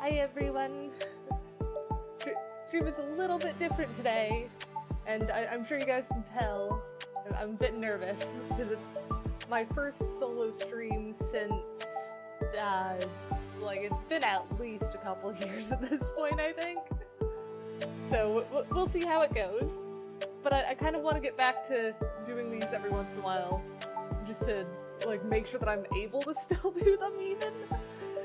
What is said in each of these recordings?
Hi everyone! Stream is a little bit different today, and I'm sure you guys can tell I'm a bit nervous, because it's my first solo stream since, like, it's been at least a couple years at this point, I think. So we'll see how it goes. But I kind of want to get back to doing these every once in a while, just to, like, make sure that I'm able to still do them even.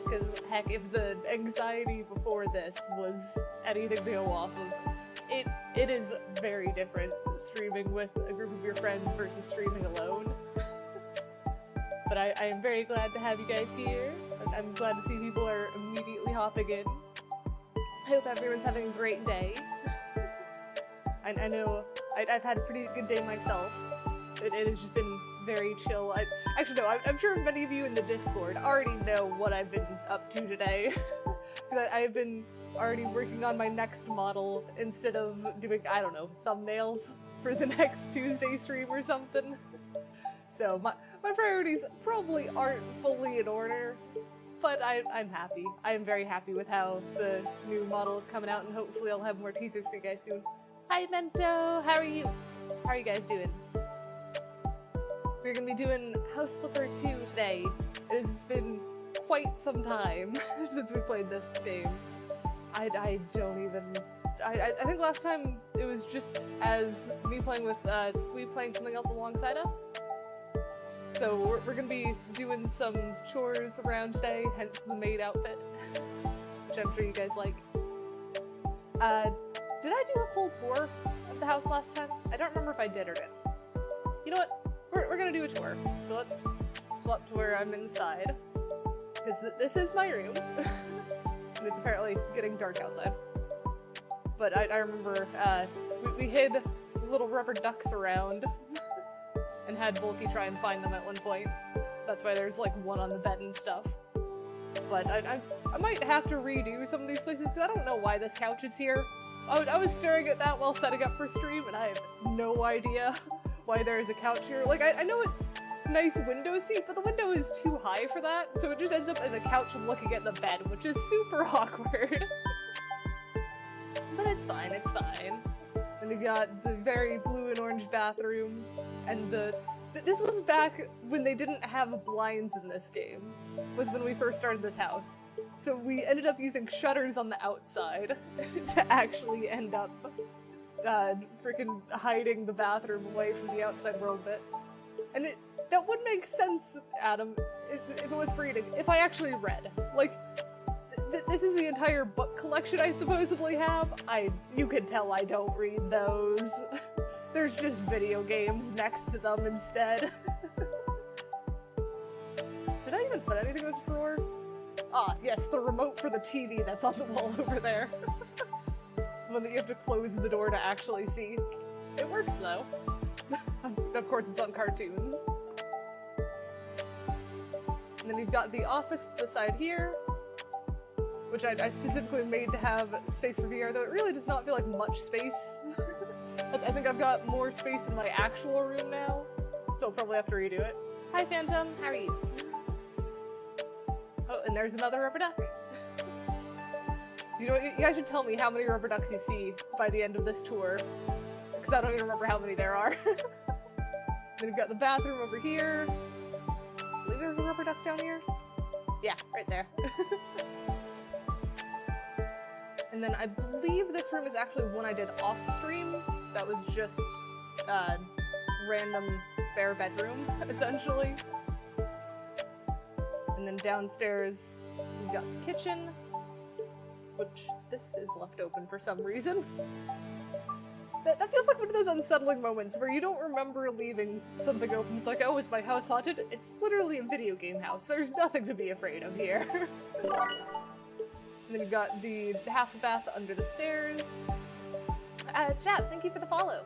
Because, heck, if the anxiety before this was anything to go off of, it is very different streaming with a group of your friends versus streaming alone. But I am very glad to have you guys here. I'm glad to see people are immediately hopping in. I hope everyone's having a great day. I know I've had a pretty good day myself. It has just been very chill. Actually, no, I'm sure many of you in the Discord already know what I've been up to today. Because I've been already working on my next model instead of doing, I don't know, thumbnails for the next Tuesday stream or something. So my priorities probably aren't fully in order, but I'm happy. I am very happy with how the new model is coming out, and hopefully I'll have more teasers for you guys soon. Hi Mento! How are you? How are you guys doing? We're gonna be doing House Flipper 2 today. It has been quite some time since we played this game. I don't even... I think last time it was just as me playing with Squee playing something else alongside us. So we're gonna be doing some chores around today, hence the maid outfit, which I'm sure you guys like. Did I do a full tour of the house last time? I don't remember if I did or didn't. You know what? We're gonna do a tour. So let's swap to where I'm inside. Because this is my room. And it's apparently getting dark outside. But I remember we hid little rubber ducks around and had Volky try and find them at one point. That's why there's like one on the bed and stuff. But I might have to redo some of these places because I don't know why this couch is here. I was staring at that while setting up for stream and I have no idea why there is a couch here. Like, I know it's a nice window seat, but the window is too high for that, so it just ends up as a couch looking at the bed, which is super awkward. But it's fine, it's fine. And we've got the very blue and orange bathroom, and this was back when they didn't have blinds in this game, was when we first started this house. So we ended up using shutters on the outside to actually end up freaking hiding the bathroom away from the outside world a bit. And that would make sense, Adam, if it was for reading, if I actually read. Like, this is the entire book collection I supposedly have. You can tell I don't read those. There's just video games next to them instead. Did I even put anything in this drawer? Ah, yes, the remote for the TV that's on the wall over there. One that you have to close the door to actually see. It works though. Of course it's on cartoons. And then you've got the office to the side here, which I specifically made to have space for VR, though it really does not feel like much space. I think I've got more space in my actual room now, so I'll probably have to redo it. Hi Phantom, how are you? Oh, and there's another rubber duck. You know, you guys should tell me how many rubber ducks you see by the end of this tour, because I don't even remember how many there are. Then we've got the bathroom over here. I believe there's a rubber duck down here. Yeah, right there. And then I believe this room is actually one I did off-stream. That was just a random spare bedroom, essentially. And then downstairs, we've got the kitchen, which this is left open for some reason. That feels like one of those unsettling moments where you don't remember leaving something open. It's like, oh, is my house haunted? It's literally a video game house. There's nothing to be afraid of here. And then you've got the half bath under the stairs. Chat, thank you for the follow.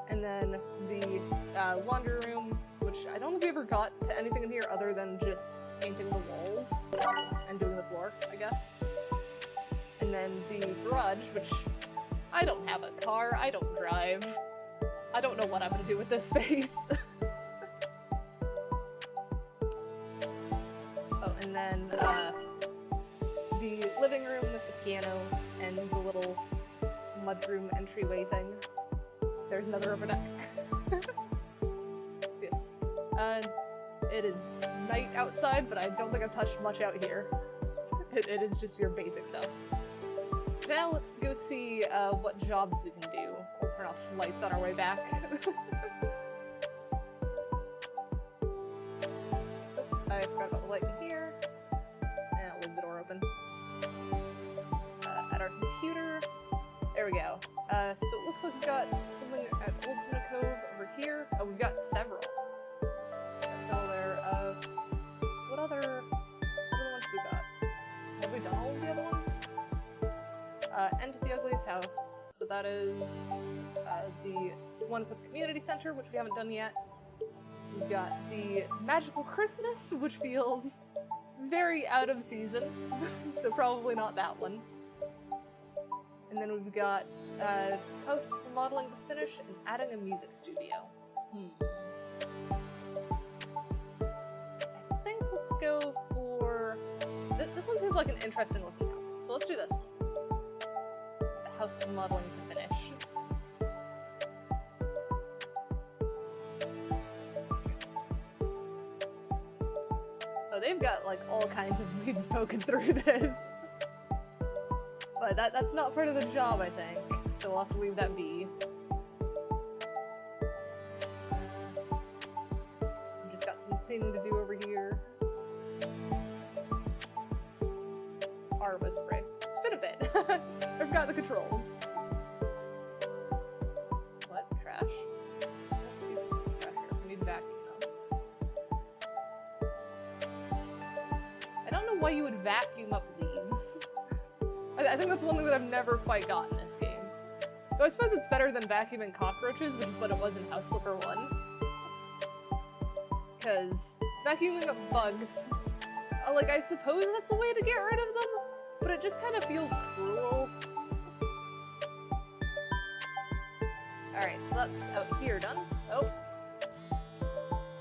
And then the laundry room, which I don't think we ever got to anything in here other than just painting the walls and doing the floor, I guess. And then the garage, which I don't have a car, I don't drive. I don't know what I'm gonna do with this space. Oh, and then the the living room with the piano and the little mudroom entryway thing. There's another overdeck. Yes. It is night outside, but I don't think I've touched much out here. It is just your basic stuff. Now let's go see what jobs we can do. We'll turn off lights on our way back. I forgot about the light in here. And I'll leave the door open. At our computer. There we go. So it looks like we've got something at Old Tuna Cove over here. Oh, we've got several. Several there. What other ones we got? Have we done all of the other ones? End of the Ugliest House. So that is the one for the community center, which we haven't done yet. We've got the Magical Christmas, which feels very out of season, so probably not that one. And then we've got house remodeling to finish and adding a music studio. I think let's go for... This one seems like an interesting looking house, so let's do this one. The house remodeling to finish. Oh, they've got like all kinds of weeds poking through this. But that's not part of the job, I think, so we'll have to leave that be. We've just got some cleaning to do over here. Arma spray. It's been a bit. I forgot the controls. What? Trash? Let's see what's trash here. We need a vacuum though. I don't know why you would vacuum up leaves. I think that's one thing that I've never quite got in this game. Though I suppose it's better than vacuuming cockroaches, which is what it was in House Flipper 1. Because vacuuming up bugs, like, I suppose that's a way to get rid of them, but it just kind of feels cruel. Alright, so that's out here done. Oh.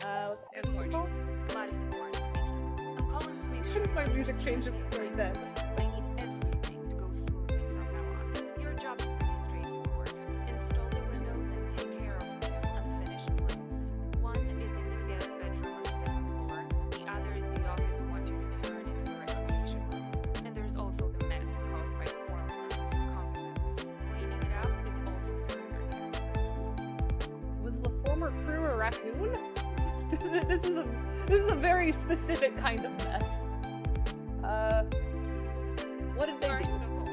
Let's Good morning. Gladys Warren speaking. I'm calling to make sure my music changed right then. I need everything to go smoothly from now on. Your job's pretty straightforward. Install the windows and take care of two unfinished rooms. One is a new guest bedroom on the second floor. The other is the office we want you to turn into a recreation room. And there's also the mess caused by the former crew's incompetence. Cleaning it up is also part of your task. Was the former crew a raccoon? This is a very specific kind of mess. What did they First do? of all,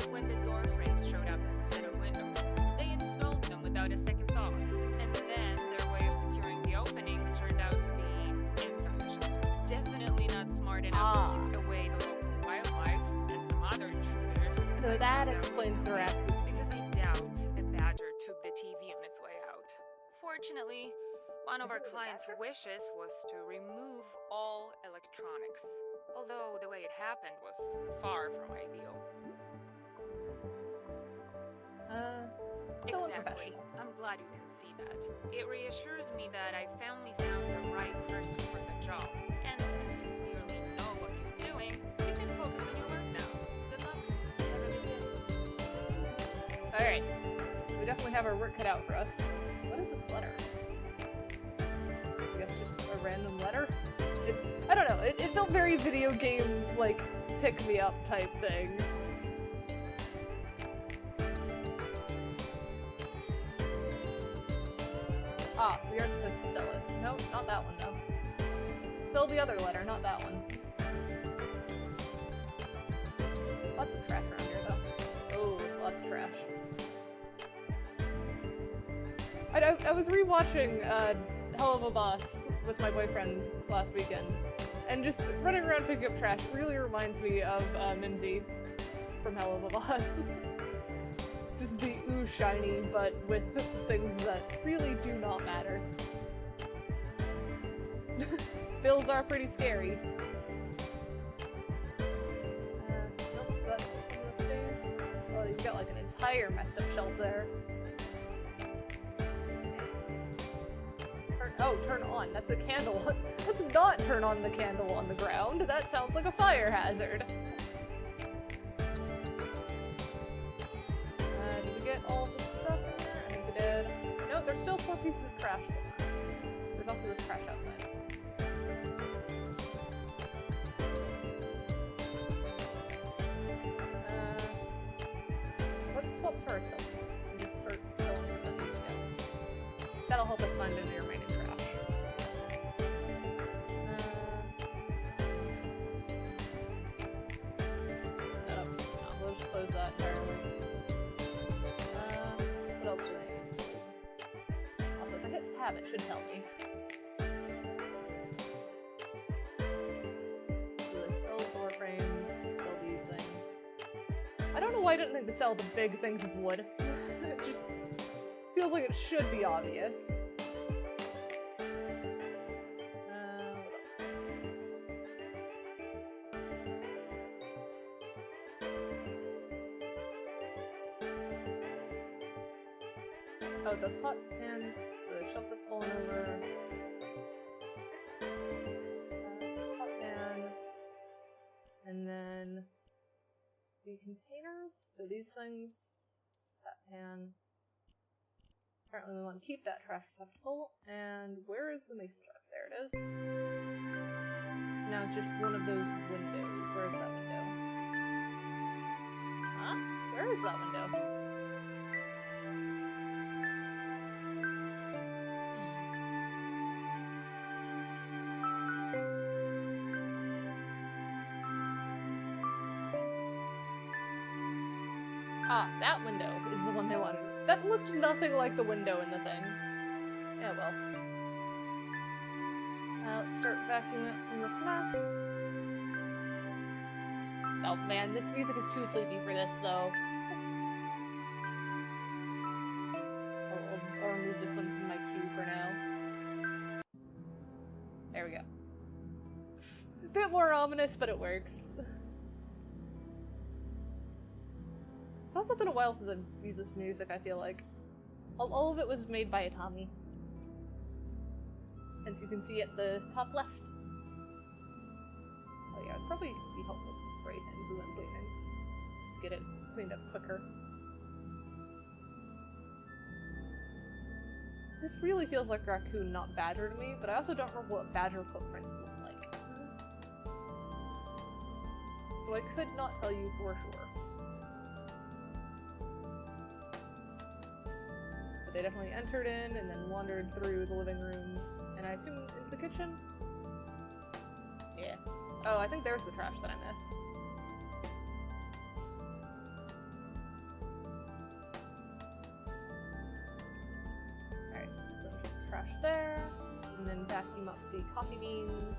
when the door frames showed up instead of windows, they installed them without a second thought. And then their way of securing the openings turned out to be insufficient. Definitely not smart enough to keep away the local wildlife and some other intruders. So that explains the raccoon. Because I doubt a badger took the TV on its way out. Fortunately, one of our clients' wishes was to remove all electronics. Although the way it happened was far from ideal. So Exactly. unprofessional. I'm glad you can see that. It reassures me that I finally found the right person for the job. And since you clearly know what you're doing, you can focus on your work now. Good luck. Have a good day. Alright. We definitely have our work cut out for us. What is this letter? I guess just a random letter? I don't know, it felt very video game, like, pick-me-up type thing. Ah, we are supposed to sell it. No, not that one, though. Fill the other letter, not that one. Lots of trash around here, though. Oh, lots of trash. I was rewatching Hell of a Boss with my boyfriend last weekend, and just running around picking up trash really reminds me of Mimsy from Hell of a Boss. Just the ooh shiny, but with things that really do not matter. Bills are pretty scary. Nope, so that's what stays. Oh, you've got like an entire messed up shelf there. Turn on. That's a candle. Let's not turn on the candle on the ground. That sounds like a fire hazard. But there's still 4 pieces of trash somewhere. There's also this trash outside. Let's swap to ourselves and just start selling some of these. That'll help us find any remaining trash. We'll just close that entirely. What else do I need to see? Also, if I hit tab, it should tell me. Sell door frames, sell these things. I don't know why I didn't think to sell the big things of wood. It just feels like it should be obvious. What else? Oh, the pots, pans, the shelf that's fallen over. Pot pan. And then the containers. So these things. That pan. Apparently we want to keep that trash receptacle. And where is the mason jar? There it is. Now it's just one of those windows. Where is that window? Huh? Where is that window? Ah, that window is the one they wanted. That looked nothing like the window in the thing. Yeah, well. Let's start vacuuming up some of this mess. Oh man, this music is too sleepy for this, though. I'll remove this one from my queue for now. There we go. A bit more ominous, but it works. It's also been a while since I've used this music, I feel like. All of it was made by Atami. As you can see at the top left. Oh yeah, it'd probably be helpful to spray things and then cleaning. Just get it cleaned up quicker. This really feels like raccoon, not badger to me, but I also don't remember what badger footprints look like. So I could not tell you for sure. They definitely entered in and then wandered through the living room, and I assume into the kitchen? Yeah. Oh, I think there's the trash that I missed. Alright, so then put the trash there, and then vacuum up the coffee beans.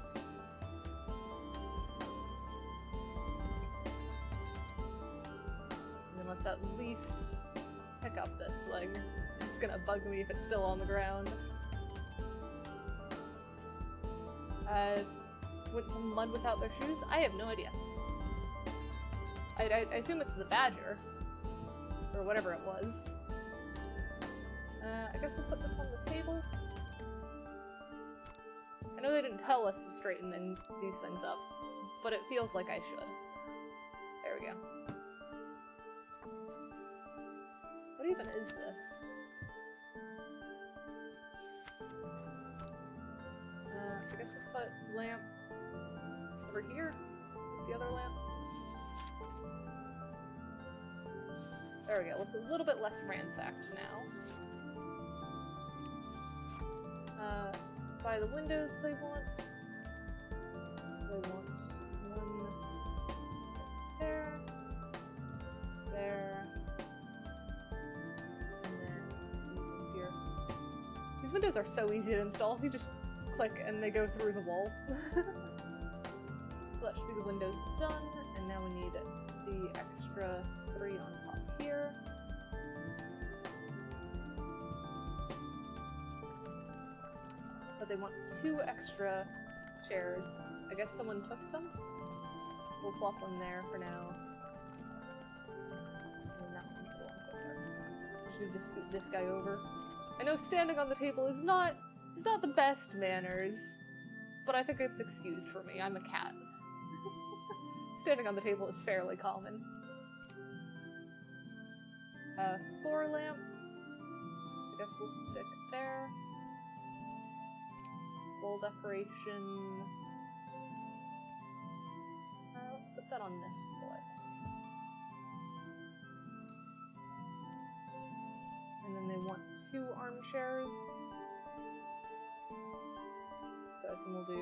And then let's at least pick up this thing. It's gonna bug me if it's still on the ground. Went to mud without their shoes? I have no idea. I assume it's the badger. Or whatever it was. I guess we'll put this on the table. I know they didn't tell us to straighten these things up, but it feels like I should. There we go. What even is this? I guess we'll put lamp over here, the other lamp. There we go, looks a little bit less ransacked now. By the windows they want one there, there, and then these ones here. These windows are so easy to install. You just click and they go through the wall. So that should be the windows done, and now we need the extra 3 on top here. But they want 2 extra chairs. I guess someone took them? We'll plop one there for now. And that one belongs up there. Just need to scoot this guy over. I know standing on the table is not the best manners, but I think it's excused for me. I'm a cat. Standing on the table is fairly common. Floor lamp. I guess we'll stick there. Wall decoration. Let's put that on this wall. And then they want 2 armchairs. So we'll do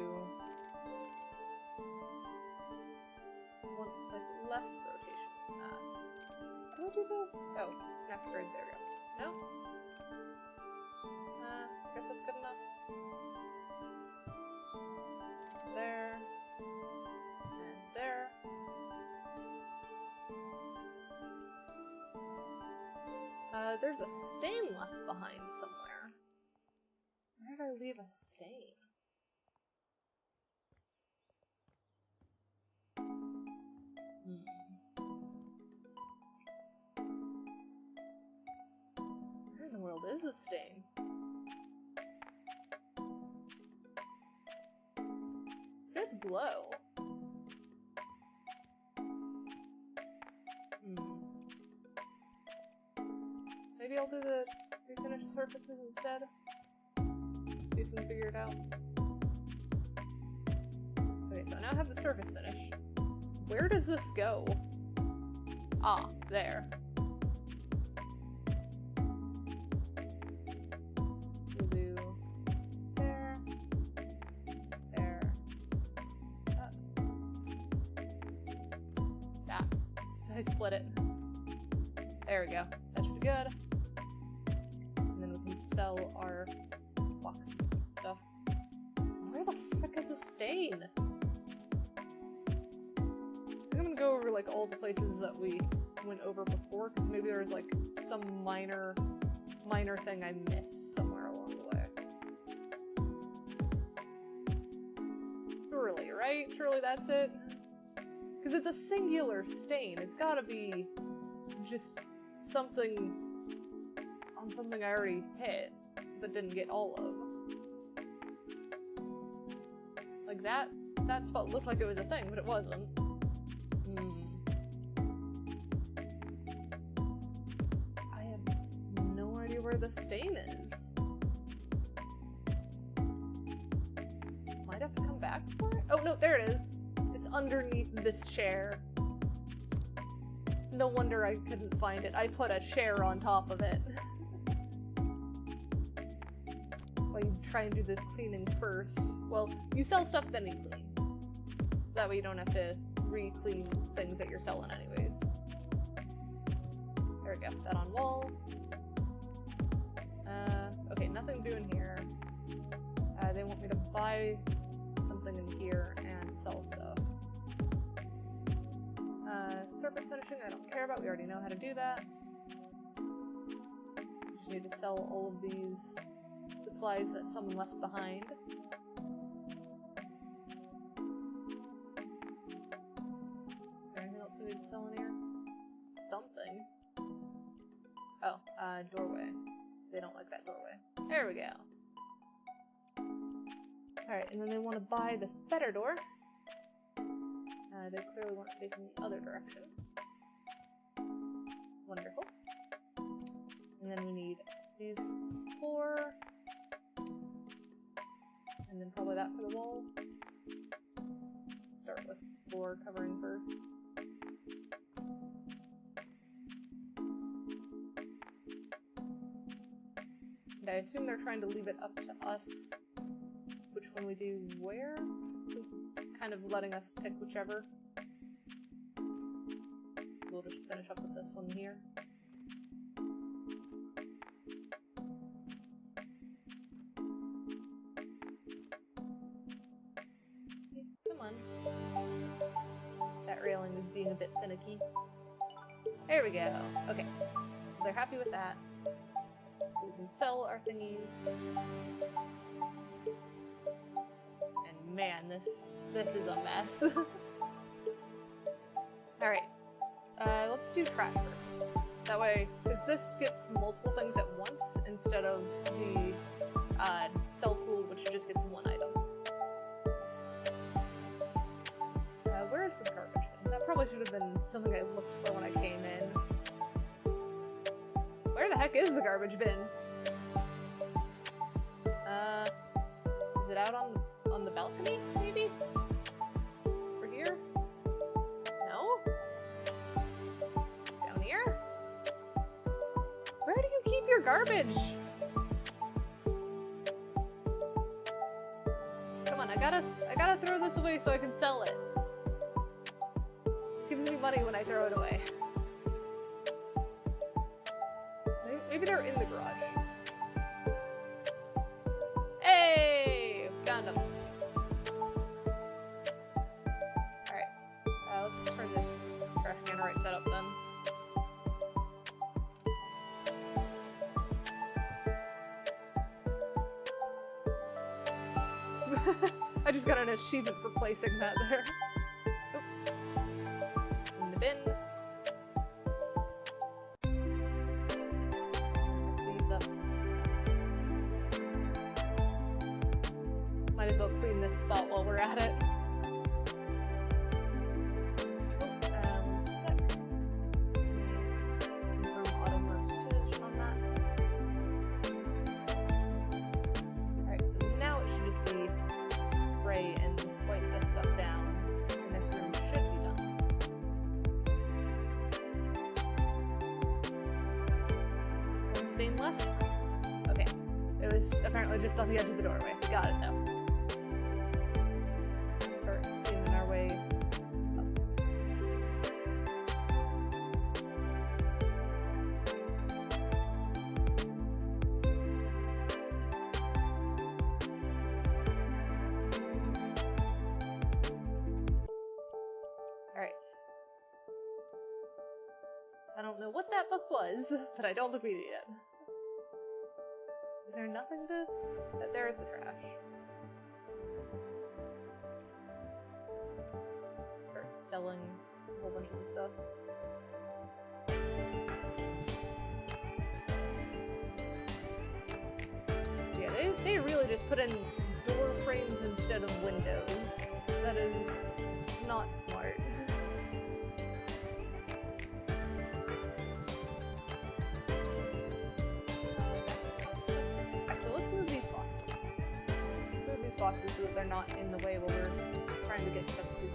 one, like, less rotation than that. How do I do that? Oh, snap grid, there we go. No? I guess that's good enough. There. And there. There's a stain left behind somewhere. Where did I leave a stain? Where in the world is the stain? Good glow. Maybe I'll do the refinished surfaces instead. See if we can figure it out. Okay, so I now have the surface finish. Where does this go? Ah, there. We'll do there, there, ah, I split it. There we go. That should be good. And then we can sell our box stuff. Where the frick is the stain? I'm gonna go over like all the places that we went over before, because maybe there was like some minor thing I missed somewhere along the way. Surely, right? Surely that's it? Because it's a singular stain. It's gotta be just something on something I already hit, but didn't get all of. Like that spot looked like it was a thing, but it wasn't. I have no idea where the stain is. Might have to come back for it? Oh no, there it is. It's underneath this chair. No wonder I couldn't find it. I put a chair on top of it. Well, you try and do the cleaning first. Well, you sell stuff, then you clean. That way you don't have to re-clean things that you're selling anyways. There we go. That on wall. Okay, nothing doing here. They want me to buy something in here and sell stuff. Surface finishing, I don't care about. We already know how to do that. Just need to sell all of these supplies that someone left behind. Anything else we need to sell in here? Something. Oh, doorway. They don't like that doorway. There we go. Alright, and then they want to buy this better door. They clearly weren't facing the other direction. Wonderful. And then we need these floor. And then probably that for the wall. Start with floor covering first. And I assume they're trying to leave it up to us which one we do where, because it's kind of letting us pick whichever. We'll just finish up with this one here. Come on. That railing is being a bit finicky. There we go. Okay. So they're happy with that. We can sell our thingies. And man, this is a mess. Alright. Let's do trash first. That way, because this gets multiple things at once instead of the sell tool, which just gets one item. Where is the garbage bin? That probably should have been something I looked for when I came in. Where the heck is the garbage bin? out on the balcony, maybe? Over here? No? Down here? Where do you keep your garbage? Come on, I gotta throw this away so I can sell it. It gives me money when I throw it away. Maybe they're in the garage. Hey! Found them. Alright. Let's turn this trash can right side up then. I just got an achievement for placing that there. Oop. In the bin. These up. Might as well clean this spot while we're at it. One sec. Confirm autumn restitution on that. Alright, so now it should just be spray and wipe this stuff down, and this room should be done. One stain left? Okay. It was apparently just on the edge of the doorway. Got it though. Or in our way up. Alright. I don't know what that book was, but I don't think we need it. Is there nothing to... There's the trash. Start selling a whole bunch of the stuff. Yeah, they really just put in door frames instead of windows. That is not smart. Actually, let's move these boxes. Move these boxes so that they're not in the way while we're trying to get stuff to them.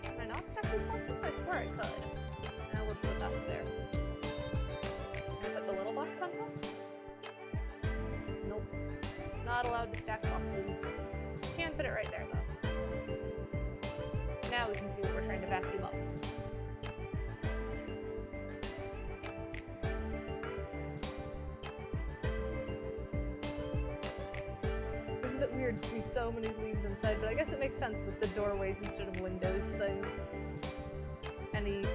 Can I not stack these boxes? I swear I could. And I would put that up there. Can I put the little box on top? Nope. Not allowed to stack boxes. Can put it right there though. Now we can see what we're trying to vacuum up. It's a bit weird to see so many leaves inside, but I guess it makes sense with the doorways instead of windows thing. Any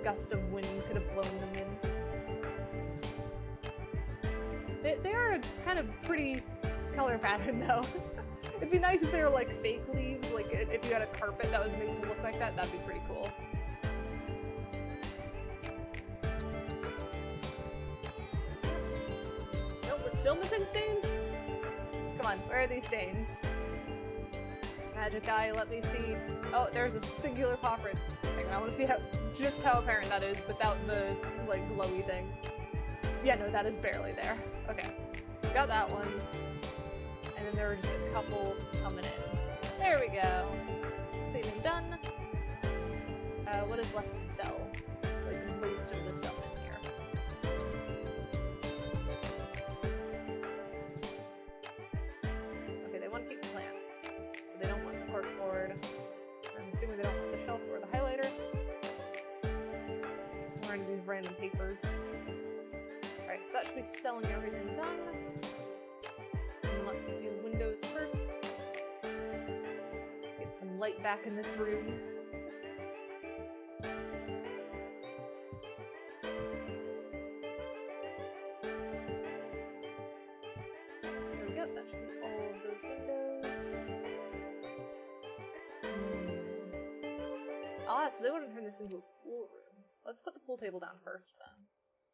gust of wind could have blown them in. They are a kind of pretty color pattern though. It'd be nice if they were like fake leaves, like if you had a carpet that was made to look like that, that'd be pretty cool. Nope, we're still missing stains? Come on, where are these stains? Magic eye, let me see. Oh, there's a singular popper. Hang on, I want to see just how apparent that is without the like glowy thing. Yeah, no, that is barely there. Okay, got that one. And then there were just a couple coming in. There we go. Cleaning done. What is left to sell? Like most of the stuff in here. Okay, they want to keep the plant. But they don't want the corkboard. I'm assuming they don't want the shelf or the highlighter. Or any of these random papers. Alright, so that should be selling everything done. Let's do windows first. Get some light back in this room. There we go, that should be all of those windows. Ah, so they want to turn this into a pool room. Let's put the pool table down first then.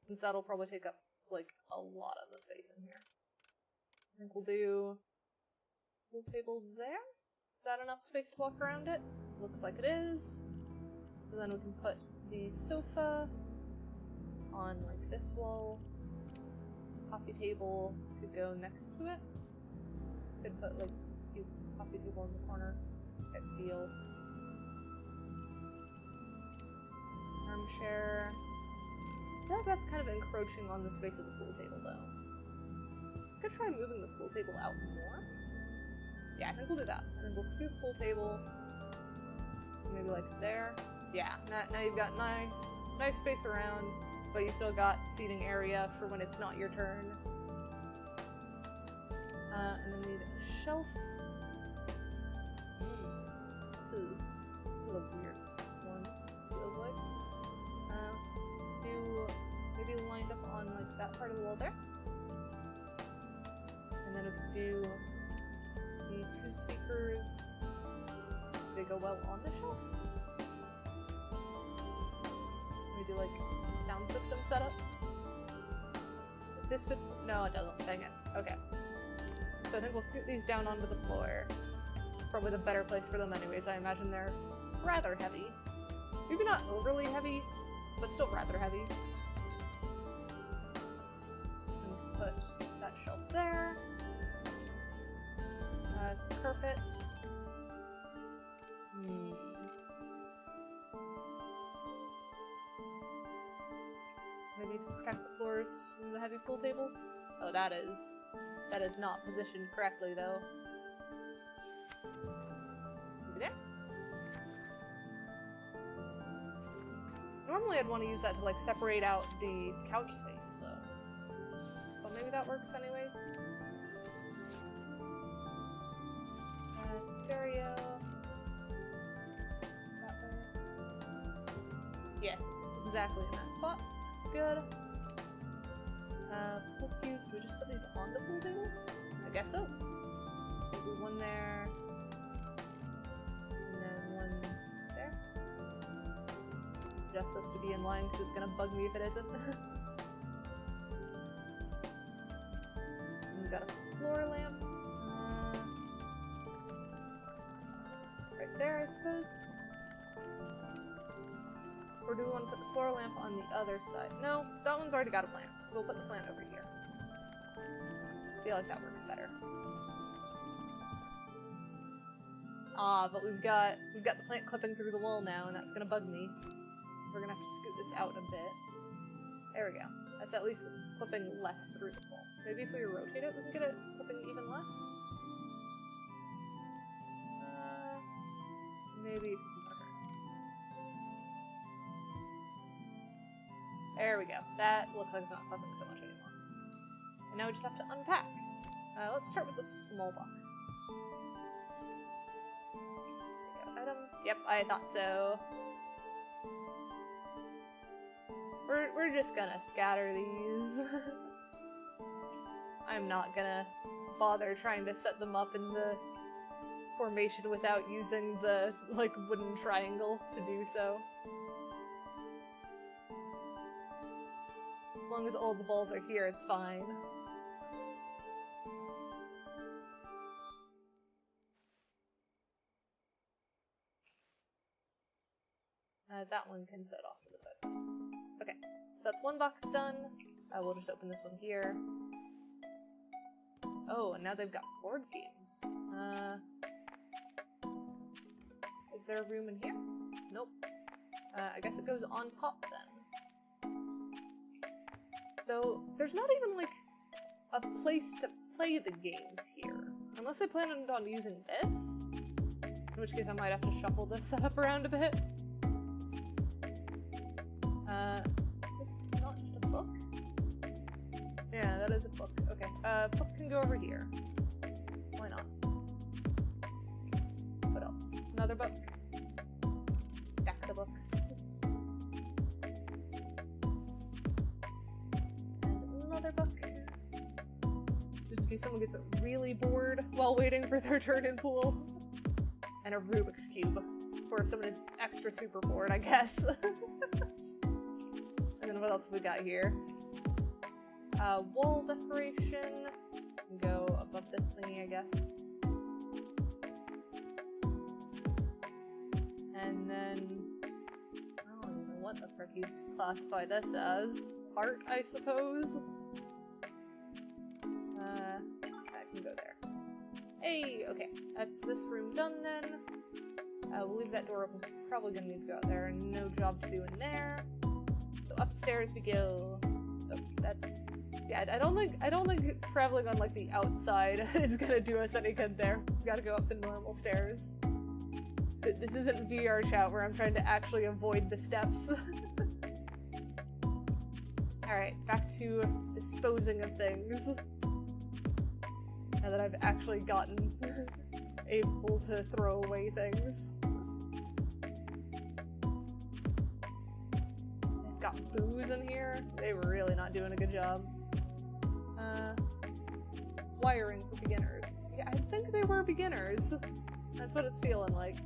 Since that'll probably take up, like, a lot of the space in here. I think we'll do pool table there. Is that enough space to walk around it? Looks like it is. So then we can put the sofa on like this wall. Coffee table could go next to it. Could put like a cute coffee table in the corner. Type deal. Armchair. I feel like that's kind of encroaching on the space of the pool table though. Could try moving the pool table out more. Yeah, I think we'll do that. And then we'll scoot pool table. So maybe like there. Yeah, now you've got nice space around, but you still got seating area for when it's not your turn. And then we need a shelf. This is a weird one, feels like. Let's do maybe lined up on like that part of the wall there. And then we could do the 2 speakers. They go well on the shelf. We do like sound system setup. If this fits, no it doesn't, dang it. Okay. So I think we'll scoot these down onto the floor. Probably the better place for them anyways. I imagine they're rather heavy. Maybe not overly heavy, but still rather heavy. And put that shelf there. Carpet. Maybe to protect the floors from the heavy pool table? Oh, that is not positioned correctly though. Maybe there? Normally I'd want to use that to like separate out the couch space though. But maybe that works anyways. Stereo. That way. Yes, it's exactly in that spot. That's good. Pool cues, do we just put these on the pool table? I guess so. Maybe one there. And then one there. Just this to be in line because it's gonna bug me if it isn't. And we've got a floor lamp. Right there, I suppose. Or do we want to put the floor lamp on the other side? No, that one's already got a plant, so we'll put the plant over here. I feel like that works better. Ah, but we've got the plant clipping through the wall now, and that's gonna bug me. We're gonna have to scoot this out a bit. There we go. That's at least clipping less through the wall. Maybe if we rotate it, we can get it clipping even less. Maybe there we go. That looks like it's not clipping so much anymore. And now we just have to unpack. Let's start with the small box. There we go. Item. Yep, I thought so. We're just gonna scatter these. I'm not gonna bother trying to set them up in the formation without using the, like, wooden triangle to do so. As long as all the balls are here, it's fine. That one can set off to the side. Okay, that's one box done. We'll just open this one here. Oh, and now they've got board games. Is there room in here? Nope. I guess it goes on top then. Though, there's not even, like, a place to play the games here. Unless I planned on using this. In which case I might have to shuffle this setup around a bit. Is this not just a book? Yeah, that is a book. Okay, book can go over here. Why not? What else? Another book. Stack the books. And another book. Just in case someone gets really bored while waiting for their turn in pool. And a Rubik's Cube. Or if someone is extra super bored, I guess. And then what else have we got here? Wall decoration. Can go above this thingy, I guess. And then I don't even know what the frick you classify this as. part, I suppose. That can go there. Hey, okay. That's this room done then. We'll leave that door open. Probably gonna need to go out there. No job to do in there. So upstairs we go. So that's... Yeah, I don't think traveling on, like, the outside is gonna do us any good there. We gotta go up the normal stairs. This isn't VR chat where I'm trying to actually avoid the steps. Alright, back to disposing of things. Now that I've actually gotten able to throw away things. They've got booze in here. They were really not doing a good job. Wiring for beginners. Yeah, I think they were beginners. That's what it's feeling like.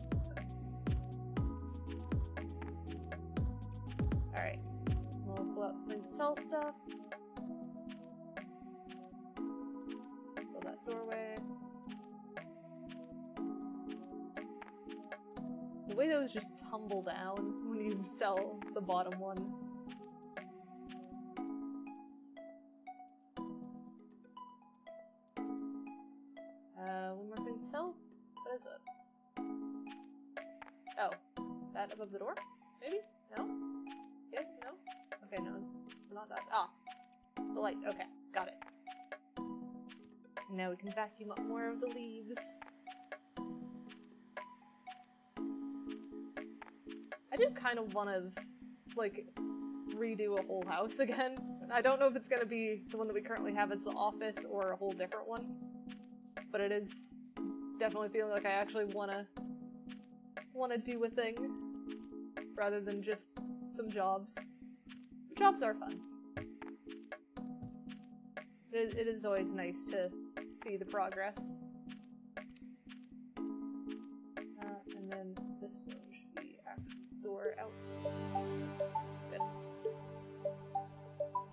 Alright. We'll pull out the thing to sell stuff. Fill that doorway. The way those just tumble down when you sell the bottom one. One more thing to sell? What is it? Oh, that above the door? Maybe? No? Yes? No? Okay, no. Not that. Ah! The light. Okay, got it. Now we can vacuum up more of the leaves. I do kind of want to, like, redo a whole house again. I don't know if it's going to be the one that we currently have as the office or a whole different one. But it is definitely feeling like I actually want to do a thing rather than just some jobs. Jobs are fun. It is always nice to see the progress. And then this one should be door out. Good.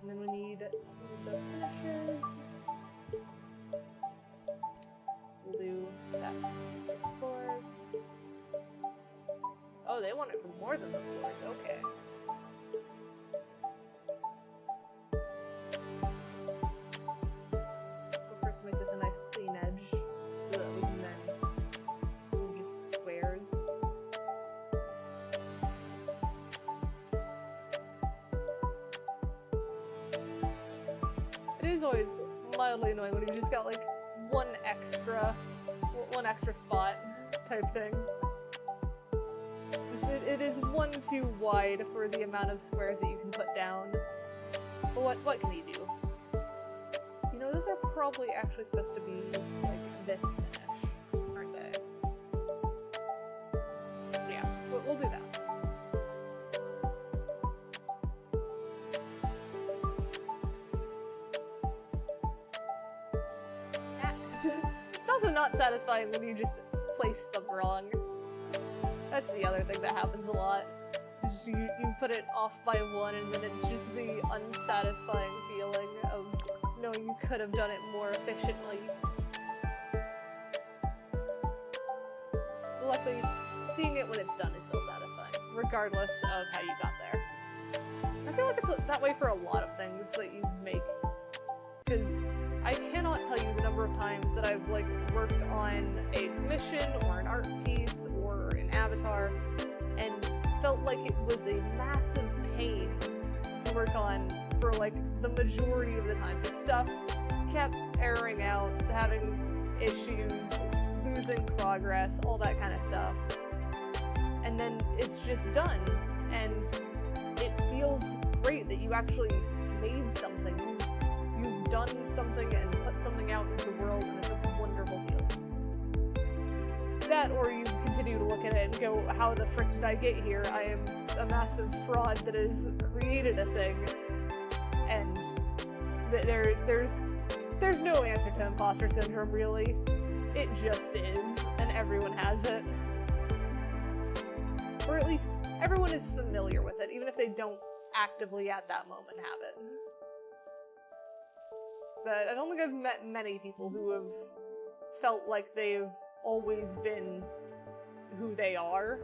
And then we need some of the finishers. We'll do that for the floors. Oh, they want it for more than the floors. Okay. We'll first make this a nice clean edge so that we can then do just squares. It is always mildly annoying when you just got like one extra spot type thing. Just, it is one too wide for the amount of squares that you can put down. But what can you do? You know, those are probably actually supposed to be like this finish, aren't they? Yeah, we'll do that. It's also not satisfying when you just place them wrong. That's the other thing that happens a lot. You put it off by one and then it's just the unsatisfying feeling of knowing you could have done it more efficiently. But luckily, seeing it when it's done is still satisfying, regardless of how you got there. I feel like it's that way for a lot of things that you make, because I cannot tell you the number of times that I've like worked on a commission or an art piece or an avatar and felt like it was a massive pain to work on for like the majority of the time. The stuff kept airing out, having issues, losing progress, all that kind of stuff. And then it's just done, and it feels great that you actually made something. You've done something and put something out into the world, and it's a wonderful feeling. That, or you continue to look at it and go, how the frick did I get here? I am a massive fraud that has created a thing. And there's no answer to imposter syndrome, really. It just is, and everyone has it. Or at least, everyone is familiar with it, even if they don't actively at that moment have it. But I don't think I've met many people who have felt like they've always been who they are,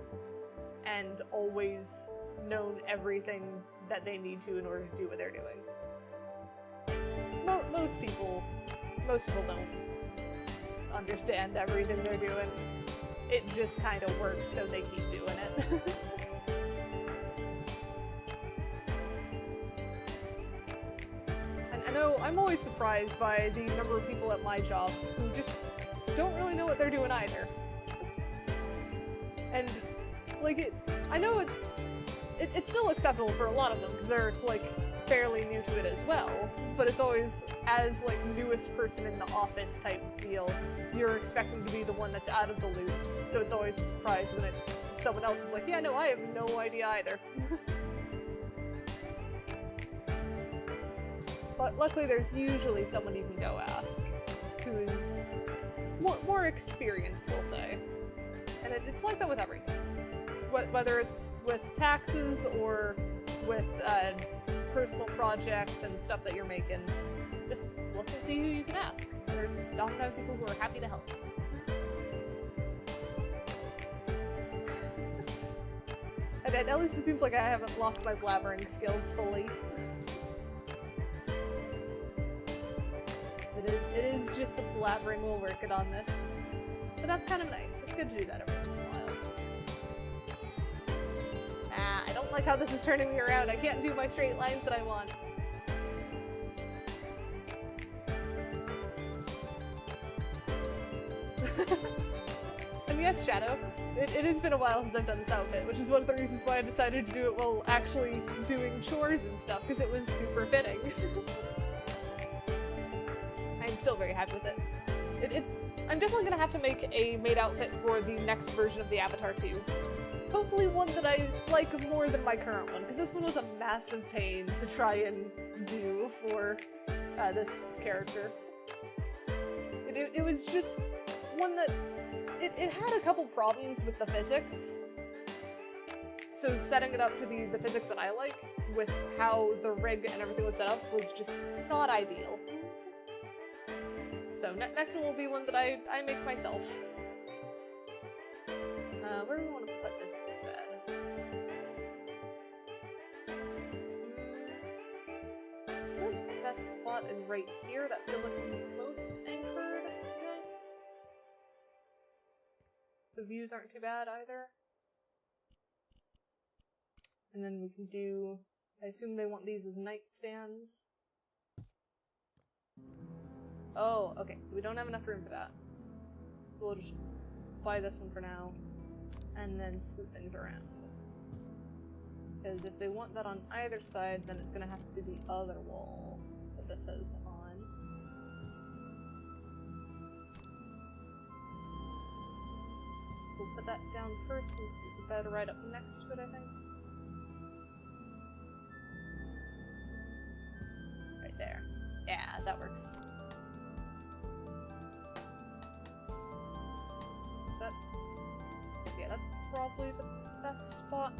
and always known everything that they need to in order to do what they're doing. Most people don't understand everything they're doing. It just kind of works, so they keep doing it. And I know I'm always surprised by the number of people at my job who just don't really know what they're doing either. And like I know it's still acceptable for a lot of them because they're like fairly new to it as well, but it's always, as like newest person in the office type deal, you're expecting to be the one that's out of the loop, so it's always a surprise when it's someone else who's like, yeah, no, I have no idea either. But luckily there's usually someone you can go ask who's more experienced, we'll say. And it's like that with everything. Whether it's with taxes or with personal projects and stuff that you're making, just look and see who you can ask. There's oftentimes people who are happy to help. And at least it seems like I haven't lost my blabbering skills fully. It is just a blabbering while working on this. But that's kind of nice. It's good to do that every once in a while. I don't like how this is turning me around. I can't do my straight lines that I want. And yes, Shadow, it has been a while since I've done this outfit, which is one of the reasons why I decided to do it while actually doing chores and stuff, because it was super fitting. I'm still very happy with it. I'm definitely gonna have to make a maid outfit for the next version of the Avatar 2. Hopefully one that I like more than my current one, because this one was a massive pain to try and do for this character. It was just one that... It had a couple problems with the physics. So setting it up to be the physics that I like, with how the rig and everything was set up, was just not ideal. So next one will be one that I make myself. Where do we want to put this bed? I suppose the best spot is right here. That feels like the most anchored, I think. The views aren't too bad either. And then we can do... I assume they want these as nightstands. Oh, okay, so we don't have enough room for that. We'll just buy this one for now, and then scoot things around. Because if they want that on either side, then it's gonna have to be the other wall that this is on. We'll put that down first and scoot the bed right up next to it, I think. Right there. Yeah, that works. That's probably the best spot.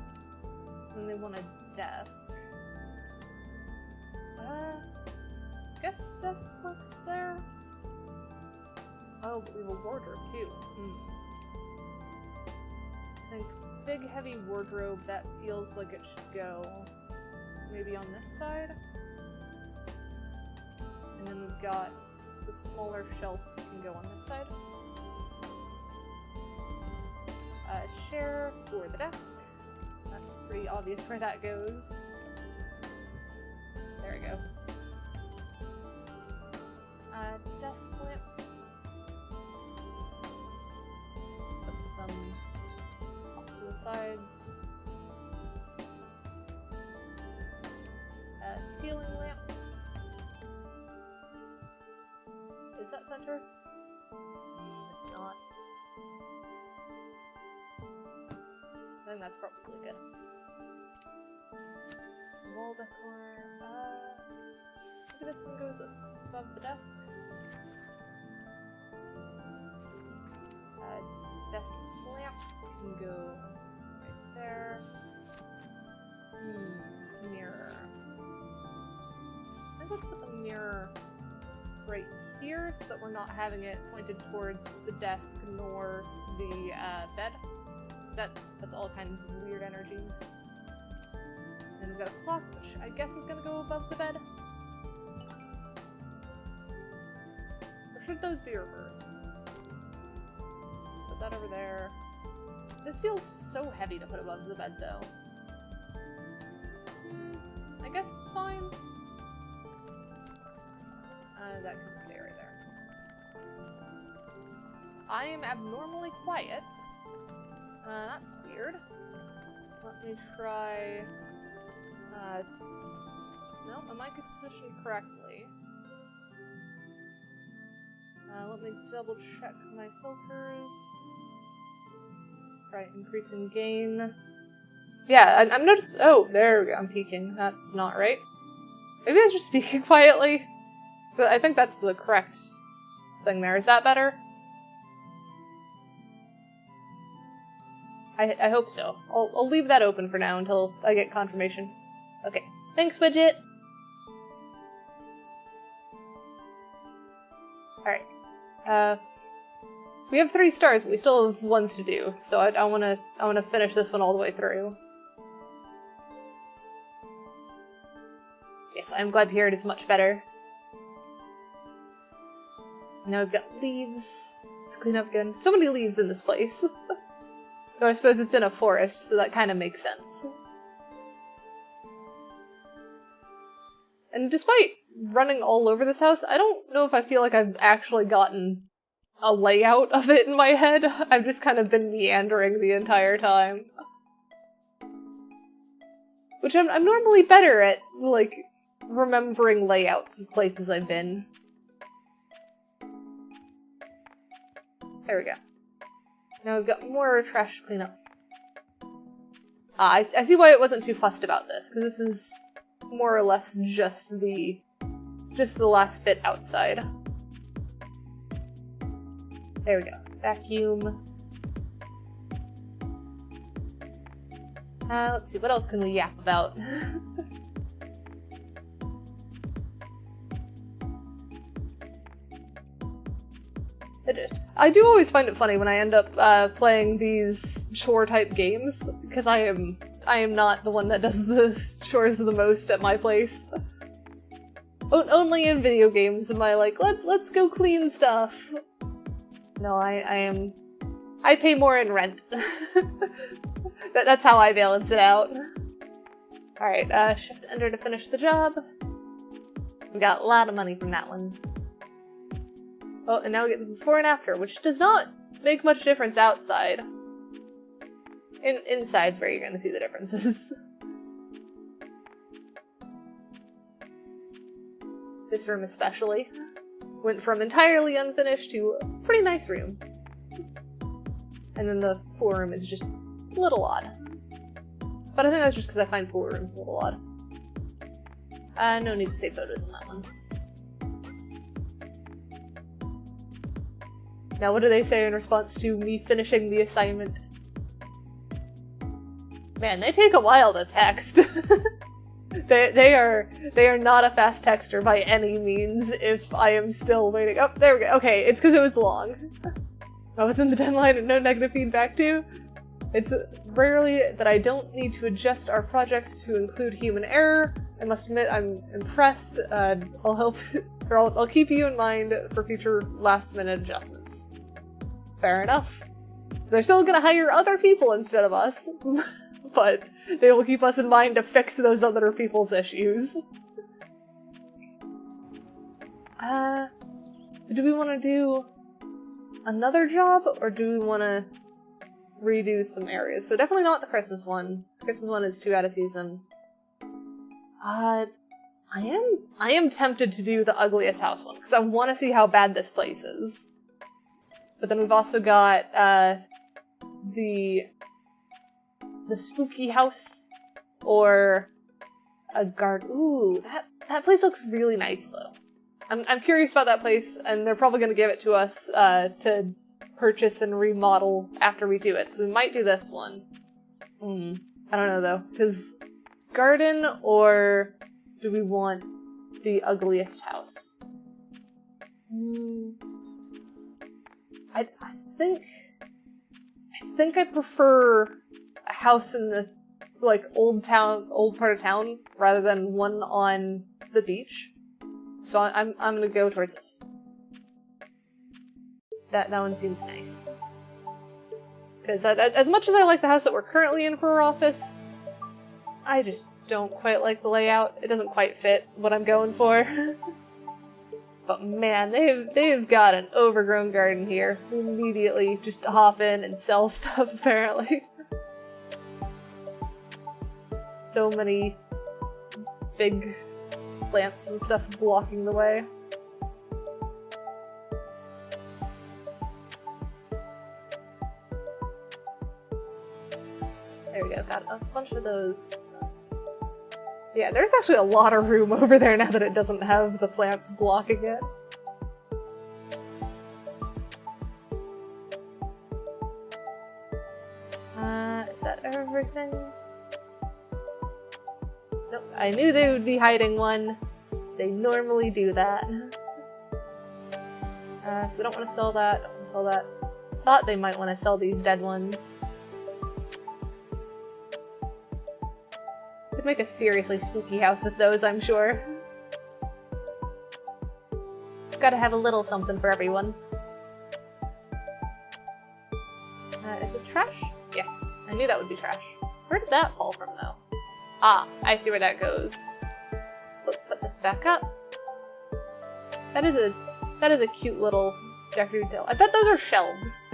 And they want a desk. I guess desk works there. Oh, but we have a wardrobe too. I think big heavy wardrobe that feels like it should go maybe on this side. And then we've got the smaller shelf that can go on this side. A chair for the desk. That's pretty obvious where that goes. There we go. Desk lamp. Put them off to the sides. Ceiling lamp. Is that center? It's not. I think that's probably good. Wall decor. Maybe this one goes above the desk. Desk lamp can go right there. Mirror. I think let's put the mirror right here so that we're not having it pointed towards the desk nor the bed. That's all kinds of weird energies. And we've got a clock, which I guess is gonna go above the bed. Or should those be reversed? Put that over there. This feels so heavy to put above the bed, though. I guess it's fine. That can stay right there. I am abnormally quiet. That's weird. Let me try... no, my mic is positioned correctly. Let me double check my filters. Right, increasing gain. Yeah, I'm noticing. Oh, there we go. I'm peaking. That's not right. Maybe I was just speaking quietly. But I think that's the correct thing there. Is that better? I hope so. I'll leave that open for now until I get confirmation. Okay. Thanks, widget! Alright. We have 3 stars, but we still have ones to do, so I wanna finish this one all the way through. Yes, I'm glad to hear it is much better. Now we've got leaves. Let's clean up again. So many leaves in this place. Though I suppose it's in a forest, so that kind of makes sense. And despite running all over this house, I don't know if I feel like I've actually gotten a layout of it in my head. I've just kind of been meandering the entire time. Which I'm normally better at, like, remembering layouts of places I've been. There we go. Now we've got more trash to clean up. I see why it wasn't too fussed about this, because this is more or less just the last bit outside. There we go. Vacuum. Let's see, what else can we yap about? I do always find it funny when I end up playing these chore-type games, because I am not the one that does the chores the most at my place. Only in video games am I like, let's go clean stuff. No, I pay more in rent. That's how I balance it out. Alright, shift enter to finish the job. We got a lot of money from that one. Oh, and now we get the before and after, which does not make much difference outside. Inside's where you're gonna see the differences. This room especially. Went from entirely unfinished to a pretty nice room. And then the pool room is just a little odd. But I think that's just because I find pool rooms a little odd. No need to save photos on that one. Now what do they say in response to me finishing the assignment? Man, they take a while to text. They are not a fast texter by any means if I am still waiting. Oh, there we go. Okay, it's because it was long. But within the deadline and no negative feedback too. It's rarely that I don't need to adjust our projects to include human error. I must admit I'm impressed. I'll help, or I'll keep you in mind for future last-minute adjustments. Fair enough. They're still gonna hire other people instead of us, but they will keep us in mind to fix those other people's issues. Do we want to do another job, or do we want to redo some areas? So definitely not the Christmas one. Christmas one is too out of season. I am tempted to do the ugliest house one, because I want to see how bad this place is. But then we've also got, the spooky house, or a garden. Ooh, that place looks really nice, though. I'm curious about that place, and they're probably gonna give it to us, to purchase and remodel after we do it, so we might do this one. I don't know, though, because garden, or do we want the ugliest house? I think I prefer a house in the like, old part of town, rather than one on the beach. So I'm gonna go towards this one. That one seems nice. Because as much as I like the house that we're currently in for our office, I just don't quite like the layout. It doesn't quite fit what I'm going for. But man, they've got an overgrown garden here. We immediately just hop in and sell stuff, apparently. So many big plants and stuff blocking the way. There we go, got a bunch of those. Yeah, there's actually a lot of room over there now that it doesn't have the plants blocking it. Is that everything? Nope, I knew they would be hiding one. They normally do that. So they don't want to sell that, don't want to sell that. Thought they might want to sell these dead ones. Could make a seriously spooky house with those, I'm sure. Gotta have a little something for everyone. Is this trash? Yes, I knew that would be trash. Where did that fall from, though? Ah, I see where that goes. Let's put this back up. That is a cute little decorative detail. I bet those are shelves.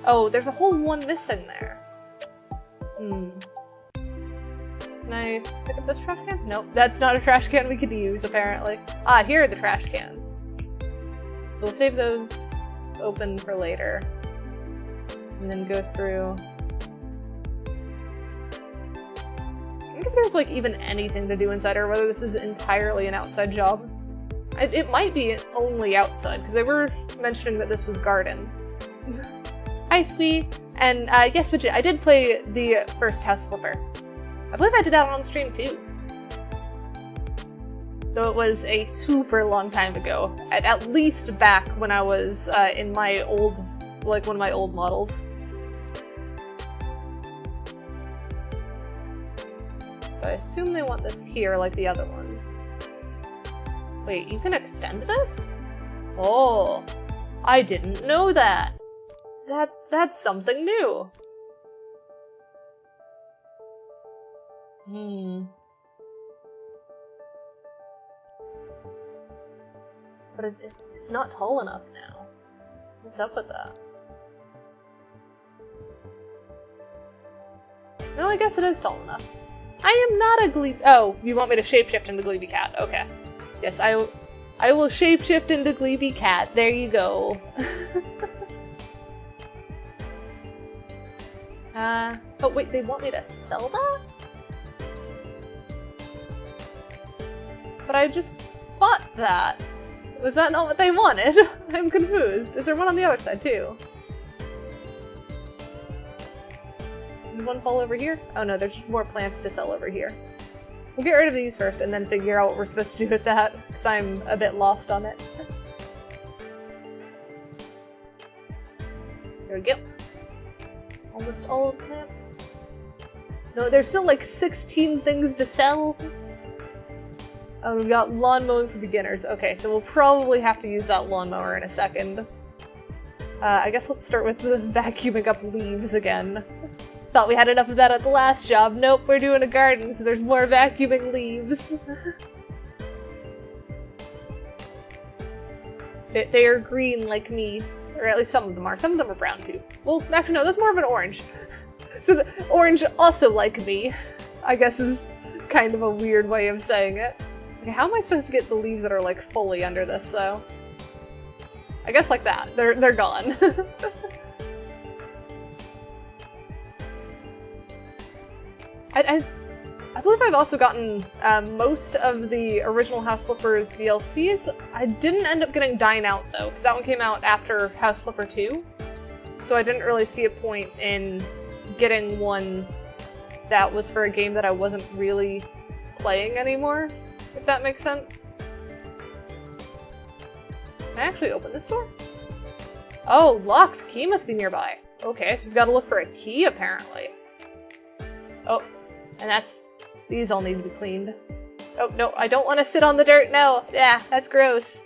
Oh, there's a whole one missing there. Can I pick up this trash can? Nope, that's not a trash can we could use, apparently. Ah, here are the trash cans. We'll save those open for later. And then go through. I wonder if there's like even anything to do inside or whether this is entirely an outside job. It might be only outside, because they were mentioning that this was garden. Hi, Squee! And yes, Widget, I did play the first House Flipper. I believe I did that on stream too. Though it was a super long time ago. At least back when I was in my old, like one of my old models. I assume they want this here like the other ones. Wait, you can extend this? Oh, I didn't know that. That's something new. But it's not tall enough now. What's up with that? No, I guess it is tall enough. I am not a Gleeby- Oh, you want me to shapeshift into Gleeby Cat. Okay. Yes, I will shapeshift into Gleeby Cat. There you go. Oh wait, they want me to sell that? But I just bought that. Was that not what they wanted? I'm confused. Is there one on the other side too? Did one fall over here? Oh no, there's more plants to sell over here. We'll get rid of these first and then figure out what we're supposed to do with that, because I'm a bit lost on it. There we go. Almost all of the plants. No, there's still like 16 things to sell. Oh, we've got lawn mowing for beginners. Okay, so we'll probably have to use that lawnmower in a second. I guess let's start with the vacuuming up leaves again. Thought we had enough of that at the last job. Nope, we're doing a garden, so there's more vacuuming leaves. They are green like me. Or at least some of them are. Some of them are brown too. Well, actually no, that's more of an orange. So the orange also like me, I guess is kind of a weird way of saying it. Okay, how am I supposed to get the leaves that are like fully under this though? I guess like that. They're gone. I believe I've also gotten most of the original House Flippers DLCs. I didn't end up getting Dine Out though, because that one came out after House Flipper 2. So I didn't really see a point in getting one that was for a game that I wasn't really playing anymore, if that makes sense. Can I actually open this door? Oh, locked! Key must be nearby. Okay, so we've got to look for a key apparently. Oh. And these all need to be cleaned. Oh, no, I don't want to sit on the dirt, no! Yeah, that's gross.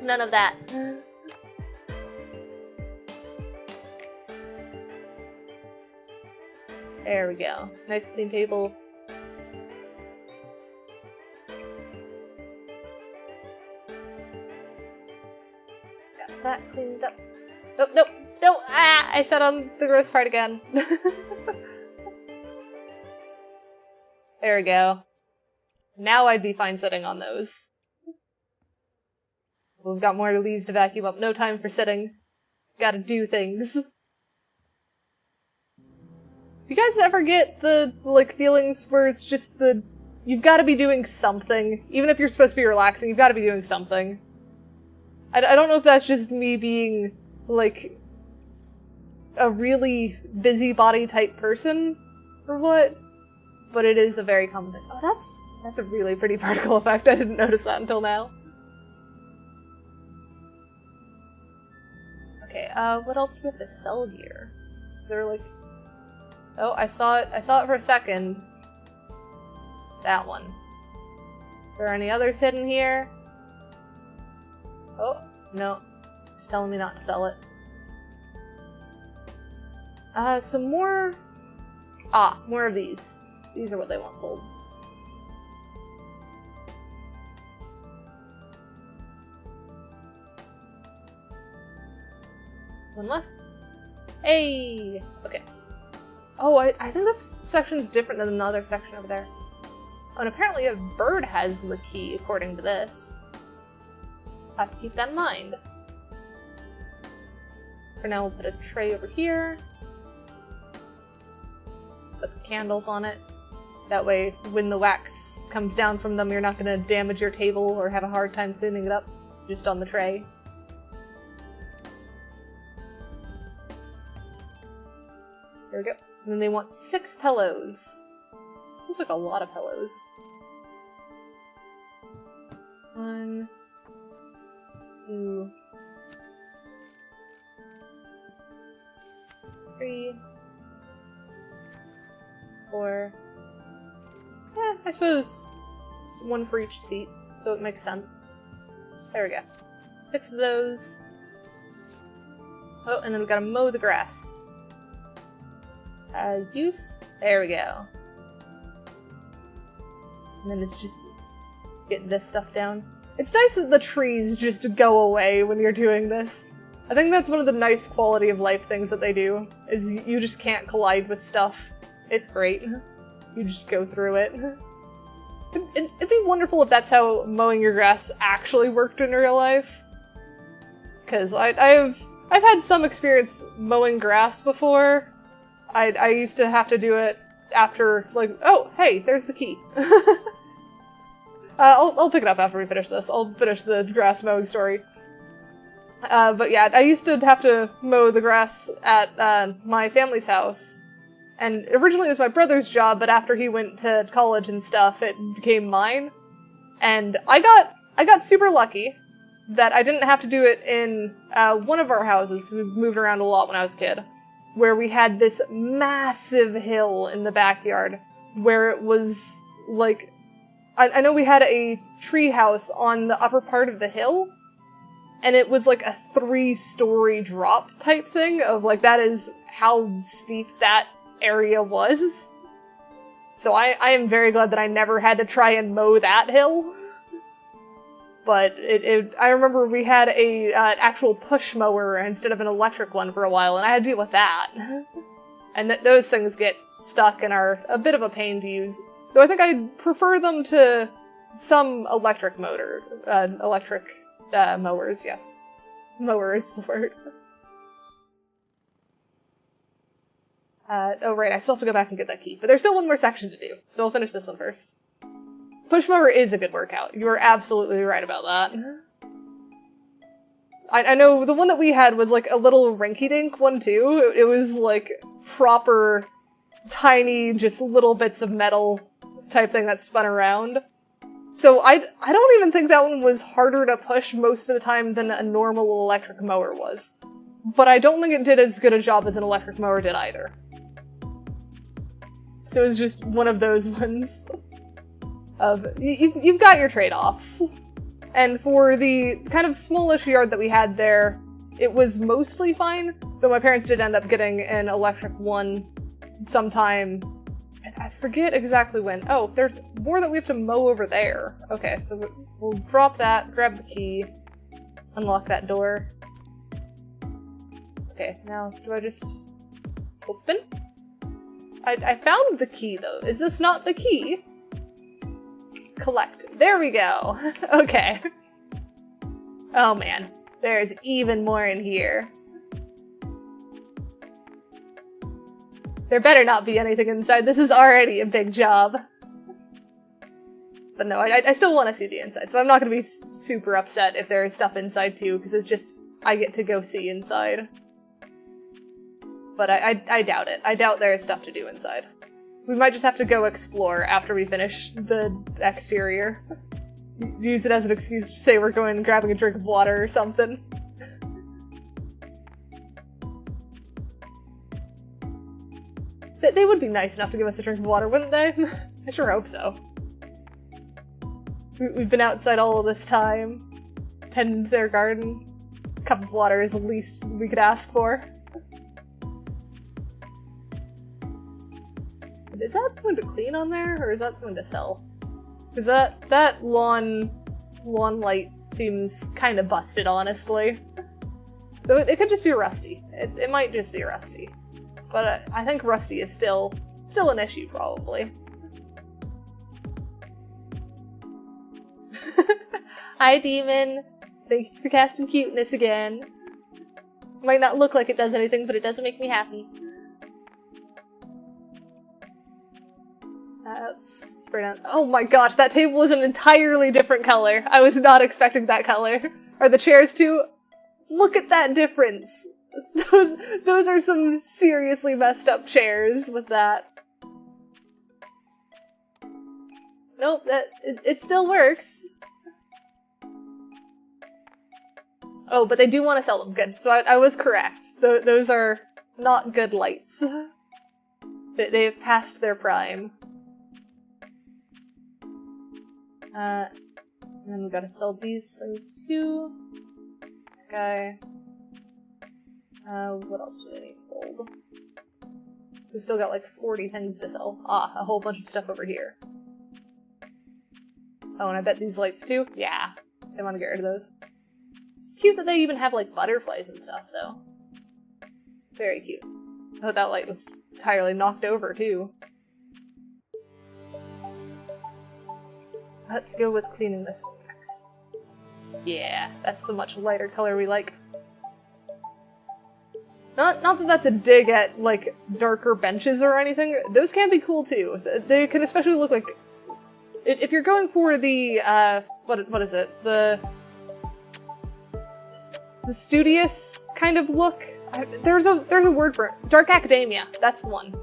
None of that. There we go. Nice clean table. Got that cleaned up. Oh, no! No! Ah! I sat on the gross part again. There we go. Now I'd be fine sitting on those. We've got more leaves to vacuum up. No time for sitting. Gotta do things. Do you guys ever get the, like, feelings where it's just you've gotta be doing something? Even if you're supposed to be relaxing, you've gotta be doing something. I don't know if that's just me being, like, a really busybody type person, or what, but it is a very common thing. Oh, that's a really pretty particle effect. I didn't notice that until now. Okay, what else do we have to sell here? They're like... Oh, I saw it for a second. That one. Are there any others hidden here? Oh, no. It's telling me not to sell it. Some more... Ah, more of these. These are what they want sold. One left. Hey! Okay. Oh, I think this section's different than another section over there. Oh, and apparently a bird has the key, according to this. I'll have to keep that in mind. For now, we'll put a tray over here. Put the candles on it. That way, when the wax comes down from them, you're not going to damage your table or have a hard time cleaning it up just on the tray. There we go. And then they want 6 pillows. Looks like a lot of pillows. 1, 2, 3, 4. Yeah, I suppose 1 for each seat, so it makes sense. There we go. 6 of those. Oh, and then we've got to mow the grass. Use? There we go. And then it's just get this stuff down. It's nice that the trees just go away when you're doing this. I think that's one of the nice quality of life things that they do, is you just can't collide with stuff. It's great. You just go through it. It'd be wonderful if that's how mowing your grass actually worked in real life. Because I've had some experience mowing grass before. I used to have to do it after, like, oh, hey, there's the key. I'll pick it up after we finish this. I'll finish the grass mowing story. But yeah, I used to have to mow the grass at my family's house. And originally it was my brother's job, but after he went to college and stuff, it became mine. And I got super lucky that I didn't have to do it in one of our houses, because we moved around a lot when I was a kid, where we had this massive hill in the backyard, where it was, like, I know we had a tree house on the upper part of the hill, and it was like a 3-story drop type thing of, like, that is how steep that area was. So I am very glad that I never had to try and mow that hill. But I remember we had a actual push mower instead of an electric one for a while, and I had to deal with that. And those things get stuck and are a bit of a pain to use. Though I think I'd prefer them to some electric mowers, yes. Mower is the word. Oh right, I still have to go back and get that key. But there's still one more section to do, so we'll finish this one first. Push mower is a good workout. You are absolutely right about that. I know the one that we had was like a little rinky-dink one too. It was like proper, tiny, just little bits of metal type thing that spun around. So I don't even think that one was harder to push most of the time than a normal electric mower was. But I don't think it did as good a job as an electric mower did either. So it's just one of those ones of, you've got your trade-offs. And for the kind of smallish yard that we had there, it was mostly fine, though my parents did end up getting an electric one sometime, and I forget exactly when. Oh, there's more that we have to mow over there. Okay, so we'll drop that, grab the key, unlock that door. Okay, now do I just open? I found the key though. Is this not the key? Collect. There we go. Okay. Oh man, there's even more in here. There better not be anything inside. This is already a big job. But no, I still want to see the inside, so I'm not going to be super upset if there is stuff inside too, because it's just, I get to go see inside. But I doubt it. I doubt there is stuff to do inside. We might just have to go explore after we finish the exterior. Use it as an excuse to say we're going and grabbing a drink of water or something. They would be nice enough to give us a drink of water, wouldn't they? I sure hope so. We've been outside all of this time, tending to their garden. A cup of water is the least we could ask for. Is that someone to clean on there, or is that someone to sell? Because that lawn light seems kind of busted, honestly. Though it could just be rusty. It might just be rusty. But I think rusty is still an issue, probably. Hi, Demon. Thank you for casting cuteness again. Might not look like it does anything, but it does make me happy. Let's spray down. Oh my gosh, that table was an entirely different color. I was not expecting that color. Are the chairs too? Look at that difference. Those are some seriously messed up chairs with that. Nope, it still works. Oh, but they do want to sell them. Good. So I was correct. Those are not good lights. They've passed their prime. And then we gotta sell these things too. Okay. What else do they need sold? We've still got like 40 things to sell. Ah, a whole bunch of stuff over here. Oh, and I bet these lights too? Yeah. I want to get rid of those. It's cute that they even have like butterflies and stuff though. Very cute. I thought that light was entirely knocked over too. Let's go with cleaning this one next. Yeah, that's the much lighter color we like. Not that that's a dig at, like, darker benches or anything. Those can be cool, too. They can especially look like... If you're going for the, what is it? The studious kind of look? There's a word for it. Dark academia. That's the one.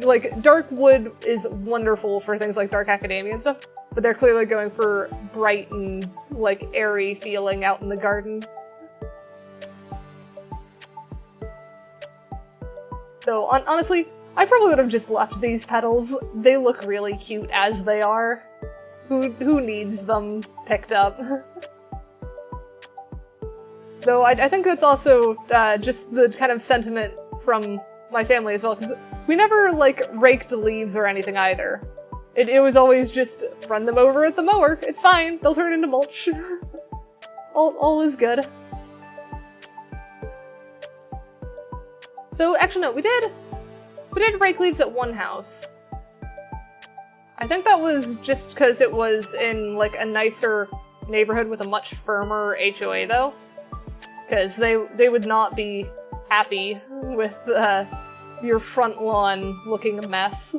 Like, dark wood is wonderful for things like dark academia and stuff, but they're clearly going for bright and, like, airy feeling out in the garden. Though, honestly, I probably would have just left these petals. They look really cute as they are. Who needs them picked up? Though I think that's also just the kind of sentiment from my family as well, because we never, like, raked leaves or anything either. It was always just run them over at the mower. It's fine. They'll turn into mulch. all is good. Though, actually no, we did rake leaves at one house. I think that was just because it was in, like, a nicer neighborhood with a much firmer HOA, though. Because they would not be happy with, your front lawn looking a mess.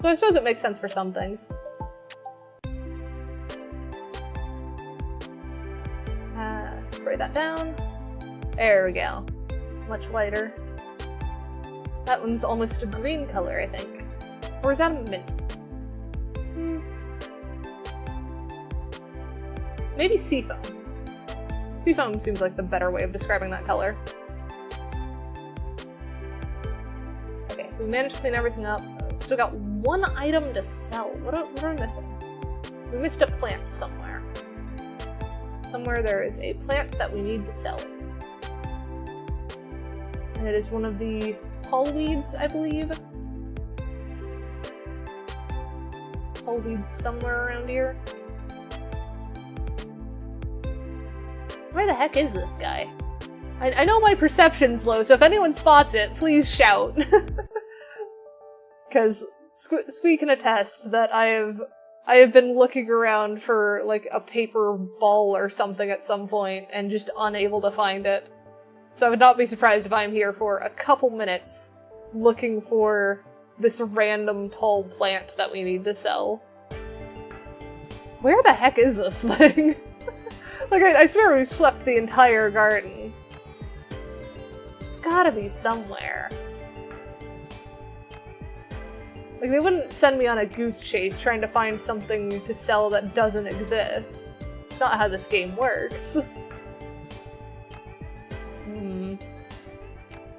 So I suppose it makes sense for some things. Spray that down. There we go. Much lighter. That one's almost a green color, I think. Or is that a mint? Maybe seafoam. Seafoam seems like the better way of describing that color. so we managed to clean everything up. Still got one item to sell. What are we missing? We missed a plant somewhere. Somewhere there is a plant that we need to sell. And it is one of the hallweeds, I believe. Hallweeds somewhere around here. Where the heck is this guy? I know my perception's low, so if anyone spots it, please shout. Because Squee can attest that I have been looking around for like a paper ball or something at some point and just unable to find it. So I would not be surprised if I'm here for a couple minutes looking for this random tall plant that we need to sell. Where the heck is this thing? Like, I swear we swept the entire garden. It's gotta be somewhere. Like, they wouldn't send me on a goose chase trying to find something to sell that doesn't exist. It's not how this game works. I'm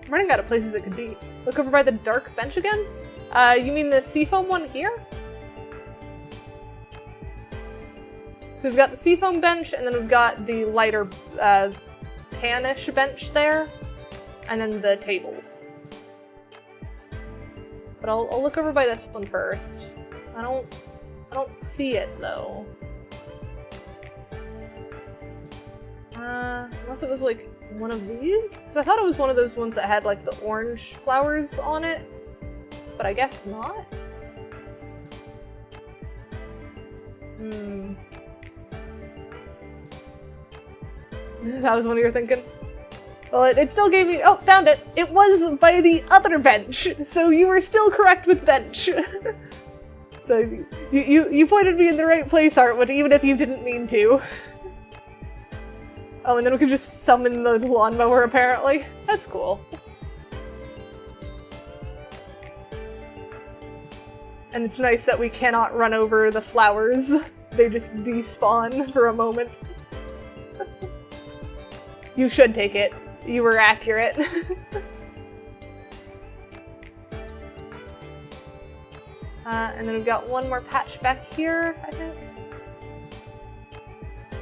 running out of places it could be. Look over by the dark bench again? You mean the seafoam one here? We've got the seafoam bench, and then we've got the lighter, tannish bench there, and then the tables. But I'll look over by this one first. I don't see it though. Unless it was like one of these? Because I thought it was one of those ones that had like the orange flowers on it, but I guess not. That was one you were thinking? Well, it still gave me- oh, found it! It was by the other bench! So you were still correct with bench. So you pointed me in the right place, Artwood, even if you didn't mean to. Oh, and then we can just summon the lawnmower, apparently. That's cool. And it's nice that we cannot run over the flowers. They just despawn for a moment. You should take it. You were accurate. And then we've got one more patch back here, I think.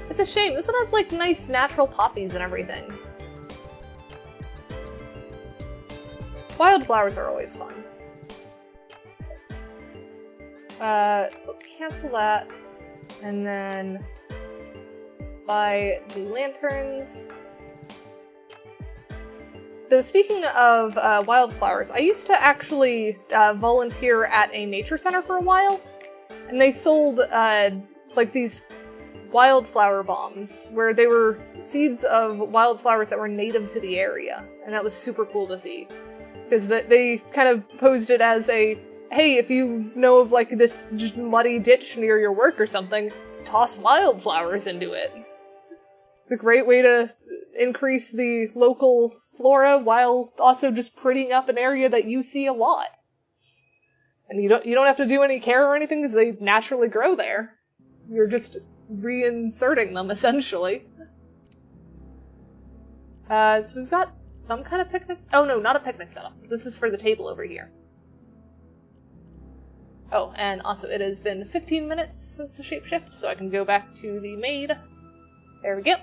It's a shame. This one has like nice natural poppies and everything. Wildflowers are always fun. So let's cancel that. And then buy the lanterns. Though speaking of wildflowers, I used to actually volunteer at a nature center for a while, and they sold like these wildflower bombs, where they were seeds of wildflowers that were native to the area, and that was super cool to see. Because they kind of posed it as a, hey, if you know of like this muddy ditch near your work or something, toss wildflowers into it. It's a great way to increase the local flora while also just prettying up an area that you see a lot. And you don't have to do any care or anything because they naturally grow there. You're just reinserting them, essentially. So we've got some kind of picnic- oh no, not a picnic setup. This is for the table over here. Oh, and also it has been 15 minutes since the shapeshift, so I can go back to the maid. There we go.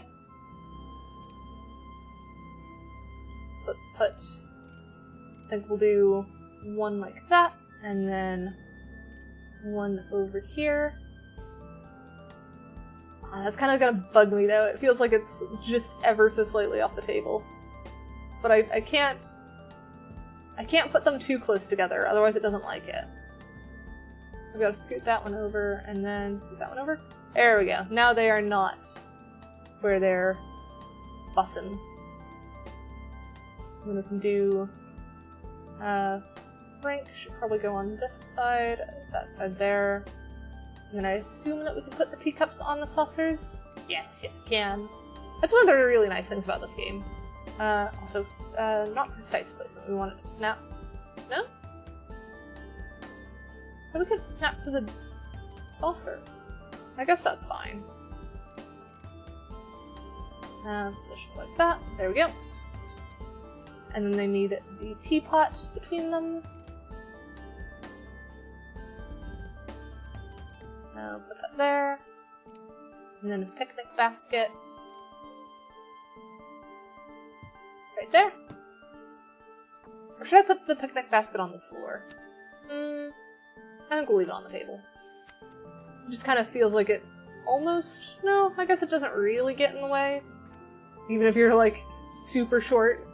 Let's put, I think we'll do one like that, and then one over here. Oh, that's kind of gonna bug me though. It feels like it's just ever so slightly off the table. But I can't put them too close together, otherwise it doesn't like it. I've got to scoot that one over, and then scoot that one over. There we go. Now they are not where they're bussin'. And then we can do, Frank should probably go on this side, that side there. And then I assume that we can put the teacups on the saucers? Yes, we can. That's one of the really nice things about this game. Also, not precise placement. We want it to snap. No? Or we could snap to the saucer. I guess that's fine. Position like that. There we go. And then they need the teapot between them. Put that there. And then a picnic basket. Right there. Or should I put the picnic basket on the floor? I think we'll leave it on the table. It just kind of feels like it almost... No, I guess it doesn't really get in the way. Even if you're, like, super short,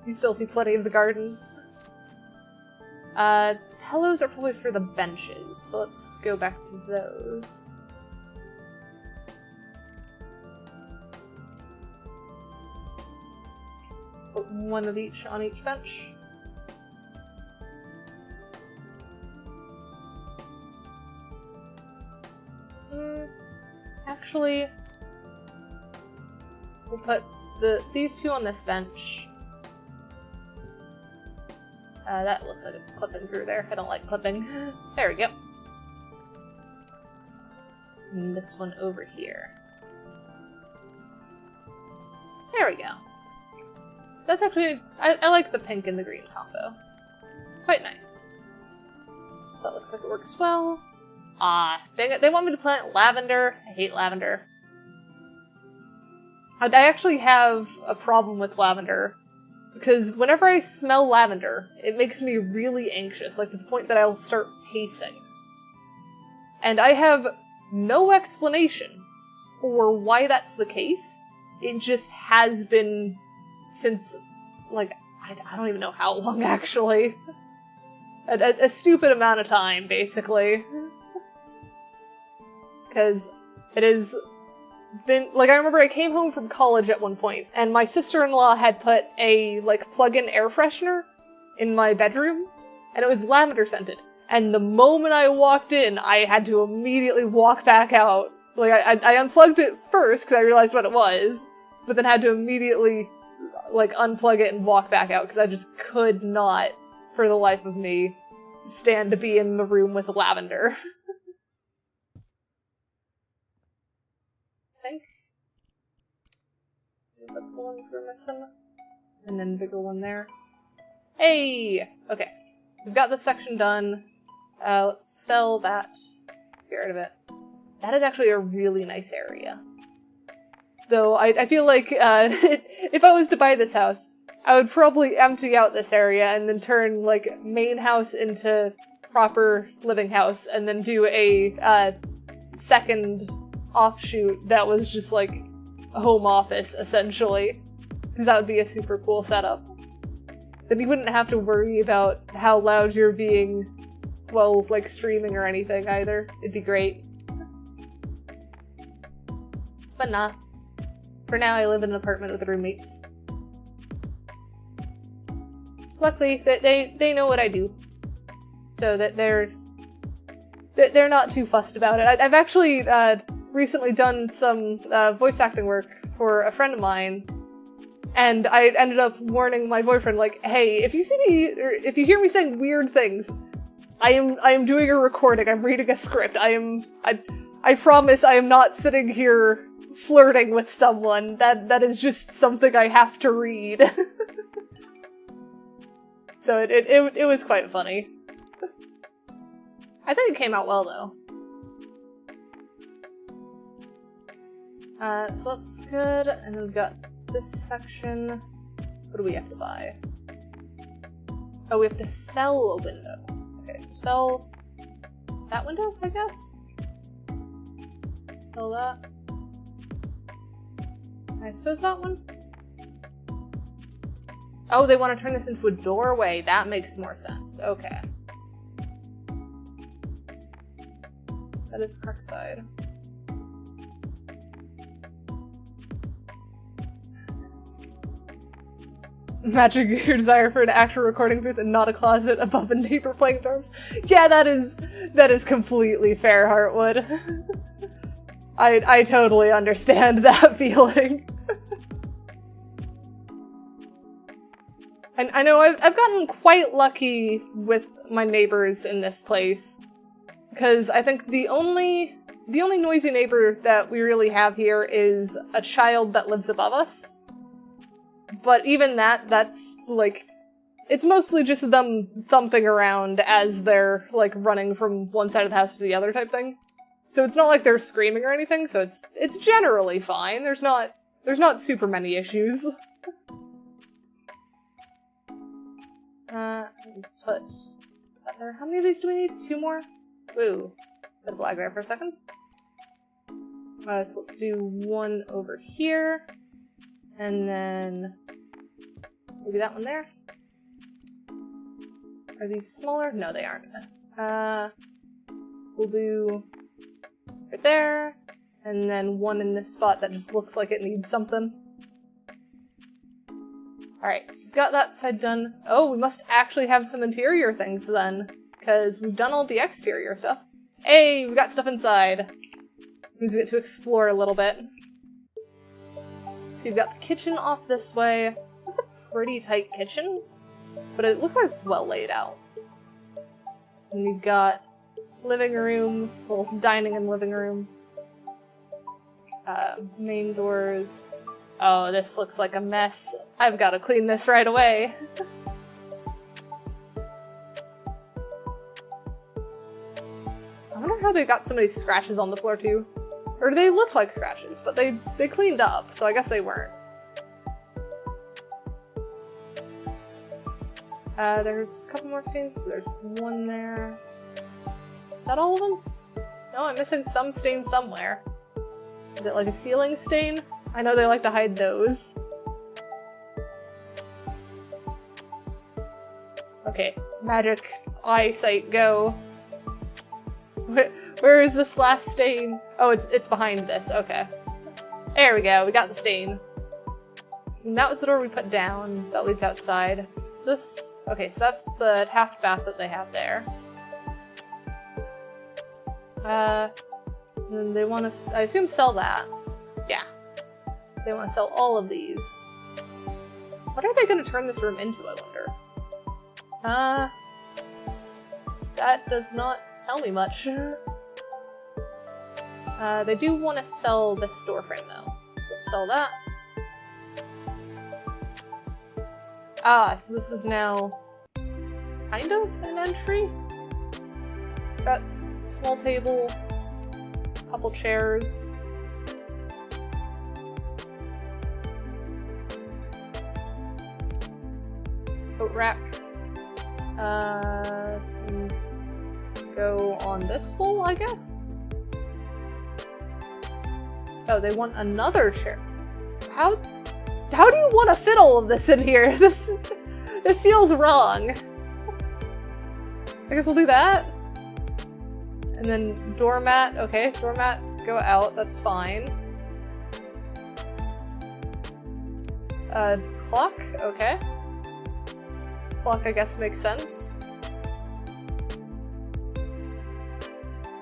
you still see plenty of the garden. Pillows are probably for the benches, so let's go back to those. Put one of each on each bench. Actually, we'll put these two on this bench. That looks like it's clipping through there. I don't like clipping. There we go. And this one over here. There we go. That's actually... I like the pink and the green combo. Quite nice. That looks like it works well. Ah, dang it. They want me to plant lavender. I hate lavender. I actually have a problem with lavender. Because whenever I smell lavender, it makes me really anxious, like to the point that I'll start pacing. And I have no explanation for why that's the case. It just has been since, like, I don't even know how long, actually. A stupid amount of time, basically. Because it has been, like, I remember I came home from college at one point, and my sister-in-law had put a, like, plug-in air freshener in my bedroom, and it was lavender scented. And the moment I walked in, I had to immediately walk back out. Like, I unplugged it first, because I realized what it was, but then had to immediately, like, unplug it and walk back out, because I just could not, for the life of me, stand to be in the room with lavender. I think that's the ones we're missing. And then bigger one there. Hey! Okay. We've got this section done. Let's sell that. Get rid of it. That is actually a really nice area. Though, I feel like, if I was to buy this house, I would probably empty out this area and then turn, like, main house into proper living house, and then do a, second offshoot that was just, like, a home office, essentially. Because that would be a super cool setup. Then you wouldn't have to worry about how loud you're being while, like, streaming or anything, either. It'd be great. But nah. For now, I live in an apartment with roommates. Luckily, they know what I do. So that they're not too fussed about it. I've actually, recently done some voice acting work for a friend of mine, and I ended up warning my boyfriend, like, hey, if you see me, or if you hear me saying weird things, I am doing a recording, I'm reading a script, I promise I am not sitting here flirting with someone, that is just something I have to read. So it was quite funny. I think it came out well, though. So that's good, and then we've got this section. What do we have to buy? Oh, we have to sell a window. Okay, so sell that window, I guess? Sell that. I suppose that one? Oh, they want to turn this into a doorway. That makes more sense. Okay. That is the correct side. Matching your desire for an actual recording booth and not a closet above a neighbor playing drums. Yeah, that is completely fair, Heartwood. I totally understand that feeling. And I know I've gotten quite lucky with my neighbors in this place, because I think the only noisy neighbor that we really have here is a child that lives above us. But even that's, like, it's mostly just them thumping around as they're, like, running from one side of the house to the other type thing. So it's not like they're screaming or anything, so it's generally fine. There's not super many issues. Put that there. How many of these do we need? 2 more? Ooh. Bit of lag there for a second. So let's do 1 over here. And then maybe that one there. Are these smaller? No, they aren't. We'll do right there, and then 1 in this spot that just looks like it needs something. Alright, so we've got that side done. Oh, we must actually have some interior things then, because we've done all the exterior stuff. Hey, we got stuff inside. Means we get to explore a little bit. So you've got the kitchen off this way. It's a pretty tight kitchen, but it looks like it's well laid out. And you've got living room, well, dining and living room. Main doors. Oh, this looks like a mess. I've got to clean this right away. I wonder how they got so many scratches on the floor too. Or they look like scratches, but they cleaned up, so I guess they weren't. There's a couple more stains. So there's 1 there. Is that all of them? No, I'm missing some stain somewhere. Is it like a ceiling stain? I know they like to hide those. Okay, magic eyesight, go. Where is this last stain? Oh, it's behind this, okay. There we go, we got the stain. And that was the door we put down that leads outside. Is this? Okay, so that's the half bath that they have there. And they want to, I assume, sell that. Yeah. They want to sell all of these. What are they going to turn this room into, I wonder? That does not tell me much. They do want to sell this door frame, though. Let's sell that. Ah, so this is now kind of an entry. Got a small table, a couple chairs. Coat rack. Go on this full, I guess? Oh, they want another chair. How do you want to fit all of this in here? This feels wrong. I guess we'll do that. And then doormat. Okay, doormat go out. That's fine. Clock. Okay. Clock, I guess, makes sense.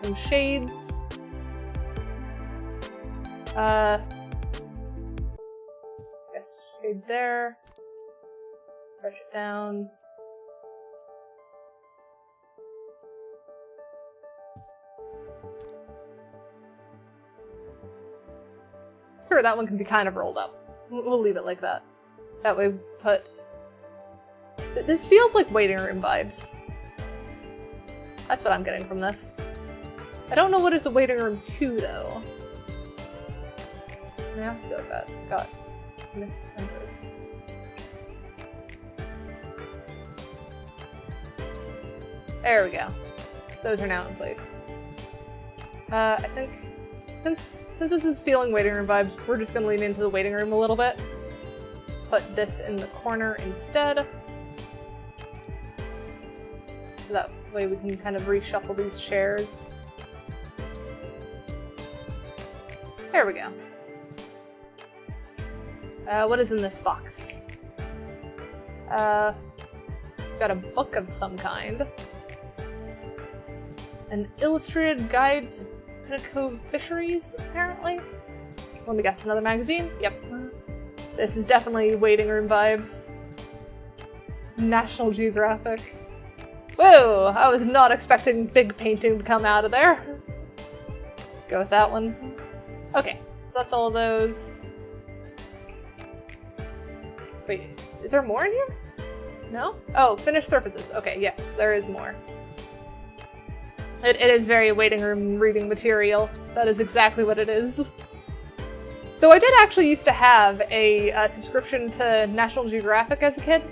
And shades. Guess shade there. Brush it down. Sure, that one can be kind of rolled up. We'll leave it like that. That way we put... This feels like waiting room vibes. That's what I'm getting from this. I don't know what is a waiting room to, though. I also feel like that got miscentered. There we go. Those are now in place. I think since this is feeling waiting room vibes, we're just gonna lean into the waiting room a little bit. Put this in the corner instead. So that way we can kind of reshuffle these chairs. There we go. What is in this box? Got a book of some kind. An illustrated guide to Pinnacle fisheries, apparently? Let me guess, another magazine? Yep. This is definitely waiting room vibes. National Geographic. Whoa! I was not expecting big painting to come out of there. Go with that one. Okay, that's all of those. Wait, is there more in here? No? Oh, finished surfaces. Okay, yes, there is more. It is very waiting room reading material. That is exactly what it is. Though I did actually used to have a subscription to National Geographic as a kid.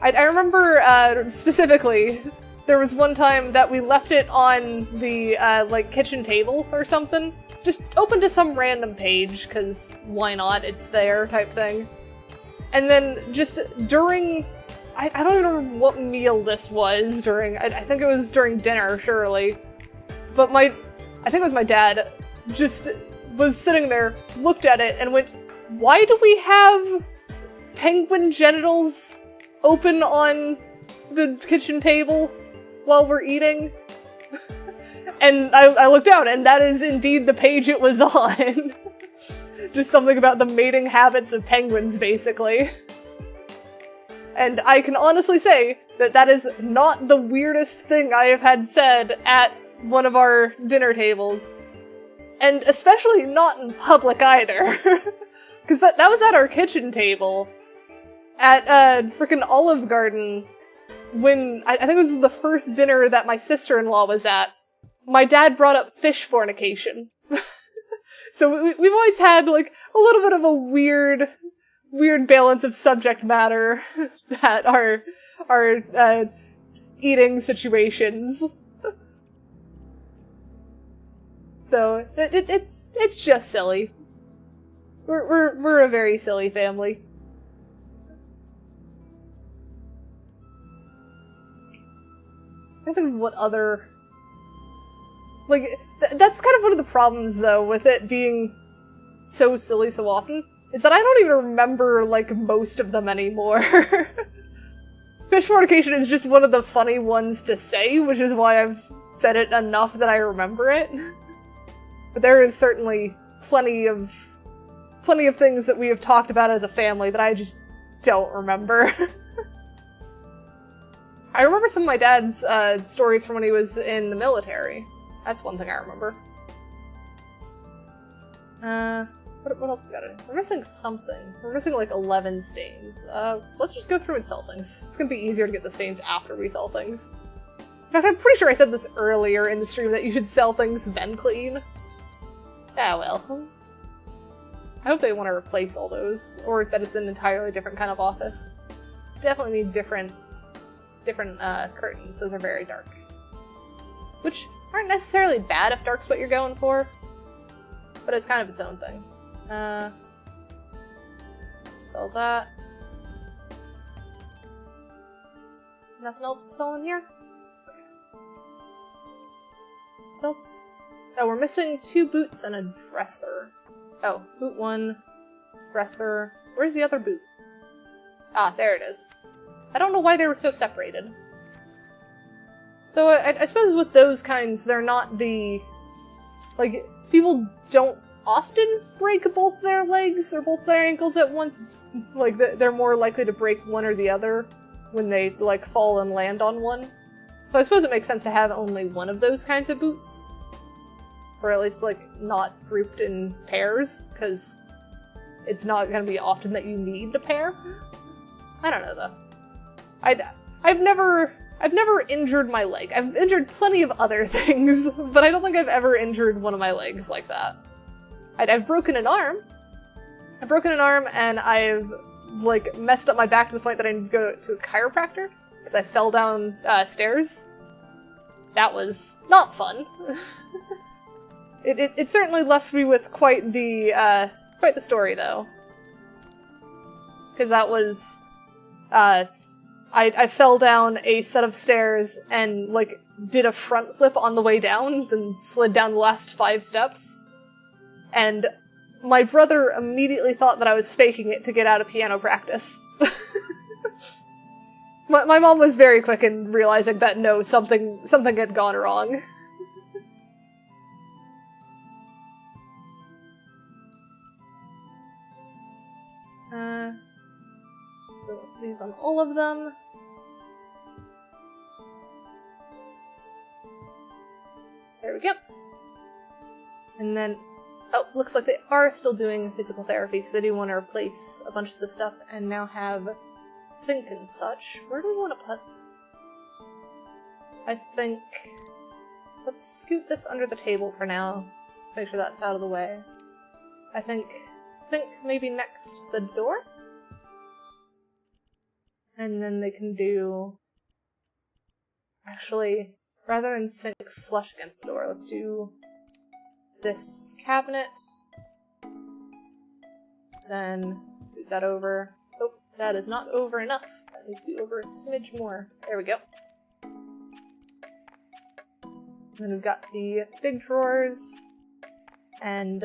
I remember specifically, there was one time that we left it on the like kitchen table or something. Just open to some random page, because why not? It's there type thing. And then just during, I don't even remember what meal this was during, I think it was during dinner, surely. But I think it was my dad, just was sitting there, looked at it, and went, "Why do we have penguin genitals open on the kitchen table while we're eating?" And I looked down, and that is indeed the page it was on. Just something about the mating habits of penguins, basically. And I can honestly say that that is not the weirdest thing I have had said at one of our dinner tables. And especially not in public either. Because that was at our kitchen table. At frickin' Olive Garden. When, I think it was the first dinner that my sister-in-law was at. My dad brought up fish fornication. So we've always had, like, a little bit of a weird balance of subject matter at our eating situations. So it's just silly. We're a very silly family. I think of what other, like, that's kind of one of the problems though with it being so silly so often, is that I don't even remember, like, most of them anymore. Fish fornication is just one of the funny ones to say, which is why I've said it enough that I remember it. But there is certainly plenty of things that we have talked about as a family that I just don't remember. I remember some of my dad's stories from when he was in the military. That's one thing I remember. What else we got in? We're missing something. We're missing like 11 stains. Let's just go through and sell things. It's gonna be easier to get the stains after we sell things. In fact, I'm pretty sure I said this earlier in the stream that you should sell things then clean. Ah, well. I hope they want to replace all those, or that it's an entirely different kind of office. Definitely need different curtains. Those are very dark. Which aren't necessarily bad if dark's what you're going for, but it's kind of its own thing. Sell that. Nothing else to sell in here? What else? Oh, we're missing 2 boots and a dresser. Oh, boot 1, dresser. Where's the other boot? Ah, there it is. I don't know why they were so separated. Though I suppose with those kinds, they're not the... Like, people don't often break both their legs or both their ankles at once. It's like they're more likely to break one or the other when they, like, fall and land on one. So I suppose it makes sense to have only one of those kinds of boots. Or at least, like, not grouped in pairs, because it's not going to be often that you need a pair. I don't know, though. I've never injured my leg. I've injured plenty of other things, but I don't think I've ever injured one of my legs like that. I've broken an arm. I've broken an arm, and I've, like, messed up my back to the point that I need to go to a chiropractor, because I fell down stairs. That was not fun. It certainly left me with quite the story, though. Because that was, I fell down a set of stairs and, like, did a front flip on the way down, then slid down the last 5 steps. And my brother immediately thought that I was faking it to get out of piano practice. My mom was very quick in realizing that no, something had gone wrong. These on all of them. There we go. And then, oh, looks like they are still doing physical therapy because they do want to replace a bunch of the stuff and now have sink and such. Where do we want to put? I think let's scoot this under the table for now. Make sure that's out of the way. I think maybe next to the door? And then they can do... Actually, rather than sink flush against the door, let's do this cabinet. Then scoot that over. Oh, that is not over enough. That needs to be over a smidge more. There we go. And then we've got the big drawers and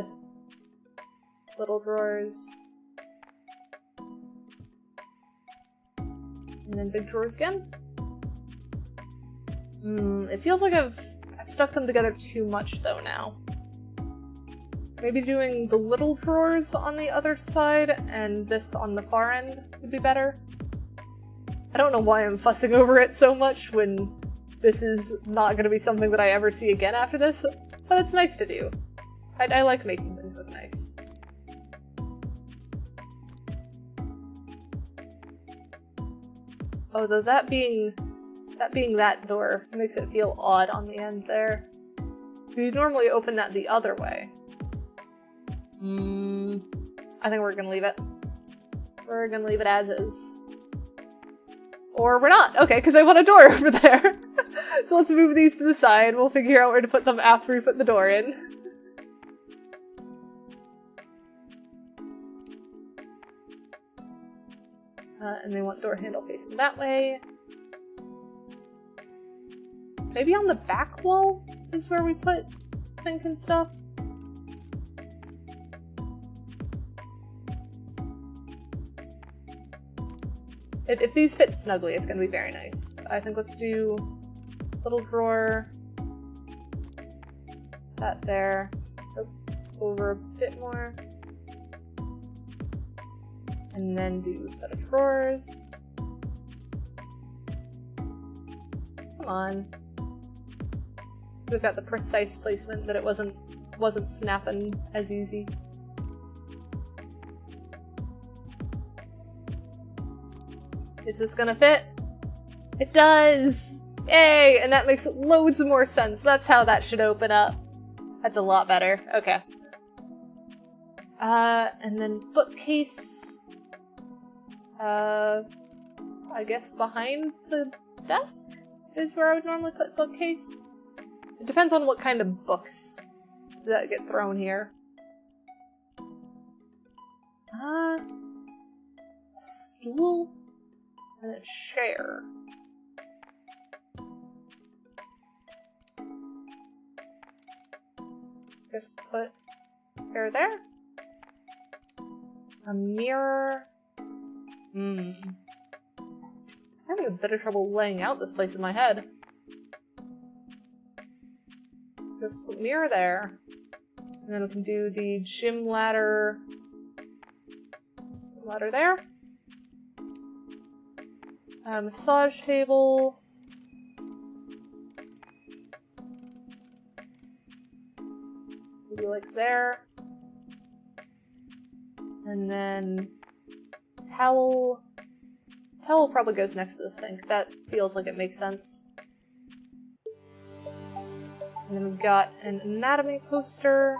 little drawers. And then big drawers again. It feels like I've stuck them together too much though now. Maybe doing the little drawers on the other side and this on the far end would be better. I don't know why I'm fussing over it so much when this is not going to be something that I ever see again after this, but it's nice to do. I like making things look nice. Although that being that door makes it feel odd on the end there. You normally open that the other way. I think we're gonna leave it. We're gonna leave it as is. Or we're not! Okay, because I want a door over there! So let's move these to the side. We'll figure out where to put them after we put the door in. And they want door handle facing that way. Maybe on the back wall is where we put sink and stuff. If these fit snugly, it's gonna be very nice. I think let's do little drawer. That there. Oh, over a bit more. And then do a set of drawers. Come on. We've got the precise placement that it wasn't snapping as easy. Is this gonna fit? It does! Yay! And that makes loads more sense. That's how that should open up. That's a lot better. Okay. And then bookcase. I guess behind the desk is where I would normally put bookcase. It depends on what kind of books that get thrown here. A stool and a chair. Just put chair there. A mirror. I'm having a bit of trouble laying out this place in my head. Just put mirror there. And then we can do the gym ladder. Ladder there. Massage table. Maybe like there. And then towel. Towel probably goes next to the sink. That feels like it makes sense. And then we've got an anatomy poster.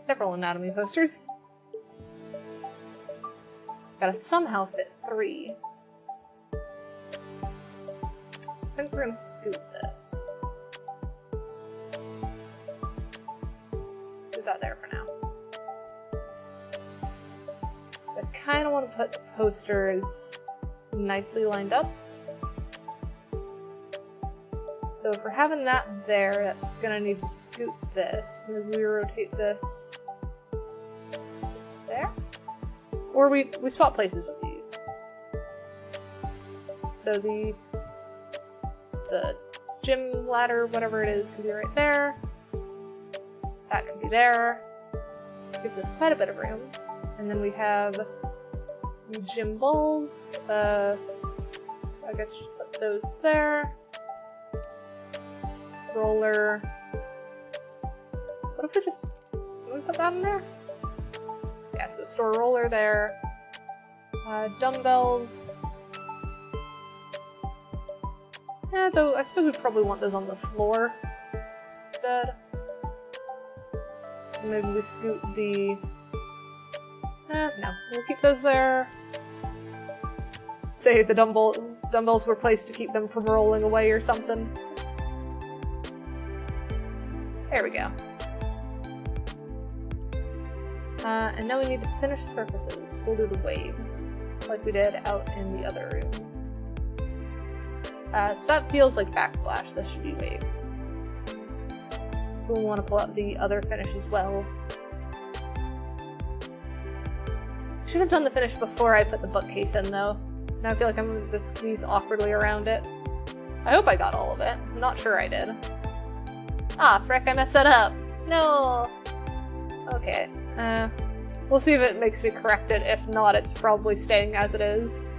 Several anatomy posters. Gotta somehow fit 3. I think we're gonna scoot this. Do that there for now. I kind of want to put the posters nicely lined up. So if we're having that there, that's gonna need to scoot this. Maybe we rotate this there? Or we swap places with these. So the gym ladder, whatever it is, can be right there. That can be there. Gives us quite a bit of room. And then we have the gym balls. I guess just put those there. Roller. What if we just... Can we put that in there? Yeah, so store roller there. Dumbbells. Yeah, though I suppose we probably want those on the floor instead. Maybe we scoot the... no, we'll keep those there. Say the dumbbells were placed to keep them from rolling away or something. There we go. And now we need to finish surfaces. We'll do the waves, like we did out in the other room. So that feels like backsplash. This should be waves. We'll want to pull out the other finish as well. Should have done the finish before I put the bookcase in, though. Now I feel like I'm going to squeeze awkwardly around it. I hope I got all of it. I'm not sure I did. Ah, frick, I messed that up. No! Okay. We'll see if it makes me correct it. If not, it's probably staying as it is.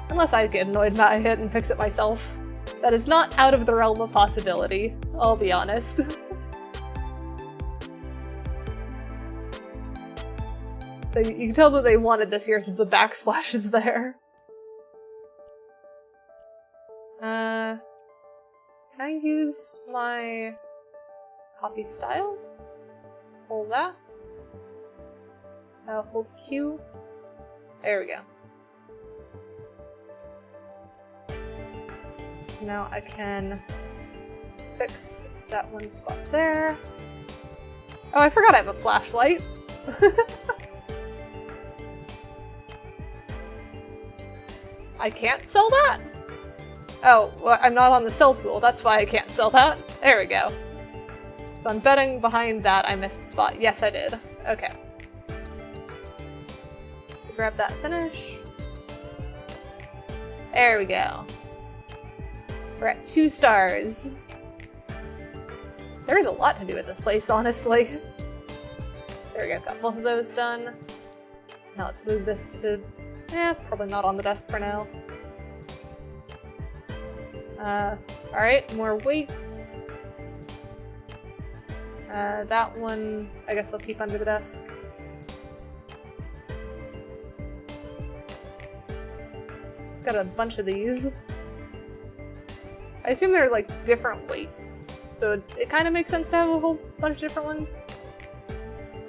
Unless I get annoyed by it and fix it myself. That is not out of the realm of possibility, I'll be honest. You can tell that they wanted this here since the backsplash is there. Can I use my copy style? Hold that. Hold Q. There we go. Now I can fix that one spot there. Oh, I forgot I have a flashlight. I can't sell that? Oh, well, I'm not on the sell tool. That's why I can't sell that. There we go. So I'm betting behind that I missed a spot. Yes, I did. Okay. Grab that finish. There we go. We're at 2 stars. There is a lot to do at this place, honestly. There we go, got both of those done. Now let's move this to... probably not on the desk for now. Alright, more weights. That one, I guess I'll keep under the desk. Got a bunch of these. I assume they're like different weights, so it kind of makes sense to have a whole bunch of different ones.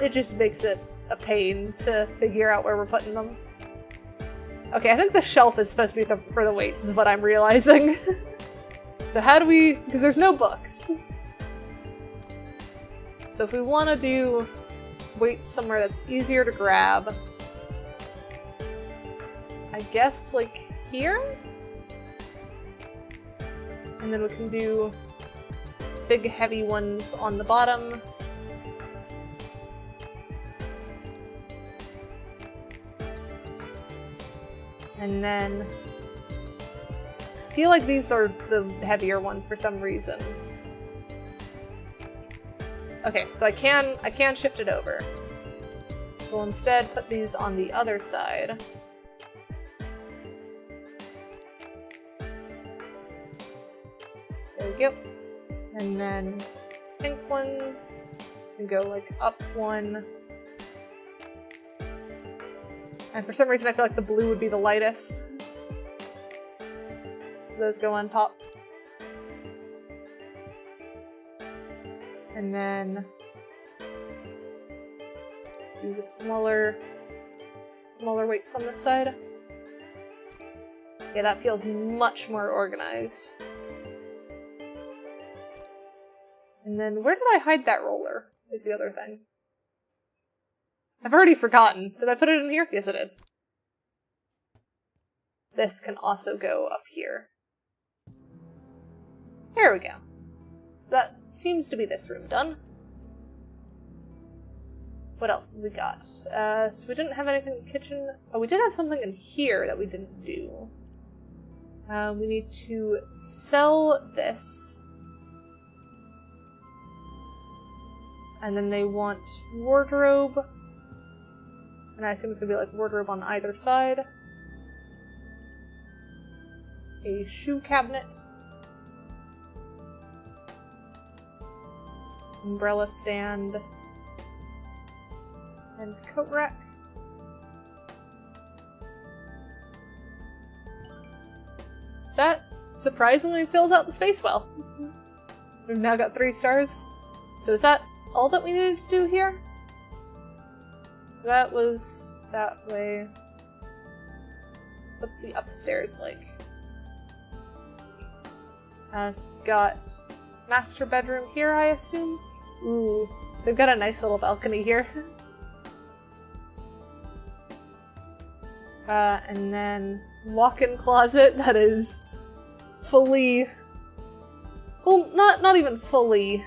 It just makes it a pain to figure out where we're putting them. Okay, I think the shelf is supposed to be for the weights, is what I'm realizing. So how do we... because there's no books. So if we want to do weights somewhere that's easier to grab, I guess like here? And then we can do big heavy ones on the bottom. And then I feel like these are the heavier ones for some reason. Okay, so I can shift it over. We'll instead put these on the other side. There we go. And then pink ones can go like up one. And for some reason I feel like the blue would be the lightest. Those go on top. And then do the smaller weights on this side. Yeah, that feels much more organized. And then where did I hide that roller? Is the other thing. I've already forgotten. Did I put it in here? Yes, I did. This can also go up here. There we go. That seems to be this room done. What else have we got? So we didn't have anything in the kitchen. Oh, we did have something in here that we didn't do. We need to sell this. And then they want wardrobe. And I assume it's gonna be like wardrobe on either side. A shoe cabinet. Umbrella stand. And coat rack. surprisingly fills out the space well. We've now got 3 stars. So is that all that we needed to do here? That was that way. What's the upstairs like? So we've got master bedroom here, I assume? Ooh, they've got a nice little balcony here. And then walk-in closet that is fully... Well, not even fully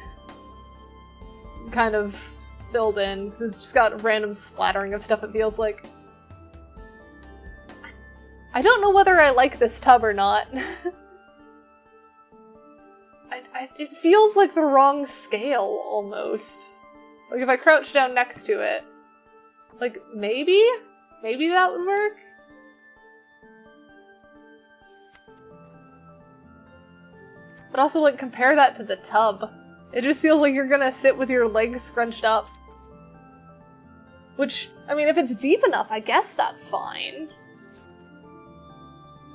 kind of filled in, because it's just got random splattering of stuff, it feels like. I don't know whether I like this tub or not. It feels like the wrong scale, almost. Like, if I crouch down next to it, like, maybe? Maybe that would work? But also, like, compare that to the tub. It just feels like you're gonna sit with your legs scrunched up. Which, I mean, if it's deep enough, I guess that's fine.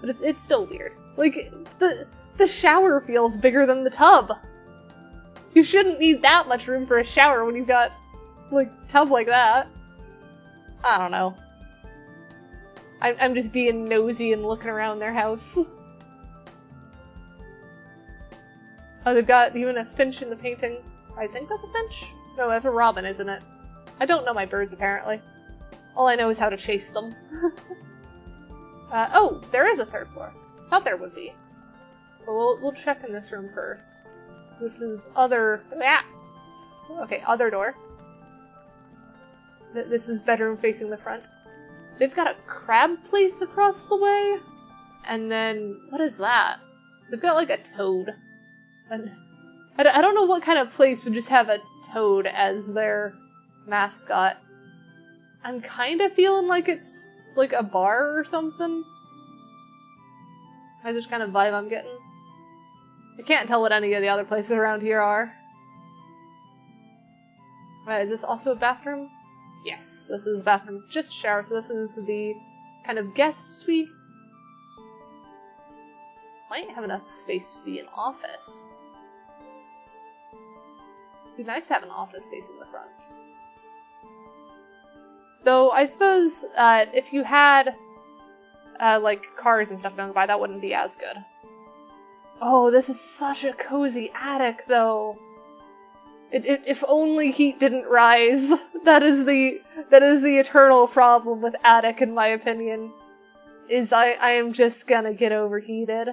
But it's still weird. Like, the shower feels bigger than the tub. You shouldn't need that much room for a shower when you've got, like, a tub like that. I don't know. I'm just being nosy and looking around their house. Oh, they've got even a finch in the painting. I think that's a finch? No, that's a robin, isn't it? I don't know my birds, apparently. All I know is how to chase them. Oh, there is a 3rd floor. Thought there would be. But we'll check in this room first. This is other... Ah! Okay, other door. This is bedroom facing the front. They've got a crab place across the way. And then... what is that? They've got like a toad. And I don't know what kind of place would just have a toad as their mascot. I'm kind of feeling like it's like a bar or something. That's just kind of vibe I'm getting. I can't tell what any of the other places around here are. Is this also a bathroom? Yes, this is a bathroom. Just a shower, so this is the kind of guest suite. Might have enough space to be an office. It'd be nice to have an office space in the front. Though, I suppose, if you had, like, cars and stuff going by, that wouldn't be as good. Oh, this is such a cozy attic, though. If only heat didn't rise. That is the eternal problem with attic, in my opinion. Is I am just gonna get overheated.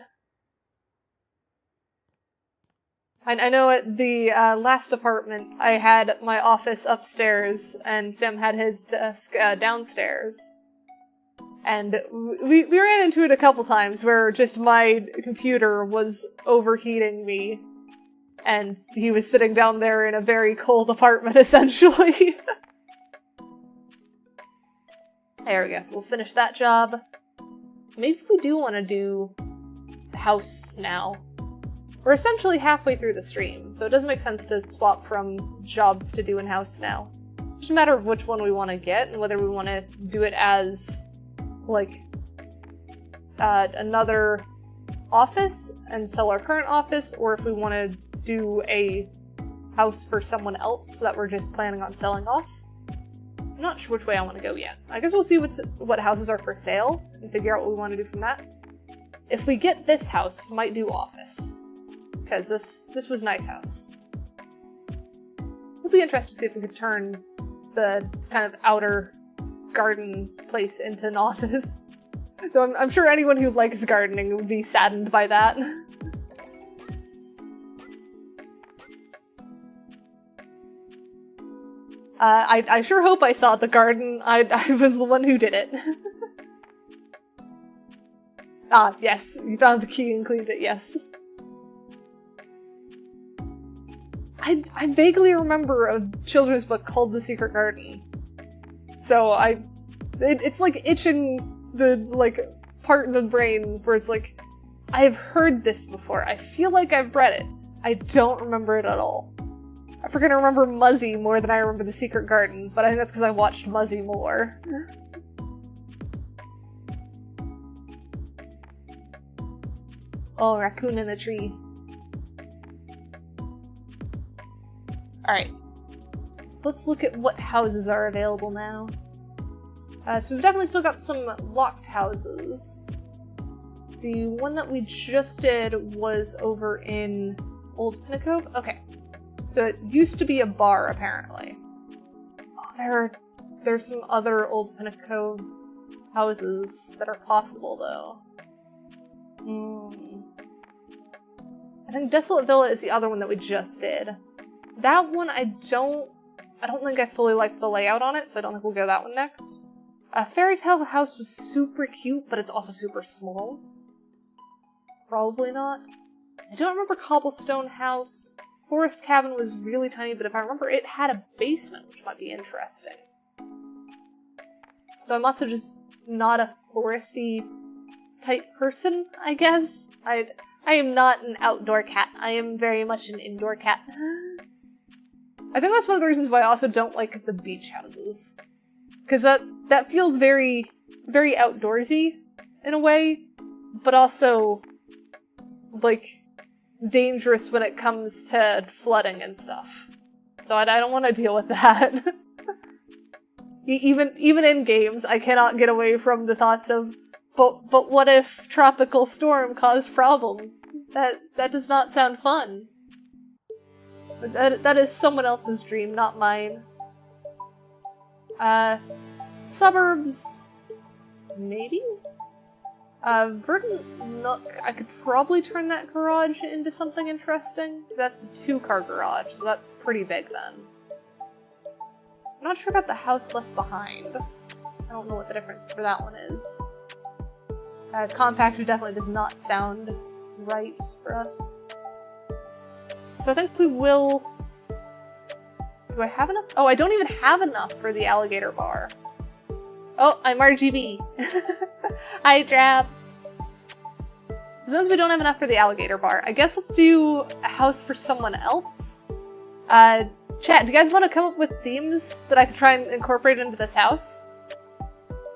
I know at the last apartment, I had my office upstairs, and Sam had his desk downstairs. And we ran into it a couple times where just my computer was overheating me, and he was sitting down there in a very cold apartment, essentially. There we go, so we'll finish that job. Maybe we do want to do the house now. We're essentially halfway through the stream, so it doesn't make sense to swap from jobs to do in-house now. It's just a matter of which one we want to get, and whether we want to do it as, like, another office and sell our current office, or if we want to do a house for someone else that we're just planning on selling off. I'm not sure which way I want to go yet. I guess we'll see what houses are for sale, and figure out what we want to do from that. If we get this house, we might do office. Because this was nice house. It'll be interesting to see if we could turn the kind of outer garden place into an office. So I'm sure anyone who likes gardening would be saddened by that. I sure hope I saw the garden. I was the one who did it. Ah, yes, you found the key and cleaned it, yes. I vaguely remember a children's book called The Secret Garden. So it's like itching the, like, part of the brain where it's like, I've heard this before. I feel like I've read it. I don't remember it at all. I freaking remember Muzzy more than I remember The Secret Garden, but I think that's because I watched Muzzy more. Oh, raccoon in a tree. Alright. Let's look at what houses are available now. So we've definitely still got some locked houses. The one that we just did was over in Old Pinnacove? Okay. It used to be a bar, apparently. Oh, there's some other Old Pinnacove houses that are possible, though. I think Desolate Villa is the other one that we just did. That one I don't think I fully liked the layout on it, so I don't think we'll go that one next. Fairy Tale House was super cute, but it's also super small. Probably not. I don't remember Cobblestone House. Forest Cabin was really tiny, but if I remember, it had a basement, which might be interesting. Though I'm also just not a foresty type person, I guess. I am not an outdoor cat. I am very much an indoor cat. I think that's one of the reasons why I also don't like the beach houses. Because that feels very, very outdoorsy in a way, but also, like, dangerous when it comes to flooding and stuff. So I don't want to deal with that. Even in games, I cannot get away from the thoughts of, but what if tropical storm caused problem? That does not sound fun. That is someone else's dream, not mine. Suburbs, maybe? Verdant Nook, I could probably turn that garage into something interesting. That's a 2-car garage, so that's pretty big then. I'm not sure about the house left behind. I don't know what the difference for that one is. Compactor definitely does not sound right for us. So I think we will... Do I have enough? Oh, I don't even have enough for the alligator bar. Oh, I'm RGB. Hi, Drab. Since we don't have enough for the alligator bar, I guess let's do a house for someone else. Chat, do you guys want to come up with themes that I could try and incorporate into this house?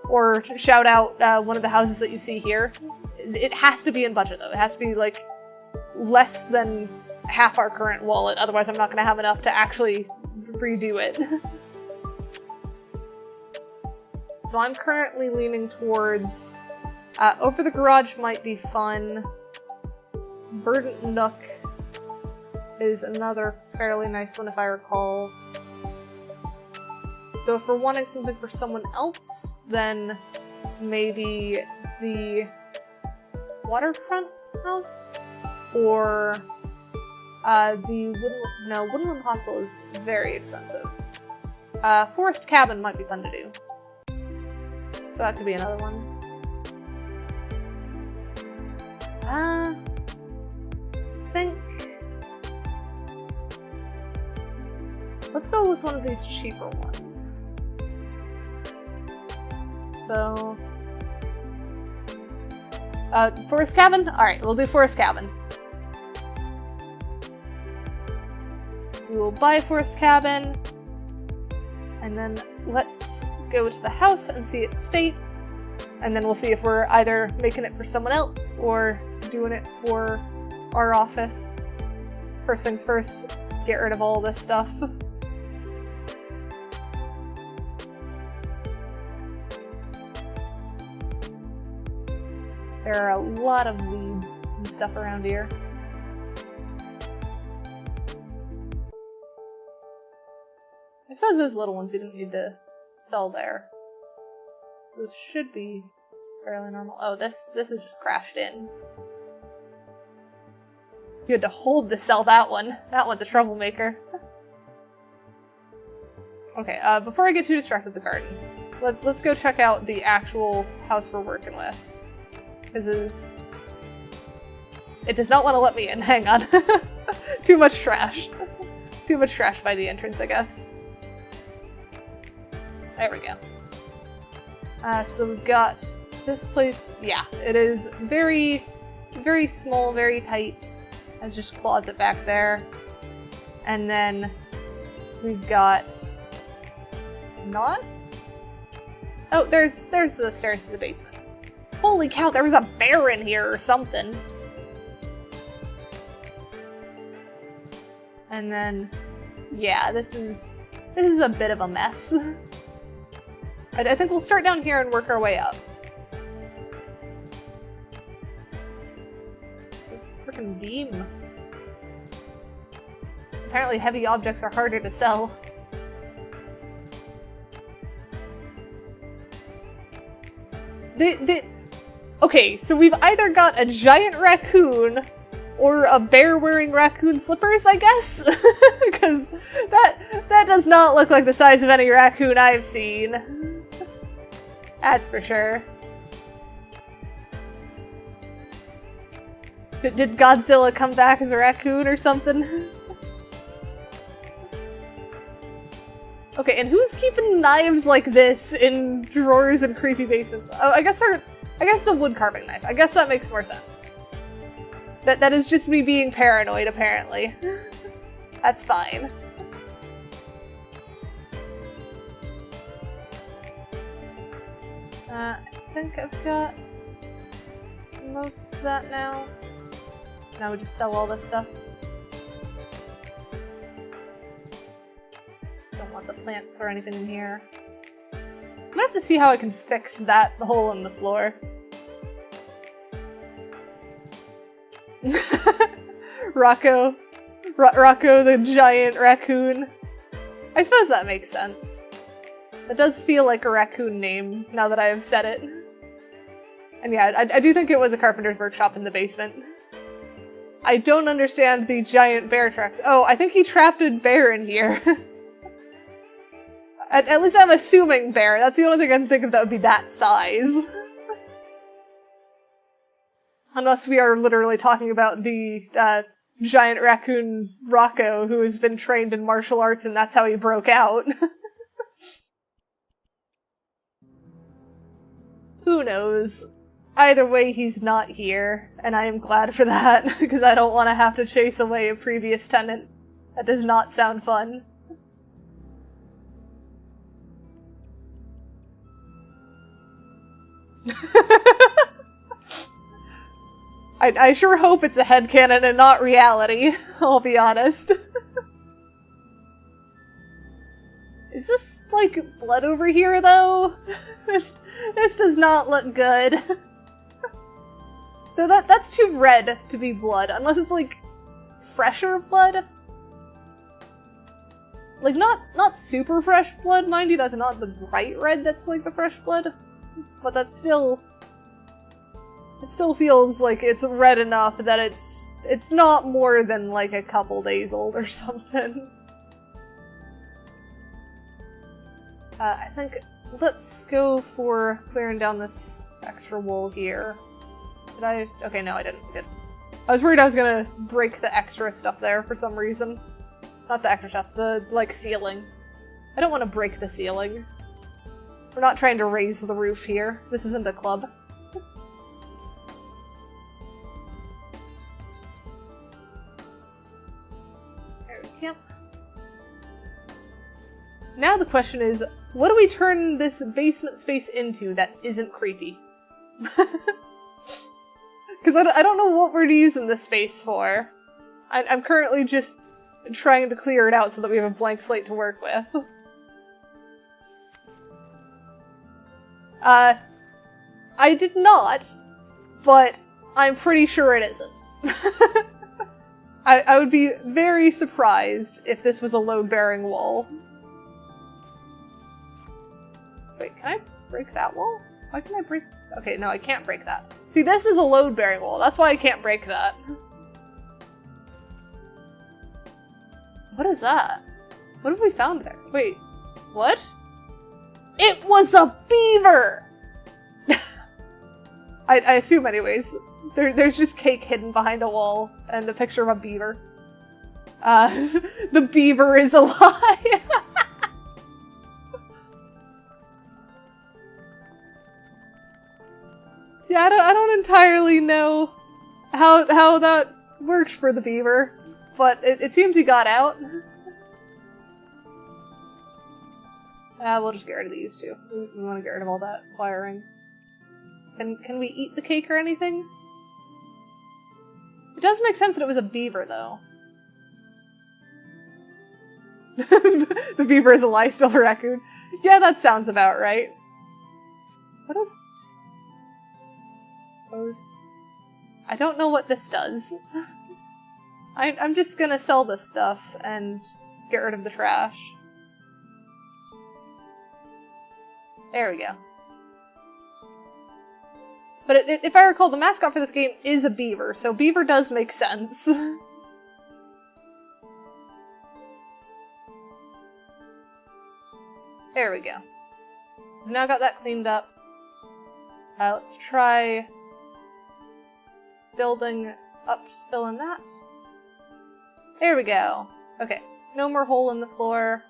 Or shout out one of the houses that you see here? It has to be in budget, though. It has to be, like, less than half our current wallet, otherwise I'm not going to have enough to actually redo it. So I'm currently leaning towards... Over the Garage might be fun. Verdant Nook is another fairly nice one if I recall. Though if we're wanting something for someone else, then maybe the Waterfront House? Or the Woodland Hostel is very expensive. Forest Cabin might be fun to do. So that could be another one. I think... Let's go with one of these cheaper ones. So... Forest Cabin? Alright, we'll do Forest Cabin. We will buy Forest Cabin, and then let's go to the house and see its state, and then we'll see if we're either making it for someone else or doing it for our office. First things first, get rid of all this stuff. There are a lot of weeds and stuff around here. I suppose those little ones we didn't need to fell there. Those should be fairly normal. Oh, this is just crashed in. You had to hold to sell that one. That one's a troublemaker. Okay, before I get too distracted with the garden, let's go check out the actual house we're working with. Because it does not want to let me in. Hang on. Too much trash. Too much trash by the entrance, I guess. There we go. So we've got this place. Yeah, it is very, very small, very tight. There's just a closet back there. And then we've got... Not? Oh, there's the stairs to the basement. Holy cow, there was a bear in here or something. And then, yeah, this is a bit of a mess. I think we'll start down here and work our way up. Freaking beam. Apparently heavy objects are harder to sell. Okay, so we've either got a giant raccoon or a bear wearing raccoon slippers, I guess? Because that does not look like the size of any raccoon I've seen. That's for sure. Did Godzilla come back as a raccoon or something? Okay, and who's keeping knives like this in drawers and creepy basements? Oh, I guess it's a wood carving knife. I guess that makes more sense. That is just me being paranoid, apparently. That's fine. I think I've got most of that now. Now we just sell all this stuff. Don't want the plants or anything in here. I'm gonna have to see how I can fix the hole in the floor. Rocco the giant raccoon. I suppose that makes sense. It does feel like a raccoon name now that I have said it. And yeah, I do think it was a carpenter's workshop in the basement. I don't understand the giant bear tracks. Oh, I think he trapped a bear in here. At least I'm assuming bear. That's the only thing I can think of that would be that size. Unless we are literally talking about the giant raccoon Rocco who has been trained in martial arts and that's how he broke out. Who knows? Either way, he's not here, and I am glad for that, because I don't want to have to chase away a previous tenant. That does not sound fun. I sure hope it's a headcanon and not reality, I'll be honest. Is this, like, blood over here, though? This does not look good. That's too red to be blood, unless it's, like, fresher blood? Like, not super fresh blood, mind you, that's not the bright red that's, like, the fresh blood. But that's still... It still feels like it's red enough that it's not more than, like, a couple days old or something. I think let's go for clearing down this extra wool here. Did I? Okay, no, I didn't. Good. I was worried I was gonna break the extra stuff there for some reason. Not the extra stuff, the, like, ceiling. I don't want to break the ceiling. We're not trying to raise the roof here. This isn't a club. There we go. Now the question is, what do we turn this basement space into that isn't creepy? Because I don't know what we're using this space for. I'm currently just trying to clear it out so that we have a blank slate to work with. I did not, but I'm pretty sure it isn't. I would be very surprised if this was a load-bearing wall. Wait, can I break that wall? Why can I break... Okay, no, I can't break that. See, this is a load-bearing wall. That's why I can't break that. What is that? What have we found there? Wait, what? It was a beaver! I assume anyways. There's just cake hidden behind a wall and a picture of a beaver. The beaver is alive! Yeah, I don't entirely know how that worked for the beaver, but it seems he got out. We'll just get rid of these two. We want to get rid of all that wiring. Can we eat the cake or anything? It does make sense that it was a beaver, though. The beaver is a lie, still for record. Yeah, that sounds about right. What is... I don't know what this does. I'm just gonna sell this stuff and get rid of the trash. There we go. But if I recall, the mascot for this game is a beaver, so beaver does make sense. There we go. We've now got that cleaned up. Let's try building up, filling that. There we go. Okay, no more hole in the floor.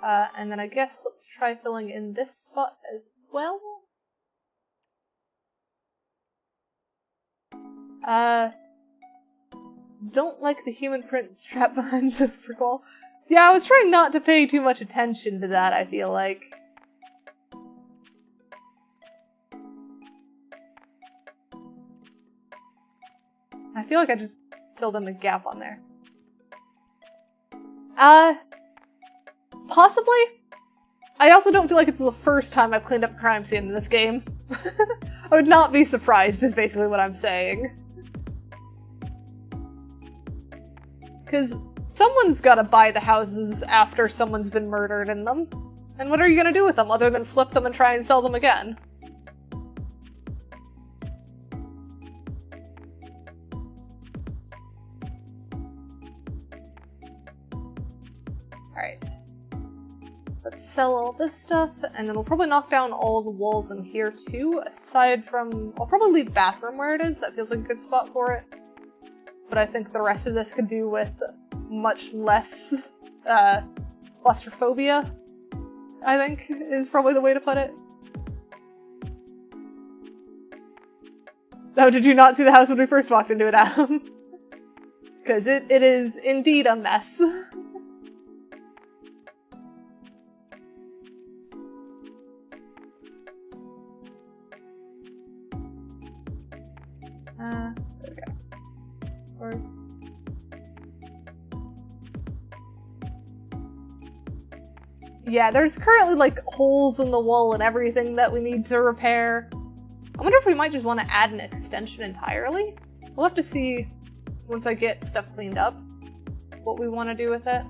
And then I guess let's try filling in this spot as well. Don't like the human print strap behind the brick wall. Yeah, I was trying not to pay too much attention to that, I feel like. I feel like I just filled in a gap on there. Possibly? I also don't feel like it's the first time I've cleaned up a crime scene in this game. I would not be surprised, is basically what I'm saying. Because someone's gotta buy the houses after someone's been murdered in them. And what are you gonna do with them other than flip them and try and sell them again? Alright. Let's sell all this stuff, and then we'll probably knock down all the walls in here too, aside from... I'll probably leave bathroom where it is, that feels like a good spot for it. But I think the rest of this could do with much less claustrophobia, I think, is probably the way to put it. Oh, did you not see the house when we first walked into it, Adam? Because it is indeed a mess. There we go. Of course. Yeah, there's currently like holes in the wall and everything that we need to repair. I wonder if we might just want to add an extension entirely? We'll have to see once I get stuff cleaned up what we want to do with it.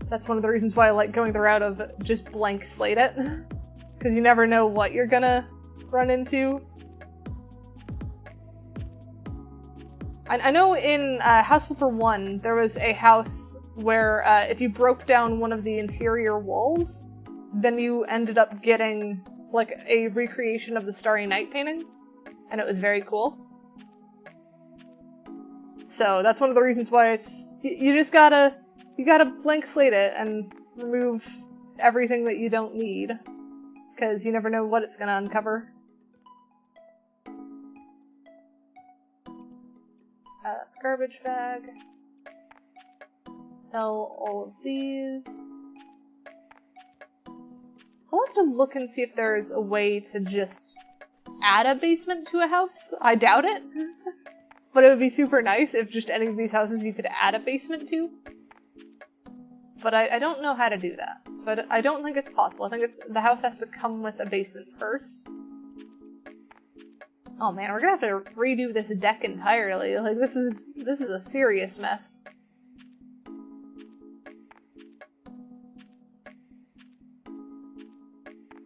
That's one of the reasons why I like going the route of just blank slate it. Because you never know what you're gonna run into. I know in House Flipper 1, there was a house where if you broke down one of the interior walls, then you ended up getting like a recreation of the Starry Night painting. And it was very cool. So that's one of the reasons why it's... You just gotta... You gotta blank slate it and remove everything that you don't need, because you never know what it's gonna uncover. That's garbage bag. Sell all of these. I'll have to look and see if there's a way to just add a basement to a house. I doubt it, but it would be super nice if just any of these houses you could add a basement to. But I don't know how to do that, so I don't think it's possible. I think the house has to come with a basement first. Oh man, we're gonna have to redo this deck entirely. Like, this is a serious mess.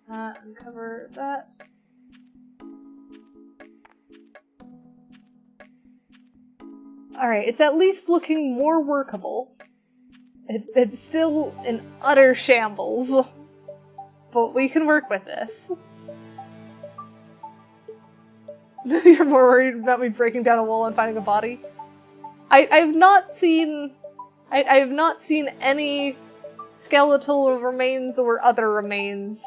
Uncover that. Alright, it's at least looking more workable. It's still in utter shambles, but we can work with this. You're more worried about me breaking down a wall and finding a body? I have not seen any skeletal remains or other remains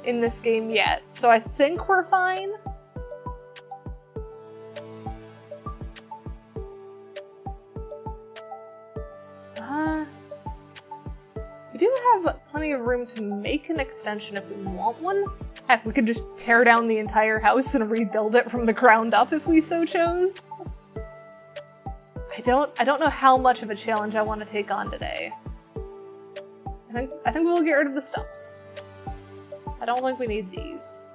in this game yet, so I think we're fine. We do have plenty of room to make an extension if we want one. Heck, we could just tear down the entire house and rebuild it from the ground up if we so chose. I don't know how much of a challenge I want to take on today. I think we'll get rid of the stumps. I don't think we need these.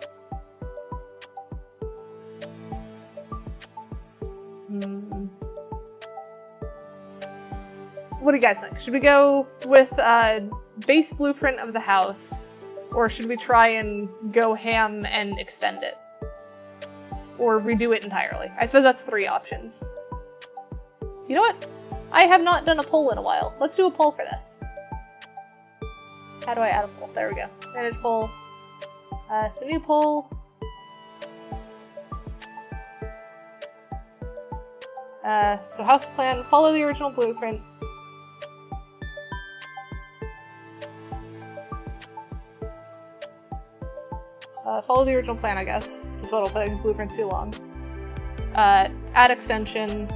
What do you guys think? Should we go with a base blueprint of the house, or should we try and go ham and extend it? Or redo it entirely? I suppose that's 3 options. You know what? I have not done a poll in a while. Let's do a poll for this. How do I add a poll? There we go. Manage poll. So new poll. So house plan, follow the original blueprint. Follow the original plan, I guess. Is what it'll put, because blueprint's too long. Add extension.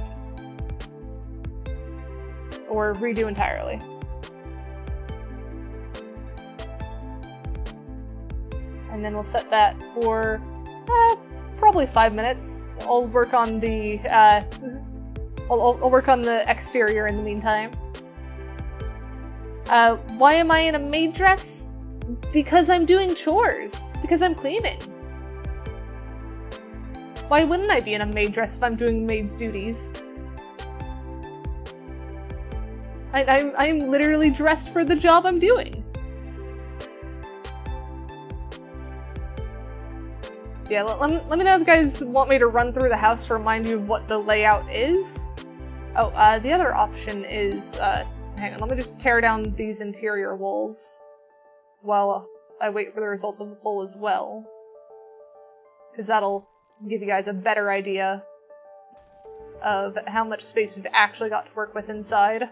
Or redo entirely. And then we'll set that for probably 5 minutes. I'll work on the I'll work on the exterior in the meantime. Why am I in a maid dress? Because I'm doing chores. Because I'm cleaning. Why wouldn't I be in a maid dress if I'm doing maid's duties? I'm literally dressed for the job I'm doing. Yeah, let me know if you guys want me to run through the house to remind you of what the layout is. Oh, the other option is, hang on, let me just tear down these interior walls while I wait for the results of the poll as well. Because that'll give you guys a better idea of how much space we've actually got to work with inside.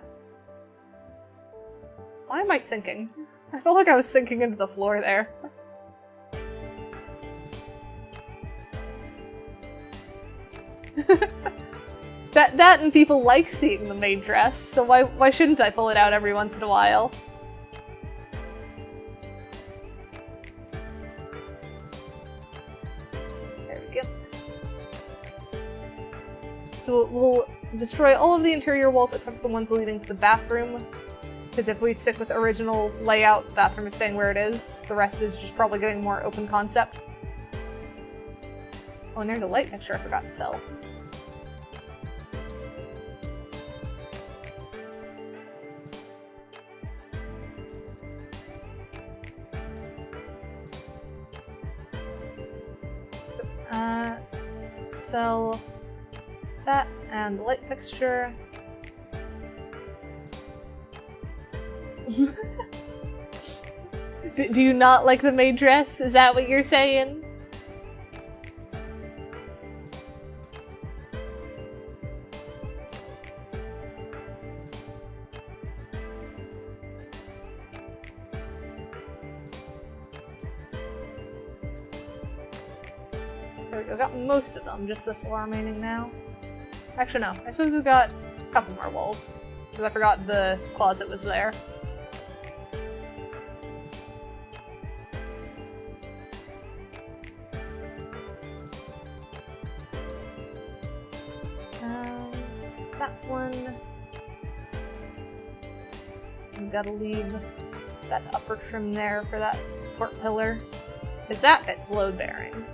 Why am I sinking? I felt like I was sinking into the floor there. That and people like seeing the maid dress, so why shouldn't I pull it out every once in a while? There we go. So we'll destroy all of the interior walls except the ones leading to the bathroom. Because if we stick with the original layout, the bathroom is staying where it is. The rest is just probably getting more open concept. Oh, and there's a light fixture I forgot to sell. Sell that and the light fixture. Do you not like the maid dress? Is that what you're saying? There we go, got most of them, just this wall remaining now. Actually no, I suppose we've got a couple more walls. Because I forgot the closet was there. That one. We gotta leave that upper trim there for that support pillar. Because that bit's load bearing.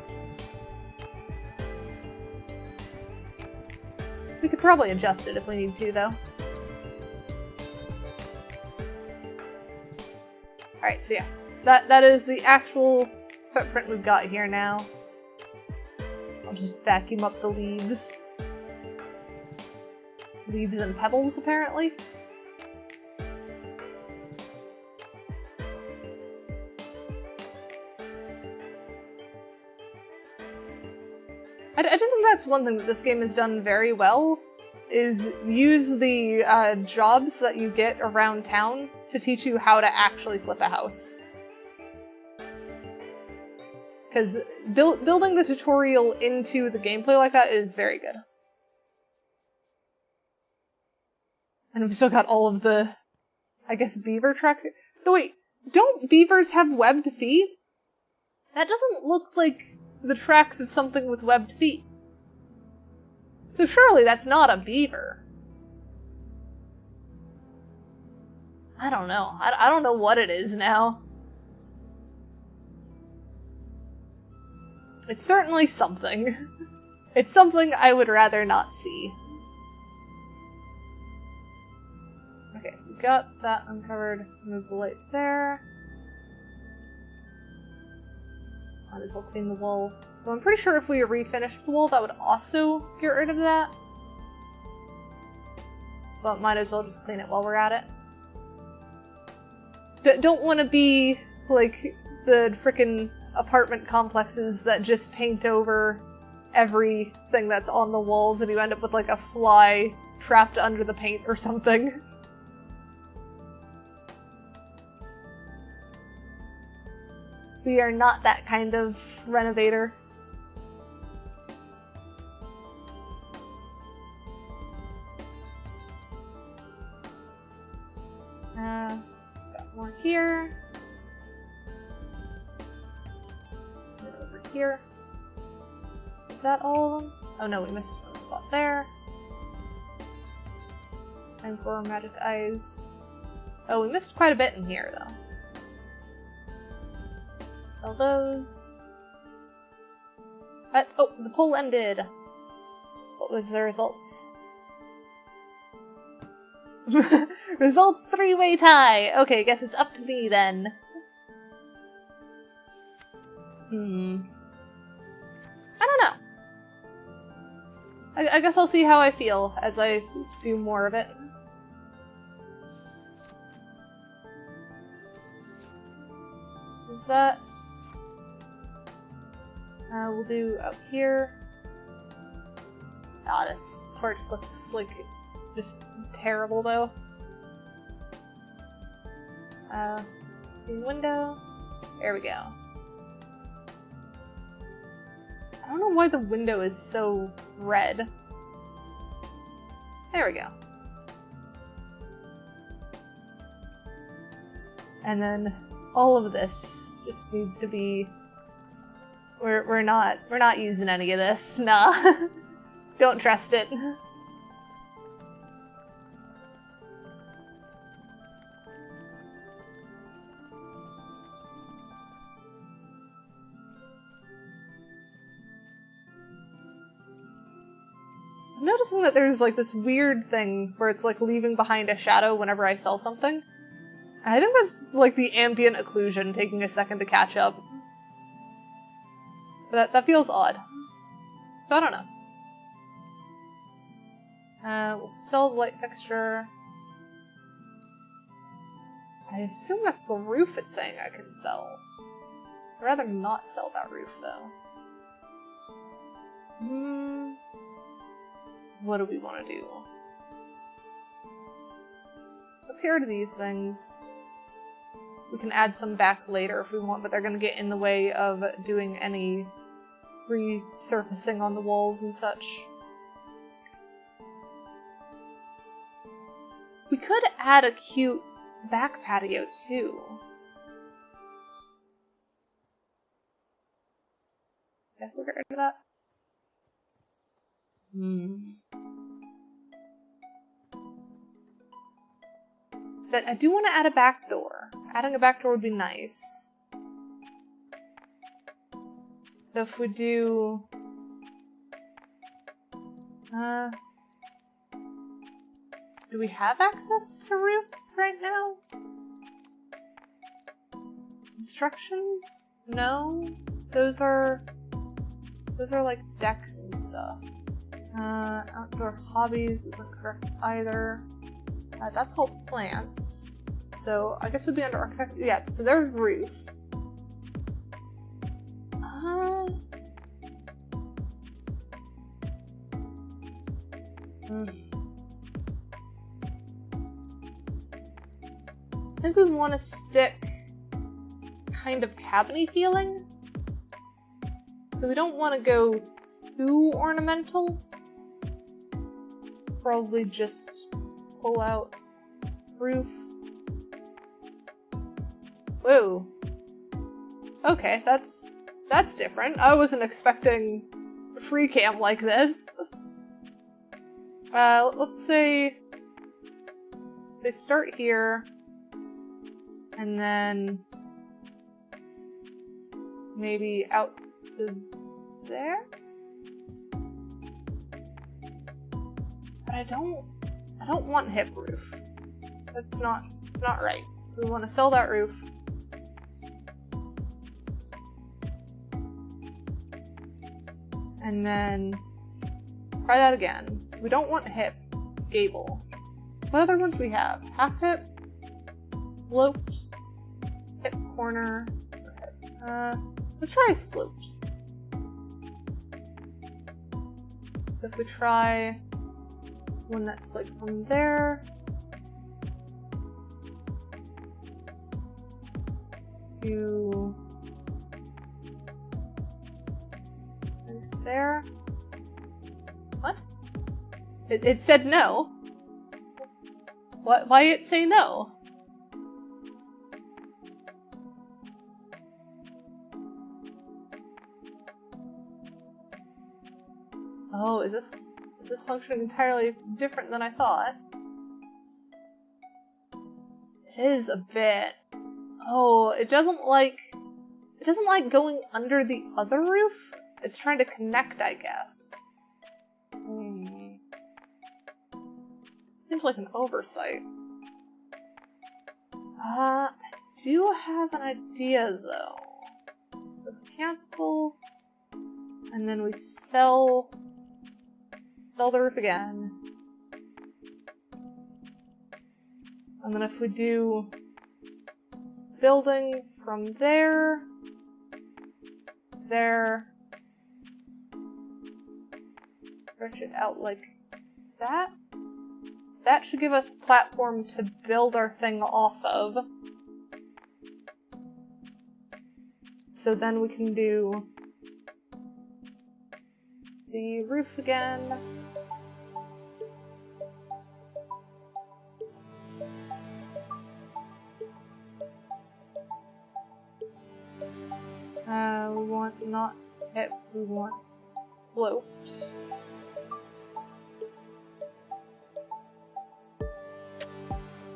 We could probably adjust it if we need to, though. Alright, so yeah. That is the actual footprint we've got here now. I'll just vacuum up the leaves. Leaves and pebbles, apparently. I do think that's one thing that this game has done very well, is use the jobs that you get around town to teach you how to actually flip a house. Because building the tutorial into the gameplay like that is very good. And we've still got all of the, I guess, beaver tracks. No, wait, don't beavers have webbed feet? That doesn't look like the tracks of something with webbed feet. So surely that's not a beaver. I don't know. I don't know what it is now. It's certainly something. It's something I would rather not see. Okay, so we got that uncovered. Move the light there. Might as well clean the wall. Well, I'm pretty sure if we refinished the wall, that would also get rid of that. But might as well just clean it while we're at it. Don't want to be like the frickin' apartment complexes that just paint over everything that's on the walls and you end up with like a fly trapped under the paint or something. We are not that kind of renovator. Got more here. Over here. Is that all of them? Oh no, we missed one spot there. And for magic eyes. Oh, we missed quite a bit in here though. All those. Oh, the poll ended. What was the results? Results 3-way tie! Okay, guess it's up to me then. I don't know. I guess I'll see how I feel as I do more of it. Is that... we'll do out here. Ah, this porch looks like just terrible though. Window. There we go. I don't know why the window is so red. There we go. And then all of this just needs to be... We're not using any of this. Nah. Don't trust it. I'm noticing that there's like this weird thing where it's like leaving behind a shadow whenever I sell something. And I think that's like the ambient occlusion taking a second to catch up. But that feels odd. So I don't know. We'll sell the light fixture. I assume that's the roof it's saying I can sell. I'd rather not sell that roof though. What do we want to do? Let's get rid of these things. We can add some back later if we want, but they're going to get in the way of doing any resurfacing on the walls and such. We could add a cute back patio too. Guess we'll get rid of that. But I do want to add a back door. Adding a back door would be nice. So if we do... do we have access to roofs right now? Instructions? No? Those are like decks and stuff. Outdoor hobbies isn't correct either. That's all plants. So I guess it would be under architecture. Yeah, so there's roof. I think we want to stick kind of cabiny feeling. So we don't want to go too ornamental. Probably just pull out roof. Whoa. Okay, that's That's different. I wasn't expecting free cam like this. Let's say they start here, and then maybe out to there? But I don't want hip roof. That's not right. We want to sell that roof. And then try that again. So we don't want hip, gable. What other ones we have? Half hip, sloped, hip corner. Let's try sloped. If we try one that's like from there to there. What? It said no. What? Why it say no? Oh, is this functioning entirely different than I thought? It is a bit. Oh, it doesn't like going under the other roof. It's trying to connect, I guess. Seems like an oversight. I do have an idea though. If we cancel, and then we sell the roof again. And then if we do building from there, stretch it out like that. That should give us platform to build our thing off of. So then we can do the roof again. We want not hip, we want sloped.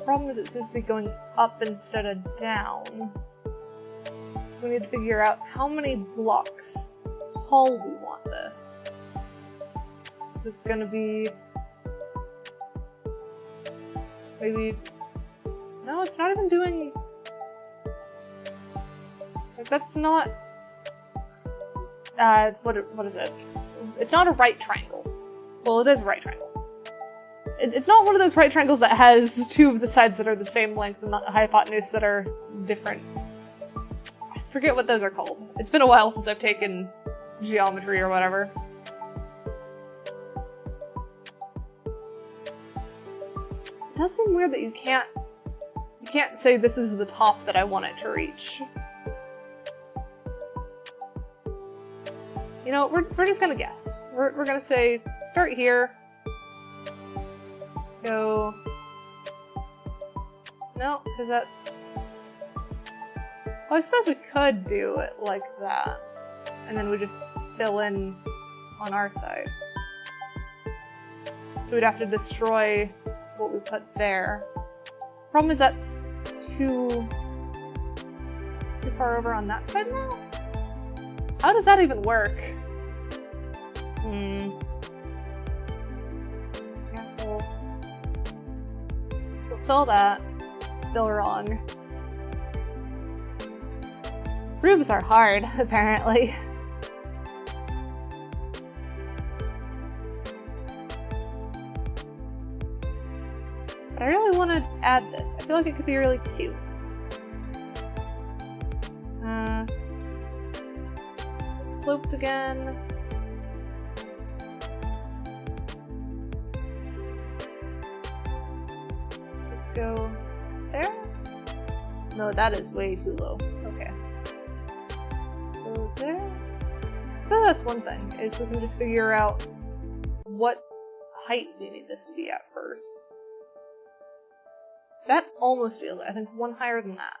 Problem is it seems to be going up instead of down. We need to figure out how many blocks tall we want this. It's gonna be maybe, no, it's not even doing, like, that's not, what is it? It's not a right triangle. Well, it is a right triangle. It's not one of those right triangles that has two of the sides that are the same length and the hypotenuse that are different. I forget what those are called. It's been a while since I've taken geometry or whatever. It does seem weird that you can't say this is the top that I want it to reach. You know, we're just gonna guess. We're gonna say start here. Go. No, because that's. Well, I suppose we could do it like that, and then we just fill in on our side. So we'd have to destroy what we put there. Problem is that's too far over on that side now? How does that even work? Cancel. We'll sell that. Still wrong. Roofs are hard, apparently. But I really want to add this. I feel like it could be really cute. Sloped again. Let's go there. No, that is way too low. Okay. Go there. So that's one thing, is we can just figure out what height we need this to be at first. That almost feels, I think, one higher than that.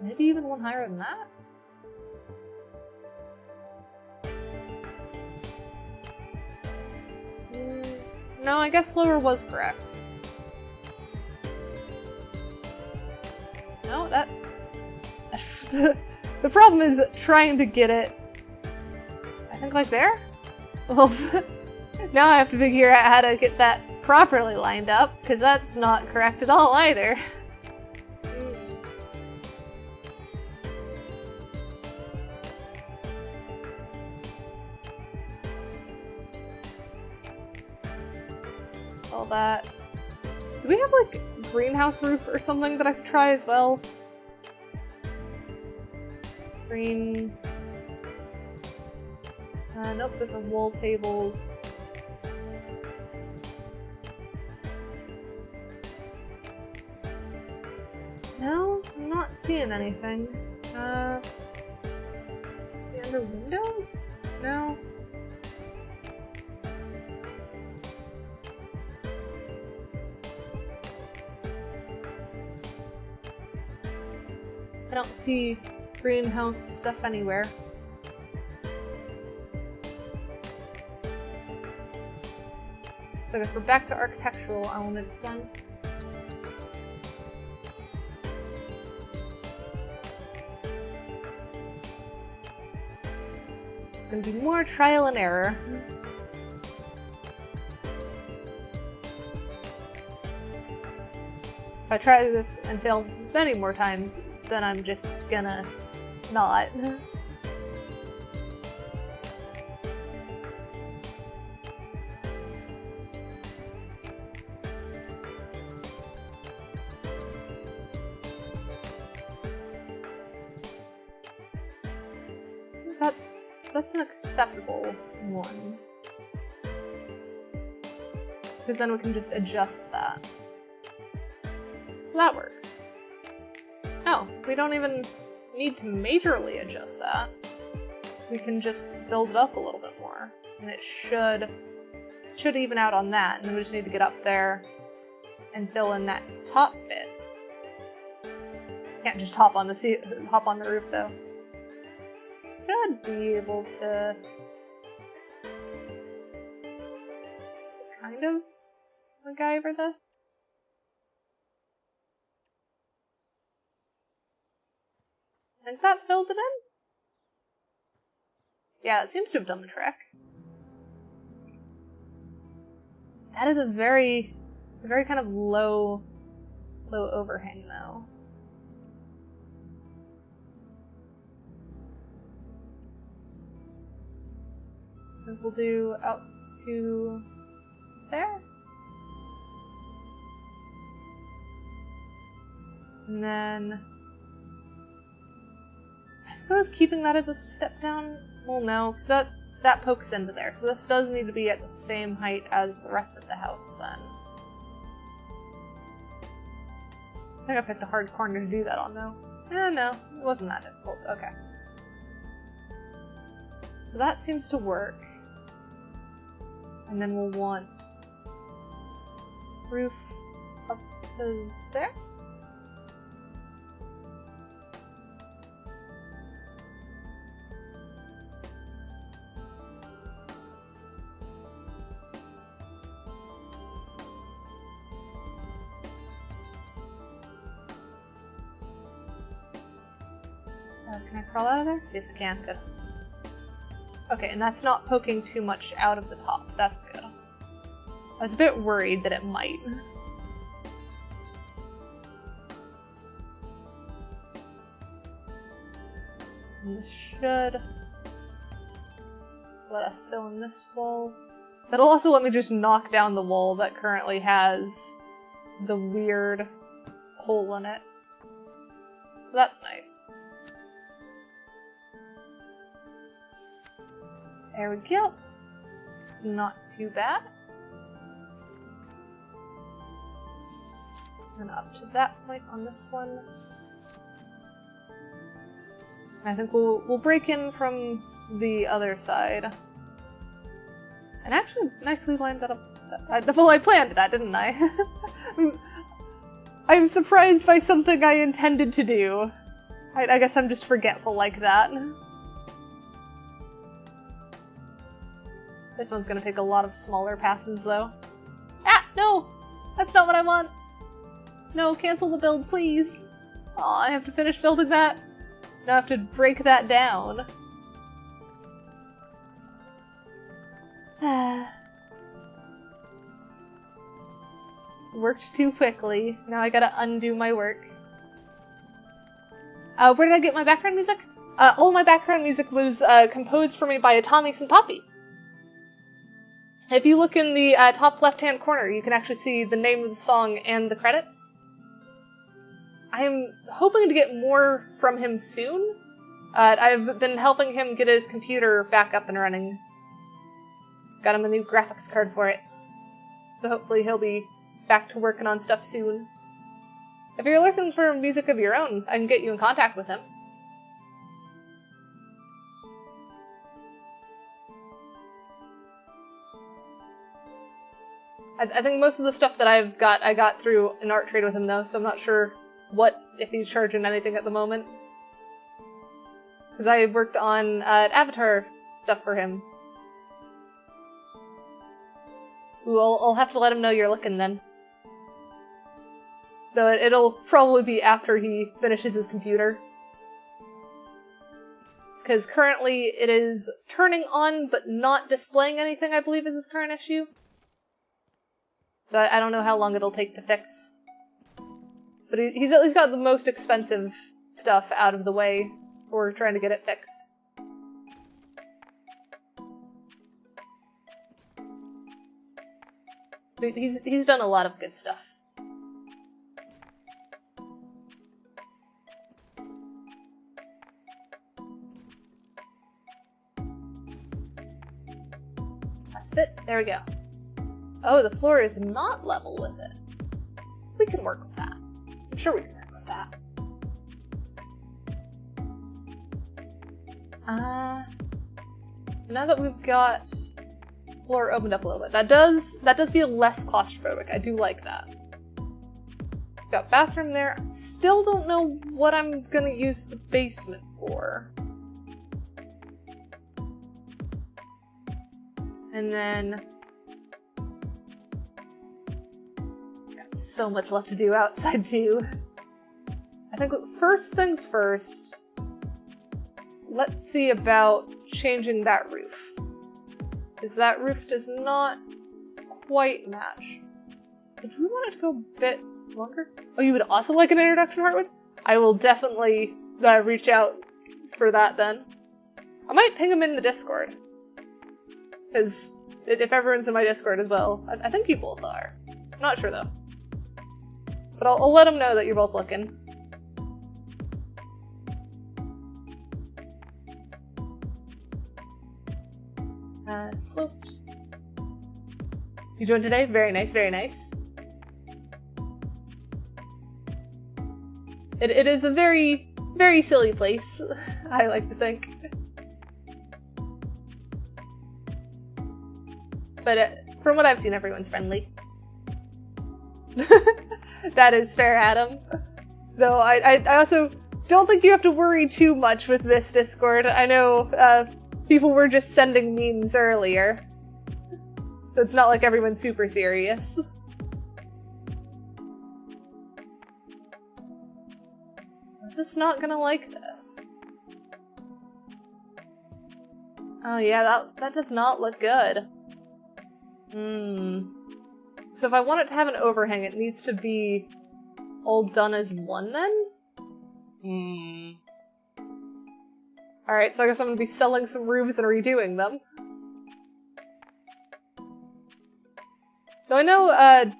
Maybe even one higher than that? No, I guess lower was correct. No, that... The problem is trying to get it... I think like there? Well, now I have to figure out how to get that properly lined up, because that's not correct at all either. All that. Do we have like greenhouse roof or something that I could try as well? Green. Nope, those are wool tables. No, I'm not seeing anything. The under windows? No. I don't see greenhouse stuff anywhere. So I guess we're back to architectural elements then. It's gonna be more trial and error. If I try this and fail many more times, then I'm just gonna not. That's an acceptable one. Because then we can just adjust that. That works. Oh, we don't even need to majorly adjust that. We can just build it up a little bit more. And it should even out on that, and then we just need to get up there and fill in that top bit. Can't just hop on the roof though. Should be able to kind of MacGyver this. I think that filled it in? Yeah, it seems to have done the trick. That is a very kind of low overhang though. And we'll do out to there. And then I suppose keeping that as a step down, well no, because that pokes into there, so this does need to be at the same height as the rest of the house then. I think I picked a hard corner to do that on though. No, it wasn't that difficult, okay. So that seems to work. And then we'll want roof up to there. Can I crawl out of there? Yes, I can. Good. Okay, and that's not poking too much out of the top. That's good. I was a bit worried that it might. And this should let us fill in this wall. That'll also let me just knock down the wall that currently has the weird hole in it. That's nice. There we go. Not too bad. And up to that point on this one. I think we'll break in from the other side. And actually nicely lined that up. Well, I planned that, didn't I? I'm surprised by something I intended to do. I guess I'm just forgetful like that. This one's gonna take a lot of smaller passes, though. Ah! No! That's not what I want! No, cancel the build, please! Aw, I have to finish building that. Now I have to break that down. Worked too quickly. Now I gotta undo my work. Where did I get my background music? All my background music was composed for me by Tommy and Poppy. If you look in the top left-hand corner, you can actually see the name of the song and the credits. I'm hoping to get more from him soon. I've been helping him get his computer back up and running. Got him a new graphics card for it. So hopefully he'll be back to working on stuff soon. If you're looking for music of your own, I can get you in contact with him. I think most of the stuff that I got through an art trade with him though, so I'm not sure if he's charging anything at the moment. Because I worked on avatar stuff for him. Ooh, I'll have to let him know you're looking then. Though it'll probably be after he finishes his computer. Because currently it is turning on but not displaying anything, I believe is his current issue. But I don't know how long it'll take to fix. But he's at least got the most expensive stuff out of the way for trying to get it fixed. But he's done a lot of good stuff. That's it. There we go. Oh, the floor is not level with it. We can work with that. I'm sure we can work with that. Now that we've got floor opened up a little bit, that does feel less claustrophobic. I do like that. Got bathroom there. Still don't know what I'm gonna use the basement for. And then got so much left to do outside too. I think first things first, let's see about changing that roof. Because that roof does not quite match. Did we want it to go a bit longer? Oh, you would also like an introduction, Heartwood? I will definitely reach out for that then. I might ping him in the Discord. Because if everyone's in my Discord as well, I think you both are. I'm not sure though. But I'll let him know that you're both looking. Sloped. You doing today? Very nice, very nice. It is a very, very silly place, I like to think. But from what I've seen, everyone's friendly. That is fair, Adam. Though I also don't think you have to worry too much with this Discord. I know people were just sending memes earlier. So it's not like everyone's super serious. Is this not gonna like this? Oh yeah, that does not look good. So if I want it to have an overhang, it needs to be all done as one then? Alright, so I guess I'm gonna be selling some roofs and redoing them. Though I know,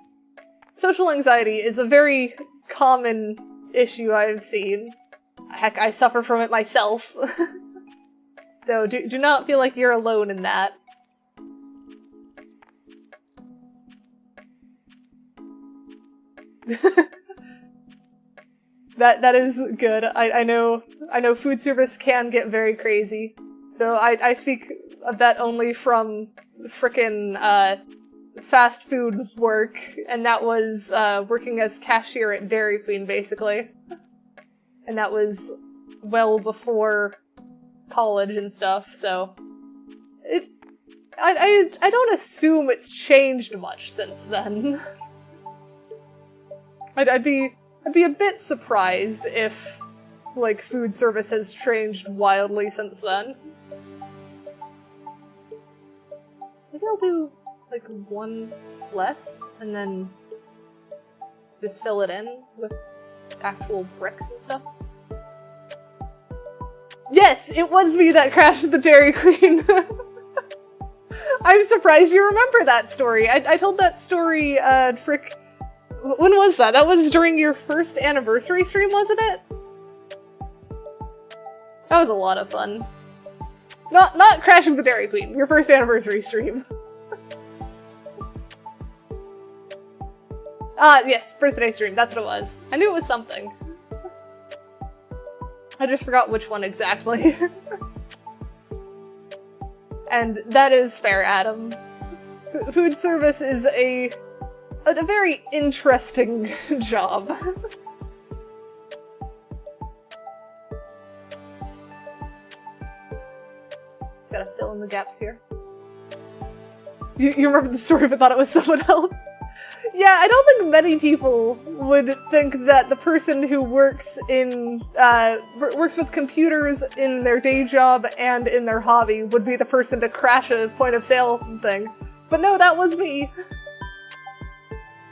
social anxiety is a very common issue I've seen. Heck, I suffer from it myself. So do not feel like you're alone in that. That is good. I know food service can get very crazy. Though I speak of that only from frickin' fast food work, and that was working as cashier at Dairy Queen, basically. And that was well before college and stuff, so I don't assume it's changed much since then. I'd be a bit surprised if, like, food service has changed wildly since then. Maybe I'll do, like, one less, and then just fill it in with actual bricks and stuff. Yes, it was me that crashed the Dairy Queen! I'm surprised you remember that story. I told that story, when was that? That was during your first anniversary stream, wasn't it? That was a lot of fun. Not crashing the Dairy Queen, your first anniversary stream. Yes, birthday stream, that's what it was. I knew it was something. I just forgot which one exactly. And that is fair, Adam. Food service is a very interesting job. Gotta fill in the gaps here. You remember the story but thought it was someone else? Yeah, I don't think many people would think that the person who works with computers in their day job and in their hobby would be the person to crash a point of sale thing. But no, that was me.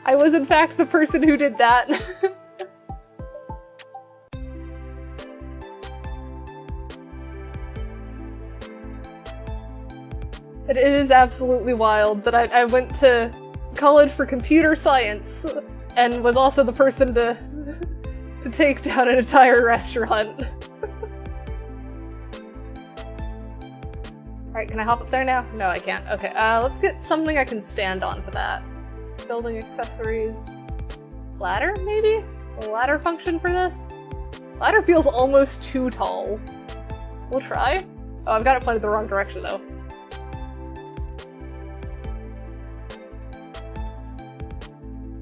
I was in fact the person who did that. It is absolutely wild that I went to college for computer science and was also the person to take down an entire restaurant. Alright, can I hop up there now? No, I can't. Okay, let's get something I can stand on for that. Building accessories. Ladder, maybe? A ladder function for this? Ladder feels almost too tall. We'll try. Oh, I've got it pointed the wrong direction though.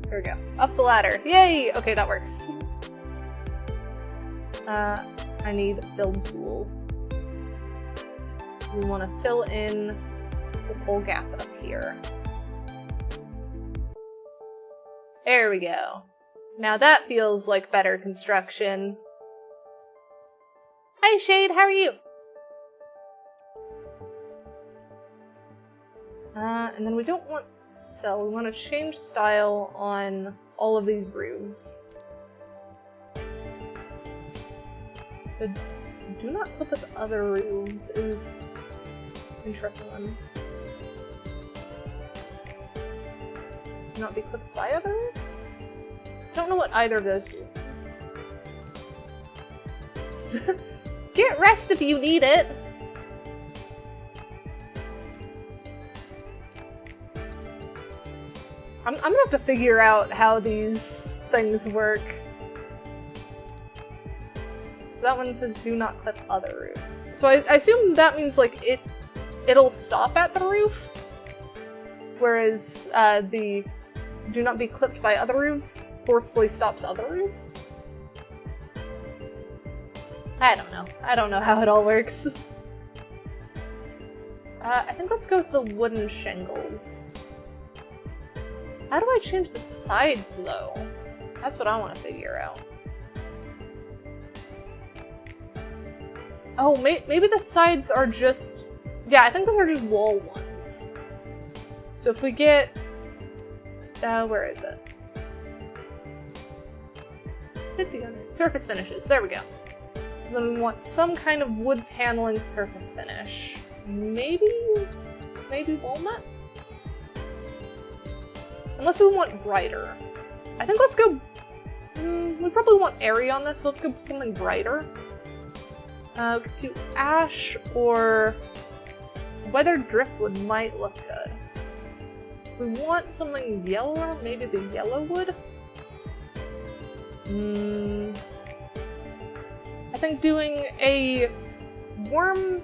There we go. Up the ladder. Yay! Okay, that works. I need a build tool. We want to fill in this whole gap up here. There we go. Now that feels like better construction. Hi Shade, how are you? And then we don't want cell, we want to change style on all of these roofs. The do not clip with other roofs is an interesting one. Do not be clipped by other roofs? I don't know what either of those do. Get rest if you need it! I'm gonna have to figure out how these things work. That one says do not clip other roofs. So I assume that means like it'll stop at the roof? Whereas the do not be clipped by other roofs forcefully stops other roofs? I don't know. I don't know how it all works. I think let's go with the wooden shingles. How do I change the sides, though? That's what I want to figure out. Oh, maybe the sides are just... Yeah, I think those are just wall ones. So if we get... where is it? Should be on it. Surface finishes. There we go. And then we want some kind of wood paneling surface finish. Maybe walnut? Unless we want brighter. I think let's go... we probably want airy on this, so let's go with something brighter. We could do ash or... weathered driftwood might look good. We want something yellower, maybe the yellow wood? I think doing a warm...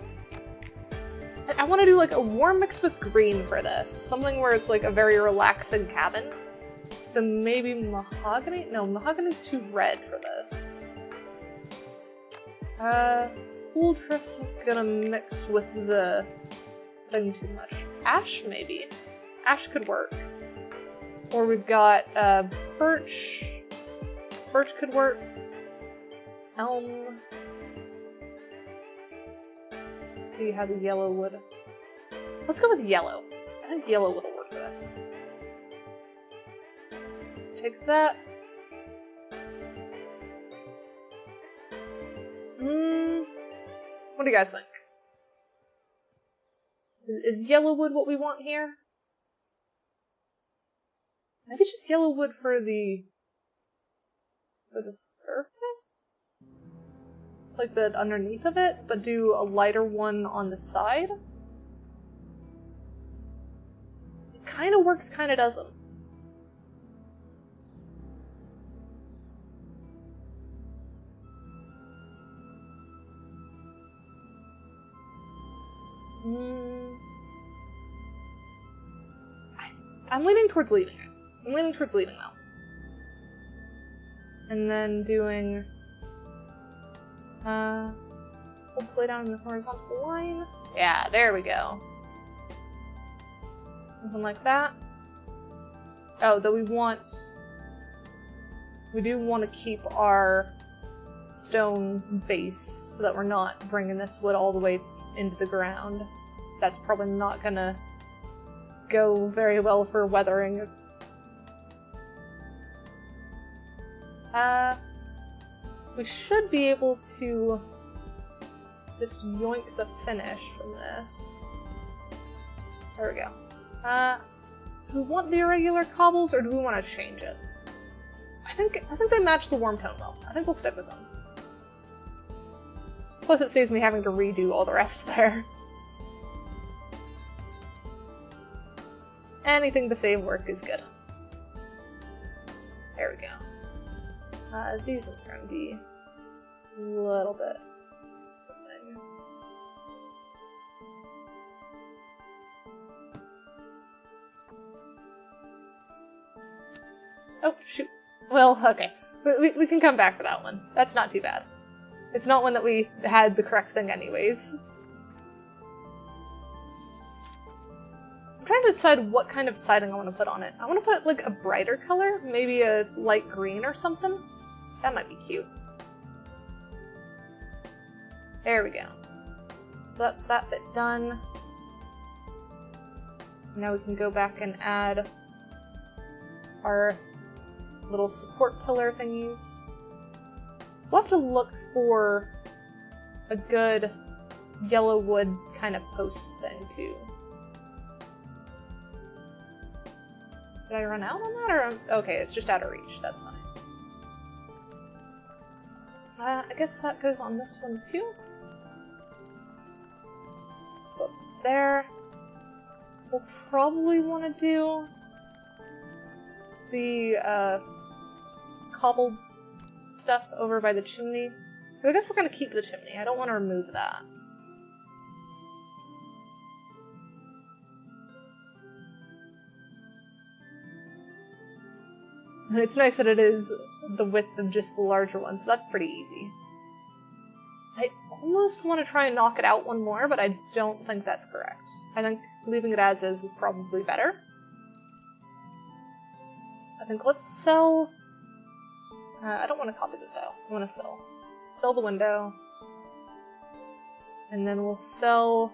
I want to do like a warm mix with green for this. Something where it's like a very relaxing cabin. So maybe mahogany? No, mahogany's too red for this. Cool drift is gonna mix with the thing too much. Ash, maybe. Ash could work. Or we've got, birch. Birch could work. Elm. We have the yellow wood. Let's go with yellow. I think yellow would work for this. Take that. What do you guys think? Is yellow wood what we want here? Maybe just yellow wood for the surface? Like the underneath of it, but do a lighter one on the side? It kinda works, kinda doesn't. I'm leaning towards leaving it. I'm leaning towards leaving though. And then doing hold play down in the horizontal line. Yeah, there we go. Something like that. Oh, though we do want to keep our stone base so that we're not bringing this wood all the way into the ground. That's probably not gonna go very well for weathering. We should be able to just yoink the finish from this. There we go. Do we want the irregular cobbles or do we want to change it? I think they match the warm tone well. I think we'll stick with them. Plus it saves me having to redo all the rest there. Anything to save work is good. There we go. These ones are gonna be a little bit something. Oh, shoot. Well, okay. We can come back for that one. That's not too bad. It's not one that we had the correct thing anyways. I'm trying to decide what kind of siding I want to put on it. I want to put, like, a brighter color. Maybe a light green or something. That might be cute. There we go. That's that bit done. Now we can go back and add our little support pillar thingies. We'll have to look for a good yellow wood kind of post thing, too. Did I run out on that, or... Okay, it's just out of reach. That's fine. I guess that goes on this one, too. Up there. We'll probably want to do the, cobbled stuff over by the chimney. I guess we're gonna keep the chimney. I don't want to remove that. And it's nice that it is the width of just the larger ones, so that's pretty easy. I almost want to try and knock it out one more, but I don't think that's correct. I think leaving it as is probably better. I think let's sell... I don't want to copy the style. I want to sell. Sell the window. And then we'll sell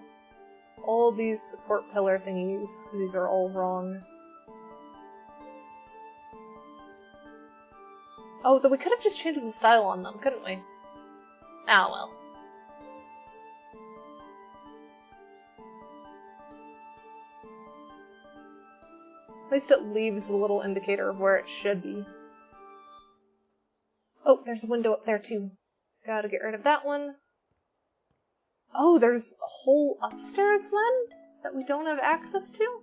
all these support pillar thingies, because these are all wrong. Oh, though we could have just changed the style on them, couldn't we? Ah, well. At least it leaves a little indicator of where it should be. Oh, there's a window up there too. Gotta get rid of that one. Oh, there's a whole upstairs then? That we don't have access to?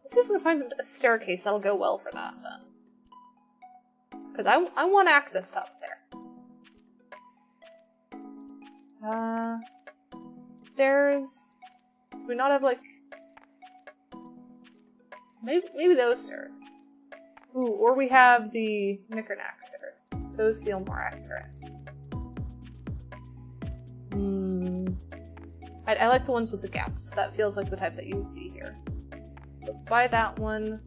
Let's see if we can find a staircase that'll go well for that then. Because I want access to up there. Stairs. Do we not have like... Maybe those stairs. Ooh, or we have the knickerknack stairs. Those feel more accurate. I like the ones with the gaps. That feels like the type that you would see here. Let's buy that one.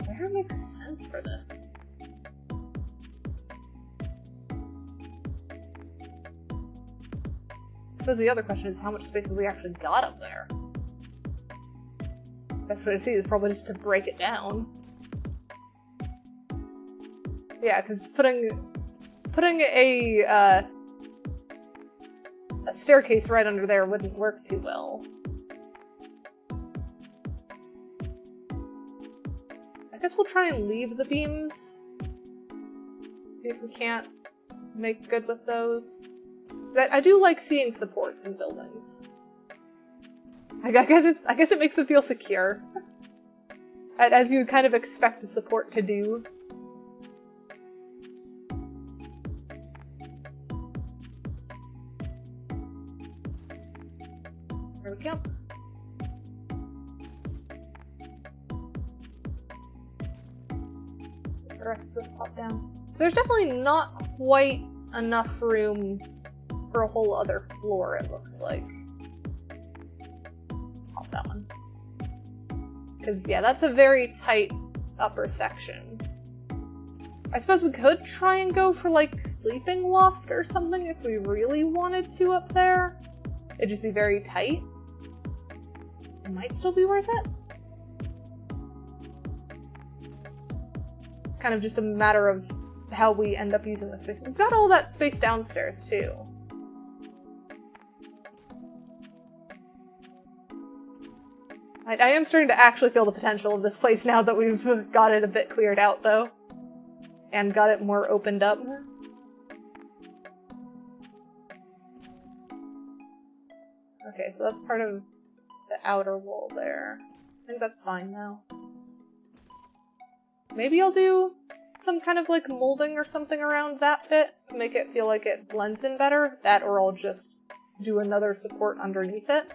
Where makes sense for this? I suppose the other question is how much space have we actually got up there? Best way to see is probably just to break it down. Yeah, because putting a staircase right under there wouldn't work too well. I guess we'll try and leave the beams if we can't make good with those. I do like seeing supports in buildings. I guess it makes it feel secure, as you would kind of expect a support to do. There we go. The rest of this pop down. There's definitely not quite enough room for a whole other floor, it looks like. Pop that one. Because, yeah, that's a very tight upper section. I suppose we could try and go for, like, sleeping loft or something if we really wanted to up there. It'd just be very tight. It might still be worth it. Kind of just a matter of how we end up using the space. We've got all that space downstairs, too. I am starting to actually feel the potential of this place now that we've got it a bit cleared out, though. And got it more opened up. Okay, so that's part of the outer wall there. I think that's fine now. Maybe I'll do some kind of like molding or something around that bit to make it feel like it blends in better. That, or I'll just do another support underneath it.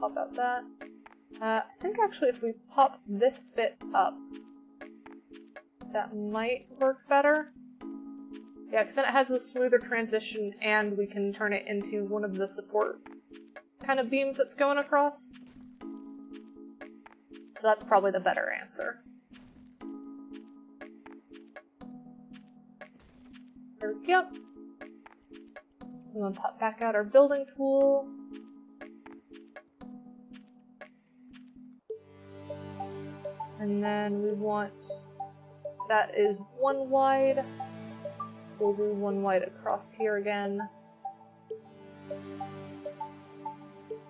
Pop out that. I think actually if we pop this bit up, that might work better. Yeah, because then it has a smoother transition and we can turn it into one of the support kind of beams that's going across. So that's probably the better answer. There we go. And then pop back out our building tool. And then we want, that is 1 wide. We'll do 1 wide across here again.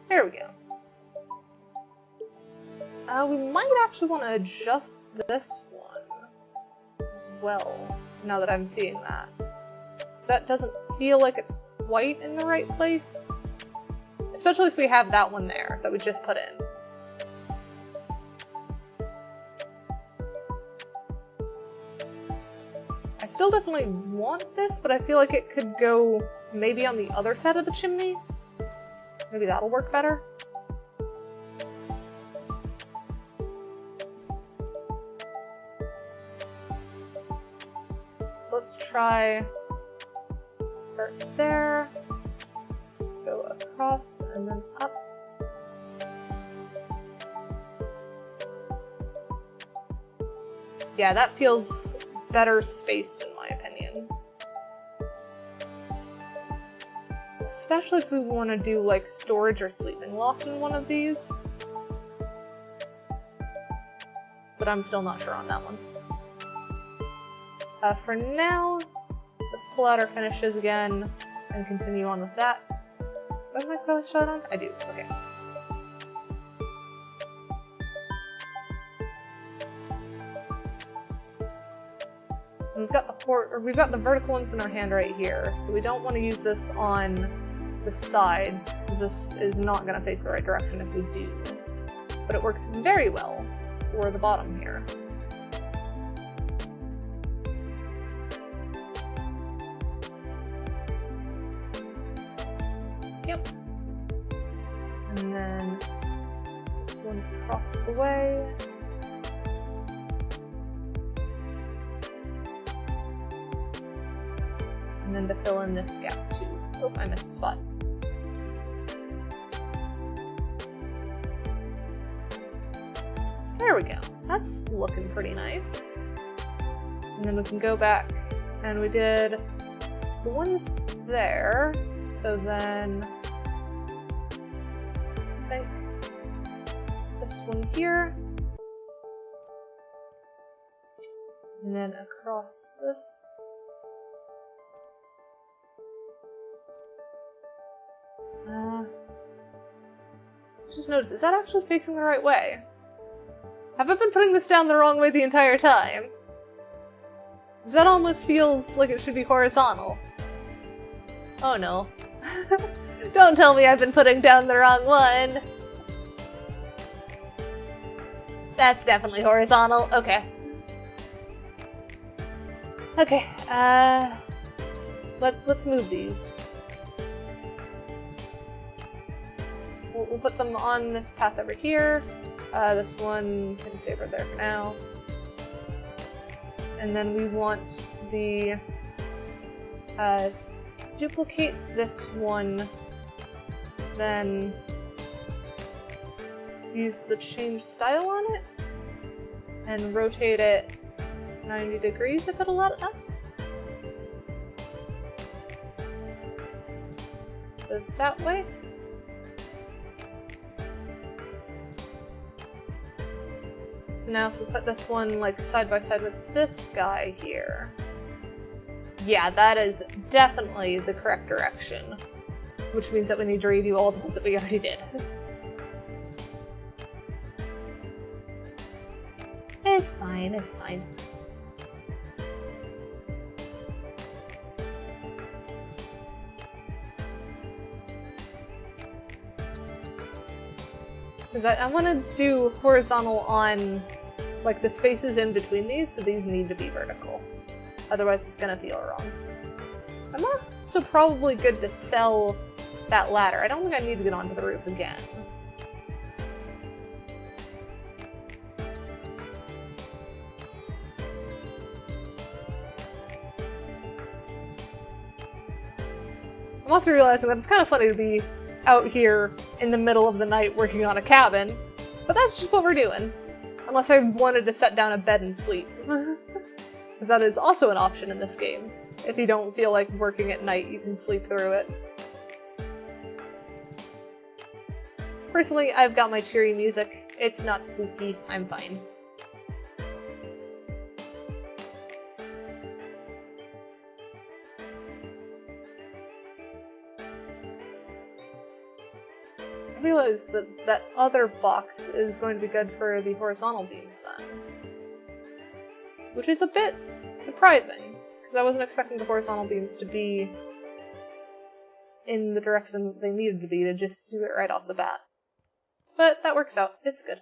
There we go. We might actually want to adjust this one as well, now that I'm seeing that. That doesn't feel like it's quite in the right place. Especially if we have that one there that we just put in. I still definitely want this, but I feel like it could go maybe on the other side of the chimney. Maybe that'll work better. Let's try start there, go across, and then up. Yeah, that feels better spaced in my opinion. Especially if we want to do like storage or sleeping loft in one of these. But I'm still not sure on that one. For now, let's pull out our finishes again and continue on with that. Do I have my acrylic shot on? I do, okay. We've got the vertical ones in our hand right here, so we don't want to use this on the sides, because this is not going to face the right direction if we do. But it works very well for the bottom here. Yep. And then this one across the way. And then to fill in this gap too. Oh, I missed a spot. There we go. That's looking pretty nice. And then we can go back, and we did the ones there, so then I think this one here, and then across this. Just notice, is that actually facing the right way? Have I been putting this down the wrong way the entire time? That almost feels like it should be horizontal. Oh no. Don't tell me I've been putting down the wrong one. That's definitely horizontal. Okay. Okay, let's move these. We'll put them on this path over here. This one can stay over there for now. And then we want the duplicate this one, then use the change style on it, and rotate it 90 degrees if it'll let us. So that way. Now if we put this one like side by side with this guy here. Yeah, that is definitely the correct direction. Which means that we need to redo all the ones that we already did. It's fine, it's fine. Because I want to do horizontal on like the spaces in between these, so these need to be vertical. Otherwise it's gonna feel wrong. I'm also probably good to sell that ladder. I don't think I need to get onto the roof again. I'm also realizing that it's kind of funny to be out here in the middle of the night working on a cabin, but that's just what we're doing. Unless I wanted to set down a bed and sleep. Because that is also an option in this game. If you don't feel like working at night, you can sleep through it. Personally, I've got my cheery music. It's not spooky. I'm fine. I realized that that other box is going to be good for the horizontal beams then. Which is a bit surprising, because I wasn't expecting the horizontal beams to be in the direction that they needed to be to just do it right off the bat. But that works out. It's good.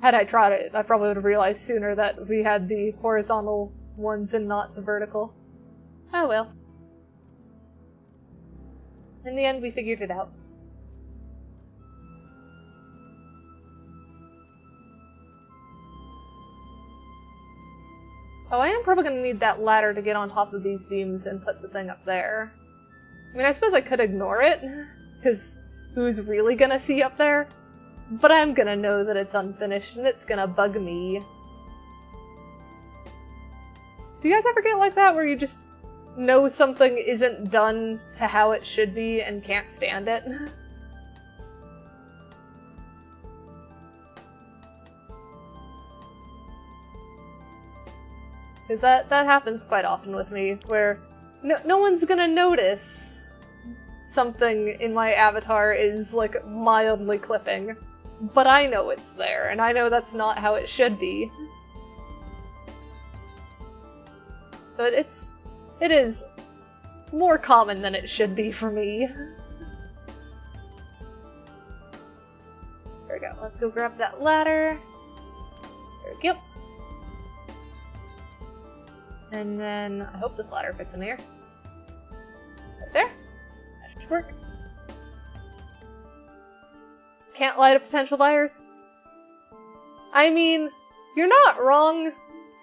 Had I tried it, I probably would have realized sooner that we had the horizontal ones and not the vertical. Oh well. In the end, we figured it out. Oh, I am probably going to need that ladder to get on top of these beams and put the thing up there. I mean, I suppose I could ignore it, because who's really going to see up there? But I'm gonna know that it's unfinished, and it's gonna bug me. Do you guys ever get like that, where you just know something isn't done to how it should be and can't stand it? Because that happens quite often with me, where no one's gonna notice something in my avatar is, like, mildly clipping. But I know it's there, and I know that's not how it should be. But it is more common than it should be for me. There we go. Let's go grab that ladder. There we go. And then I hope this ladder fits in here. Right there. That should work. can't lie to potential buyers? I mean, you're not wrong,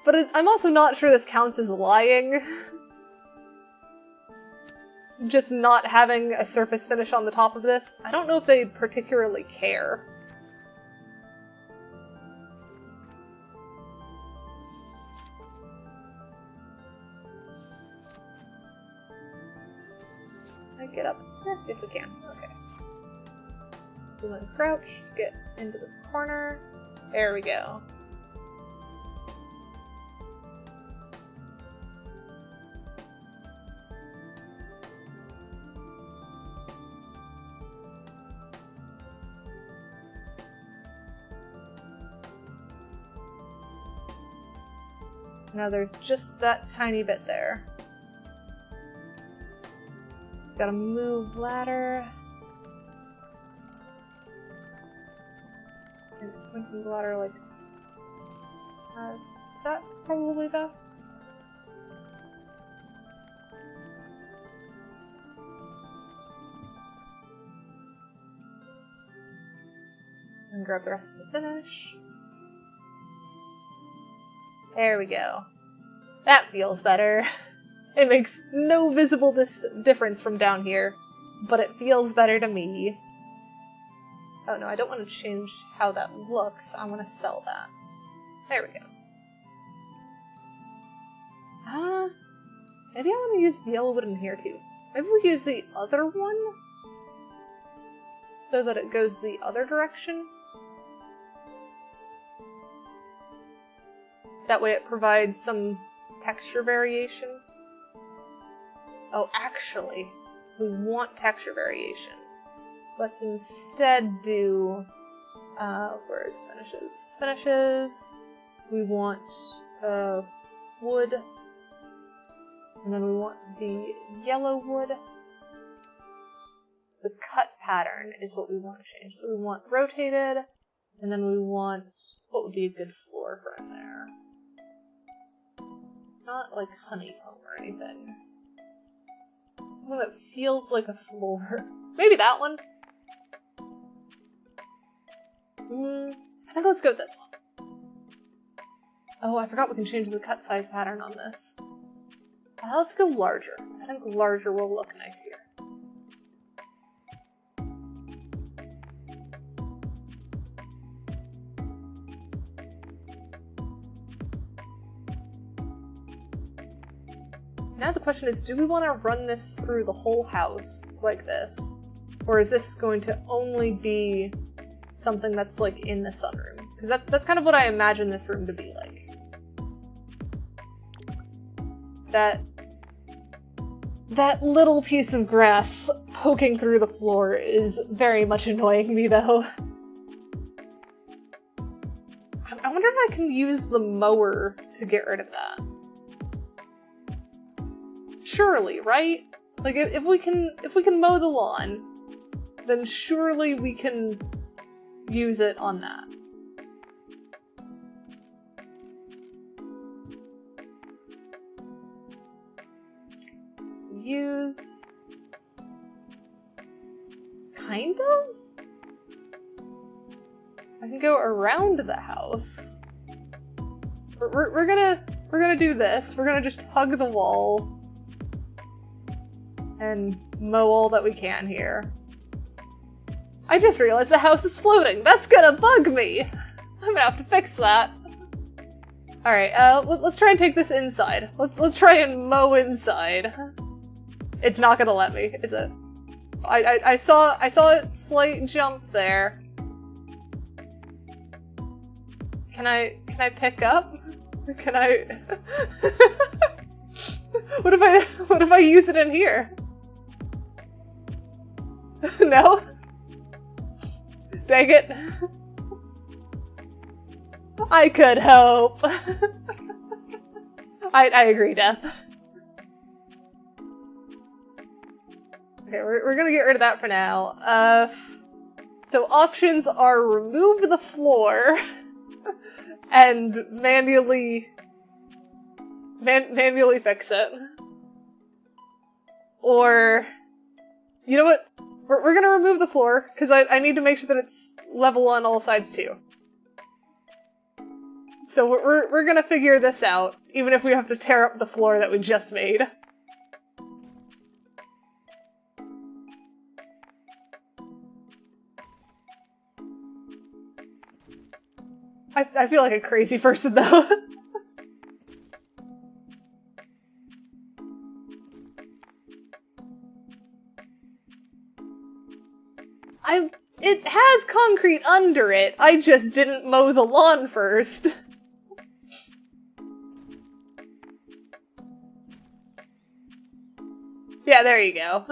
but I'm also not sure this counts as lying. Just not having a surface finish on the top of this. I don't know if they particularly care. Can I get up? Yes, I can. Okay. And then crouch, get into this corner. There we go. Now there's just that tiny bit there. Gotta move ladder. And pointing the ladder like... that's probably best. And grab the rest of the finish. There we go. That feels better. It makes no visible difference from down here, but it feels better to me. Oh no, I don't want to change how that looks. I want to sell that. There we go. Maybe I want to use the yellow wood in here too. Maybe we use the other one? So that it goes the other direction? That way it provides some texture variation. Oh, actually, we want texture variation. Let's instead do, where's finishes? Finishes. We want, wood. And then we want the yellow wood. The cut pattern is what we want to change. So we want rotated, and then we want, what would be a good floor for in there? Not like honeycomb or anything. Something that feels like a floor. Maybe that one? I think let's go with this one. Oh, I forgot we can change the cut size pattern on this. Let's go larger. I think larger will look nice here. Now the question is, do we want to run this through the whole house like this? Or is this going to only be something that's like in the sunroom? Because that's kind of what I imagine this room to be like. That little piece of grass poking through the floor is very much annoying me though. I wonder if I can use the mower to get rid of that. Surely, right? Like if we can mow the lawn, then surely we can use it on that. Use kind of? I can go around the house. We're gonna do this. We're gonna just hug the wall and mow all that we can here. I just realized the house is floating. That's gonna bug me. I'm gonna have to fix that. Alright, let's try and take this inside. Let's try and mow inside. It's not gonna let me, is it? I saw a slight jump there. Can I pick up? Can I... What if I use it in here? No? Dang it. I could hope. I agree, Death. Okay, we're gonna get rid of that for now. So options are remove the floor and manually fix it. Or, you know what? We're gonna remove the floor, because I need to make sure that it's level on all sides too. So we're gonna figure this out, even if we have to tear up the floor that we just made. I feel like a crazy person, though. It has concrete under it, I just didn't mow the lawn first. Yeah, there you go.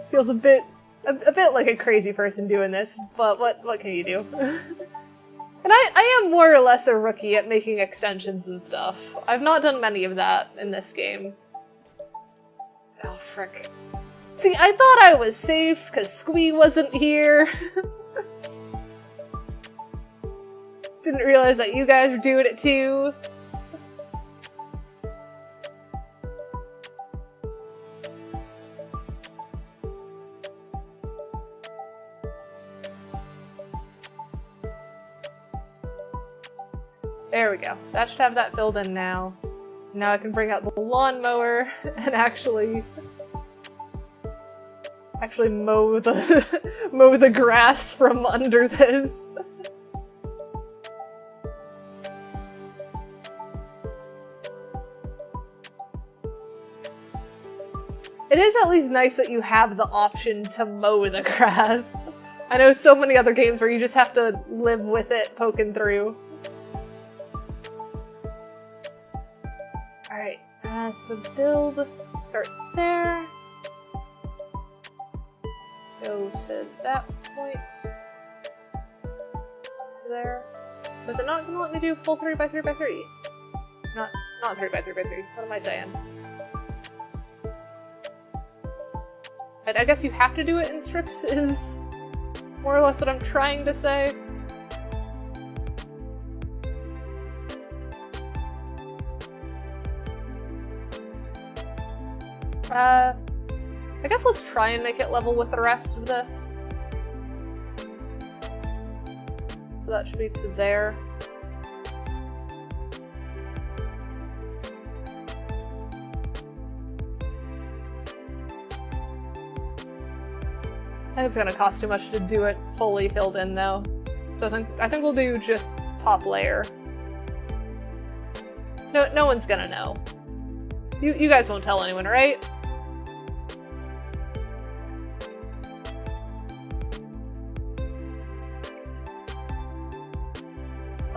Feels a bit like a crazy person doing this, but what can you do? And I am more or less a rookie at making extensions and stuff. I've not done many of that in this game. Oh, frick. See, I thought I was safe because Squee wasn't here. Didn't realize that you guys were doing it too. There we go. That should have that filled in now. Now I can bring out the lawnmower and actually mow the grass from under this. It is at least nice that you have the option to mow the grass. I know so many other games where you just have to live with it poking through. Alright, so build, start there. Go to that point. Up to there. Was it not gonna let me do full 3x3x3? Not 3x3x3. What am I saying? I guess you have to do it in strips is more or less what I'm trying to say. I guess let's try and make it level with the rest of this. So that should be to there. I think it's gonna cost too much to do it fully filled in though. So I think we'll do just top layer. No one's gonna know. You guys won't tell anyone, right?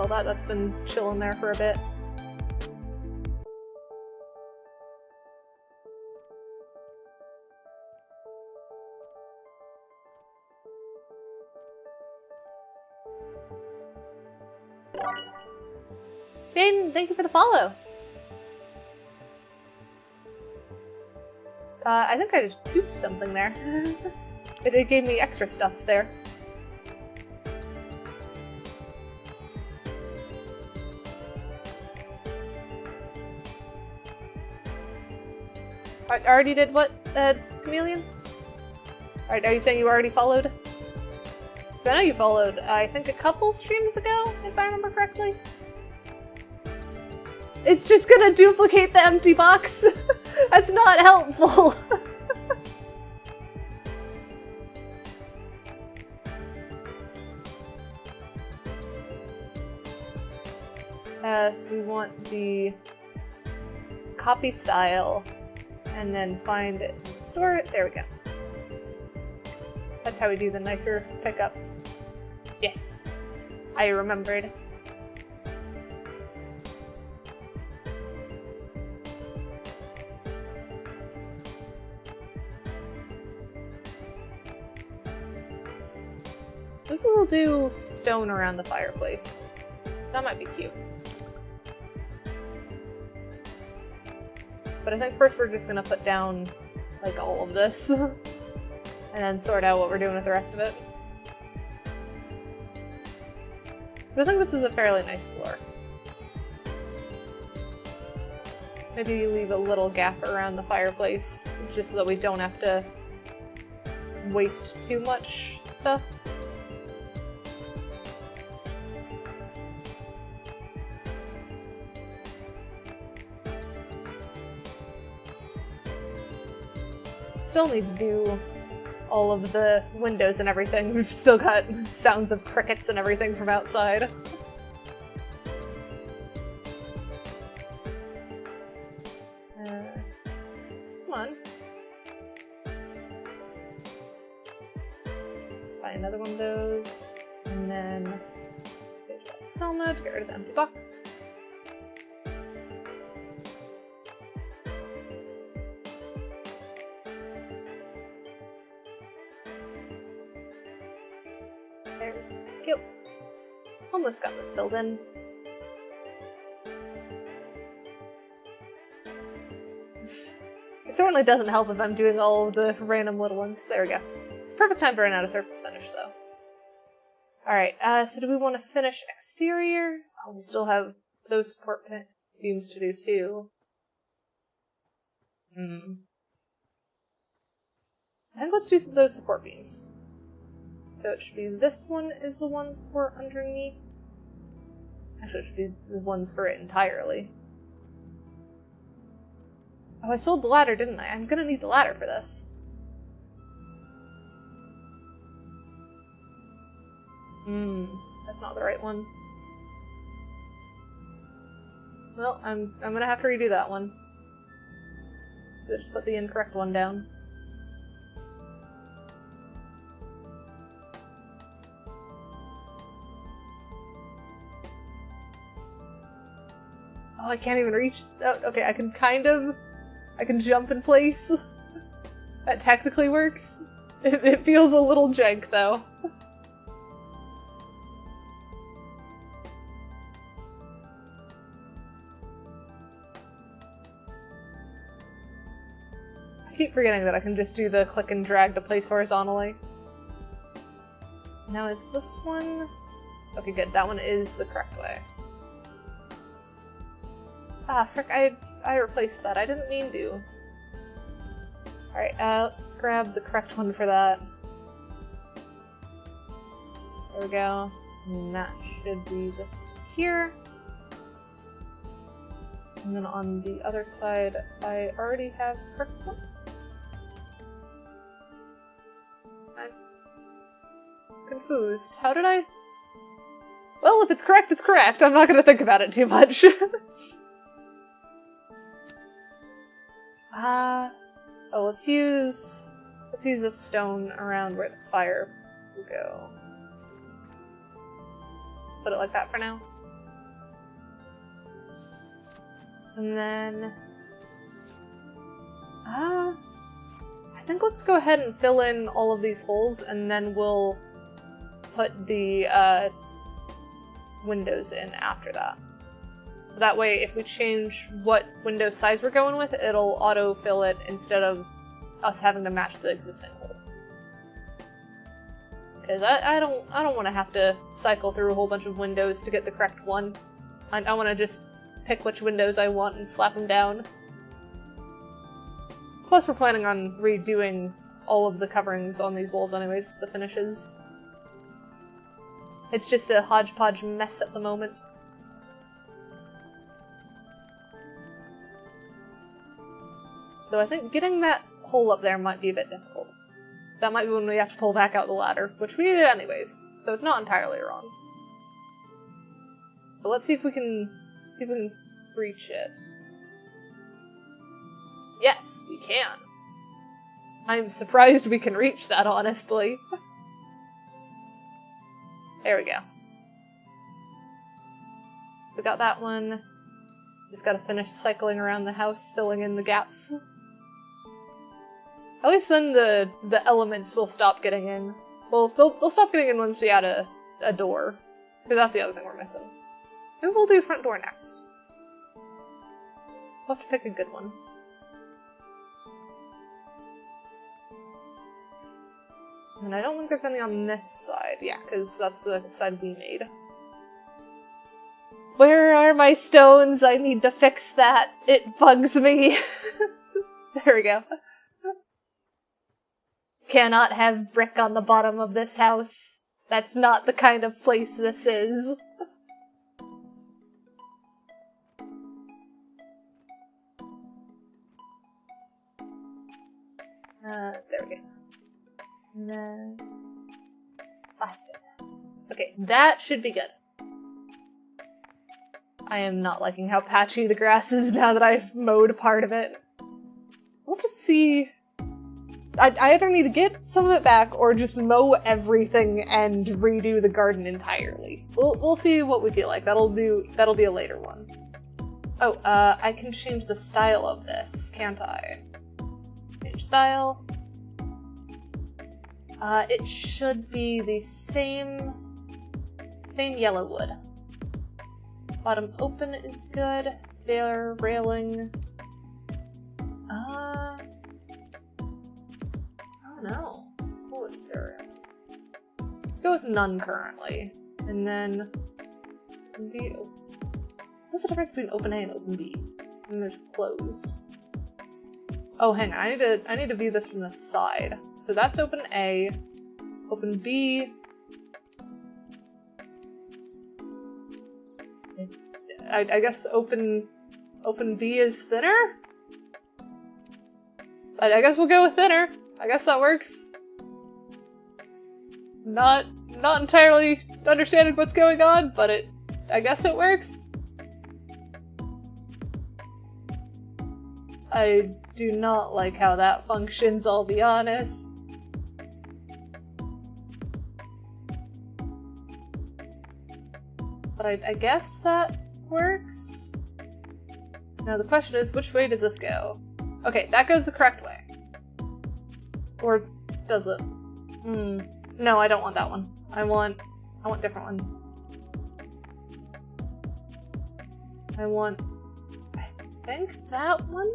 Oh, that's been chilling there for a bit. Hayden, thank you for the follow. I think I just pooped something there. It gave me extra stuff there. I already did what, Chameleon? Alright, are you saying you already followed? I know you followed, I think a couple streams ago, if I remember correctly. It's just gonna duplicate the empty box! That's not helpful! So we want the copy style, and then find it and store it. There we go. That's how we do the nicer pickup. Yes! I remembered. Maybe we'll do stone around the fireplace. That might be cute. But I think first we're just gonna put down, like, all of this. And then sort out what we're doing with the rest of it. I think this is a fairly nice floor. Maybe leave a little gap around the fireplace, just so that we don't have to waste too much stuff. Still need to do all of the windows and everything. We've still got sounds of crickets and everything from outside. Come on. Buy another one of those. And then there's that sell mode to get rid of the empty box. There we go. Almost got this filled in. It certainly doesn't help if I'm doing all of the random little ones. There we go. Perfect time to run out of surface finish, though. Alright, so do we want to finish exterior? Oh, we still have those support beams to do, too. I think let's do those support beams. So it should be this one is the one for underneath. Actually, it should be the ones for it entirely. Oh, I sold the ladder, didn't I? I'm gonna need the ladder for this. That's not the right one. Well, I'm gonna have to redo that one. Just put the incorrect one down. Oh, I can't even reach. Oh, okay, I can jump in place. That technically works. It feels a little jank, though. I keep forgetting that I can just do the click and drag to place horizontally. Now, is this one? Okay, good. That one is the correct way. Ah, frick, I replaced that. I didn't mean to. Alright, let's grab the correct one for that. There we go. And that should be this one here. And then on the other side, I already have the correct one. I'm confused. How did I... Well, if it's correct, it's correct. I'm not gonna think about it too much. Oh, let's use a stone around where the fire will go. Put it like that for now. And then, I think let's go ahead and fill in all of these holes, and then we'll put the, windows in after that. That way, if we change what window size we're going with, it'll auto-fill it instead of us having to match the existing hole. Because I don't want to have to cycle through a whole bunch of windows to get the correct one. I want to just pick which windows I want and slap them down. Plus, we're planning on redoing all of the coverings on these walls anyways, the finishes. It's just a hodgepodge mess at the moment. Though I think getting that hole up there might be a bit difficult. That might be when we have to pull back out the ladder, which we did anyways, so it's not entirely wrong. But let's see if we can reach it. Yes, we can. I'm surprised we can reach that, honestly. There we go. We got that one. Just gotta finish cycling around the house, filling in the gaps. At least then the elements will stop getting in. Well, they'll stop getting in once we add a door. Because that's the other thing we're missing. Maybe we'll do front door next. We'll have to pick a good one. And I don't think there's any on this side. Yeah, because that's the side we made. Where are my stones? I need to fix that. It bugs me. There we go. Cannot have brick on the bottom of this house. That's not the kind of place this is. There we go. And then... last bit. Okay, that should be good. I am not liking how patchy the grass is now that I've mowed part of it. We'll just see... I either need to get some of it back or just mow everything and redo the garden entirely. We'll see what we feel like. That'll be a later one. Oh, I can change the style of this, can't I? Change style. It should be the same yellow wood. Bottom open is good. Stair railing. I don't know. What is there? Go with none currently. And then B. What's the difference between open A and open B? And there's closed. Oh, hang on. I need to view this from the side. So that's open A. Open B. I guess open B is thinner? I guess we'll go with thinner. I guess that works. Not entirely understanding what's going on, but I guess it works. I do not like how that functions, I'll be honest. But I guess that works? Now the question is, which way does this go? Okay, that goes the correct way. Or does it? No, I don't want that one. I want a different one. I think that one?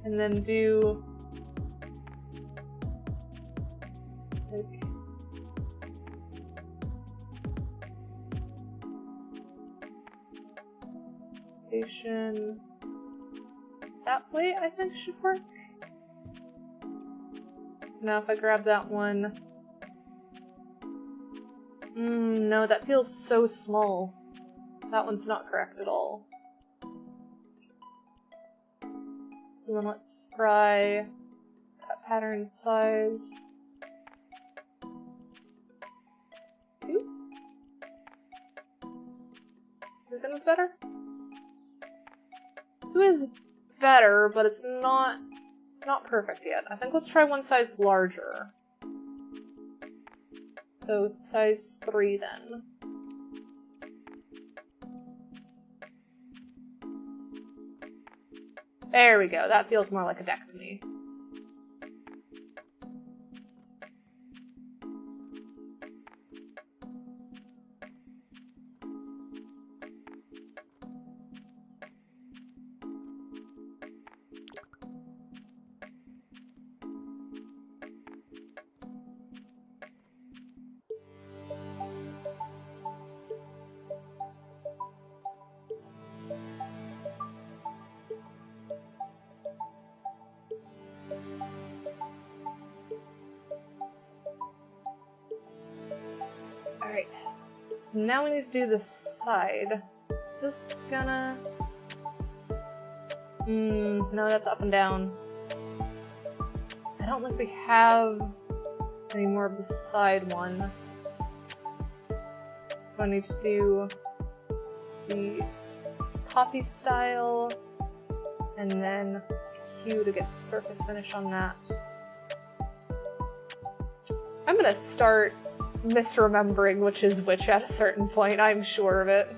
And then do... like... that way, I think, should work. Now if I grab that one... no, that feels so small. That one's not correct at all. So then let's try cut pattern size. 2? Is it better? 2 is better, but it's not perfect yet. I think let's try one size larger. So size 3 then. There we go, that feels more like a deck to me. Alright, now we need to do the side. Is this gonna... no, that's up and down. I don't think we have any more of the side one. So I need to do the copy style, and then Q to get the surface finish on that. I'm gonna start misremembering which is which at a certain point, I'm sure of it.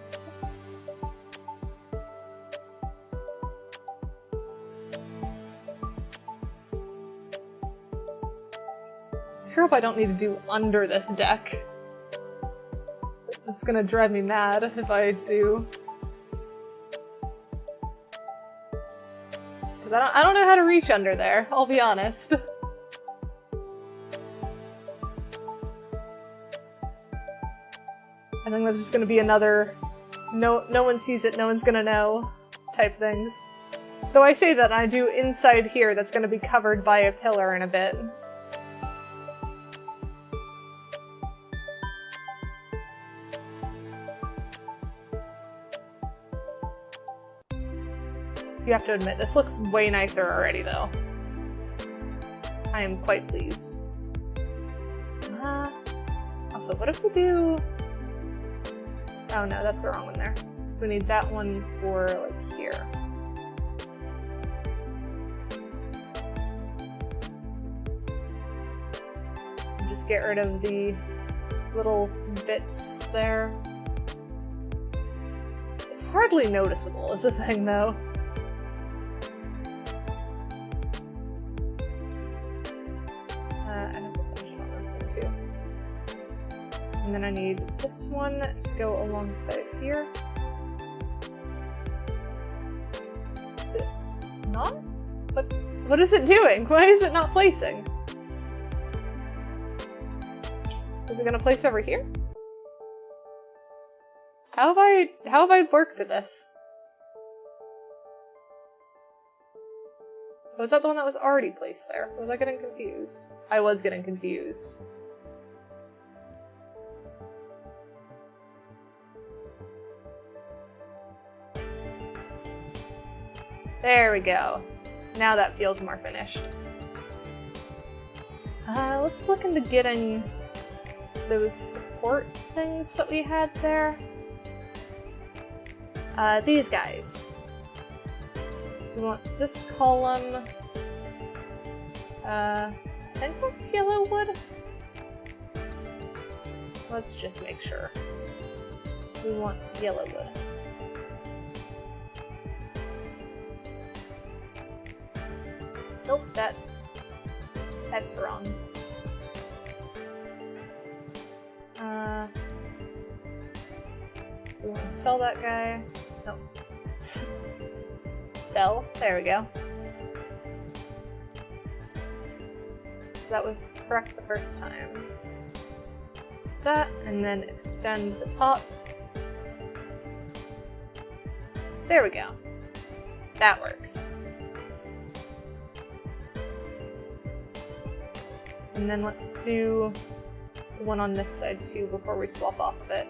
I sure hope I don't need to do under this deck. It's gonna drive me mad if I do. Because I don't know how to reach under there, I'll be honest. I think that's just gonna be another no one sees it, no one's gonna know type things. Though I say that, I do inside here that's gonna be covered by a pillar in a bit. You have to admit, this looks way nicer already, though. I am quite pleased. Also, what if we do... Oh no, that's the wrong one there. We need that one for, like, here. Just get rid of the little bits there. It's hardly noticeable, is the thing, though. And then I need this one to go alongside here. Not? What is it doing? Why is it not placing? Is it gonna place over here? How have I worked at this? Was that the one that was already placed there? Was I getting confused? I was getting confused. There we go. Now that feels more finished. Let's look into getting those support things that we had there. These guys. We want this column. I think that's yellow wood. Let's just make sure. We want yellow wood. Nope, that's wrong. We want to sell that guy. Nope. Sell. There we go. That was correct the first time. That, and then extend the top. There we go. That works. And then let's do one on this side too before we swap off of it.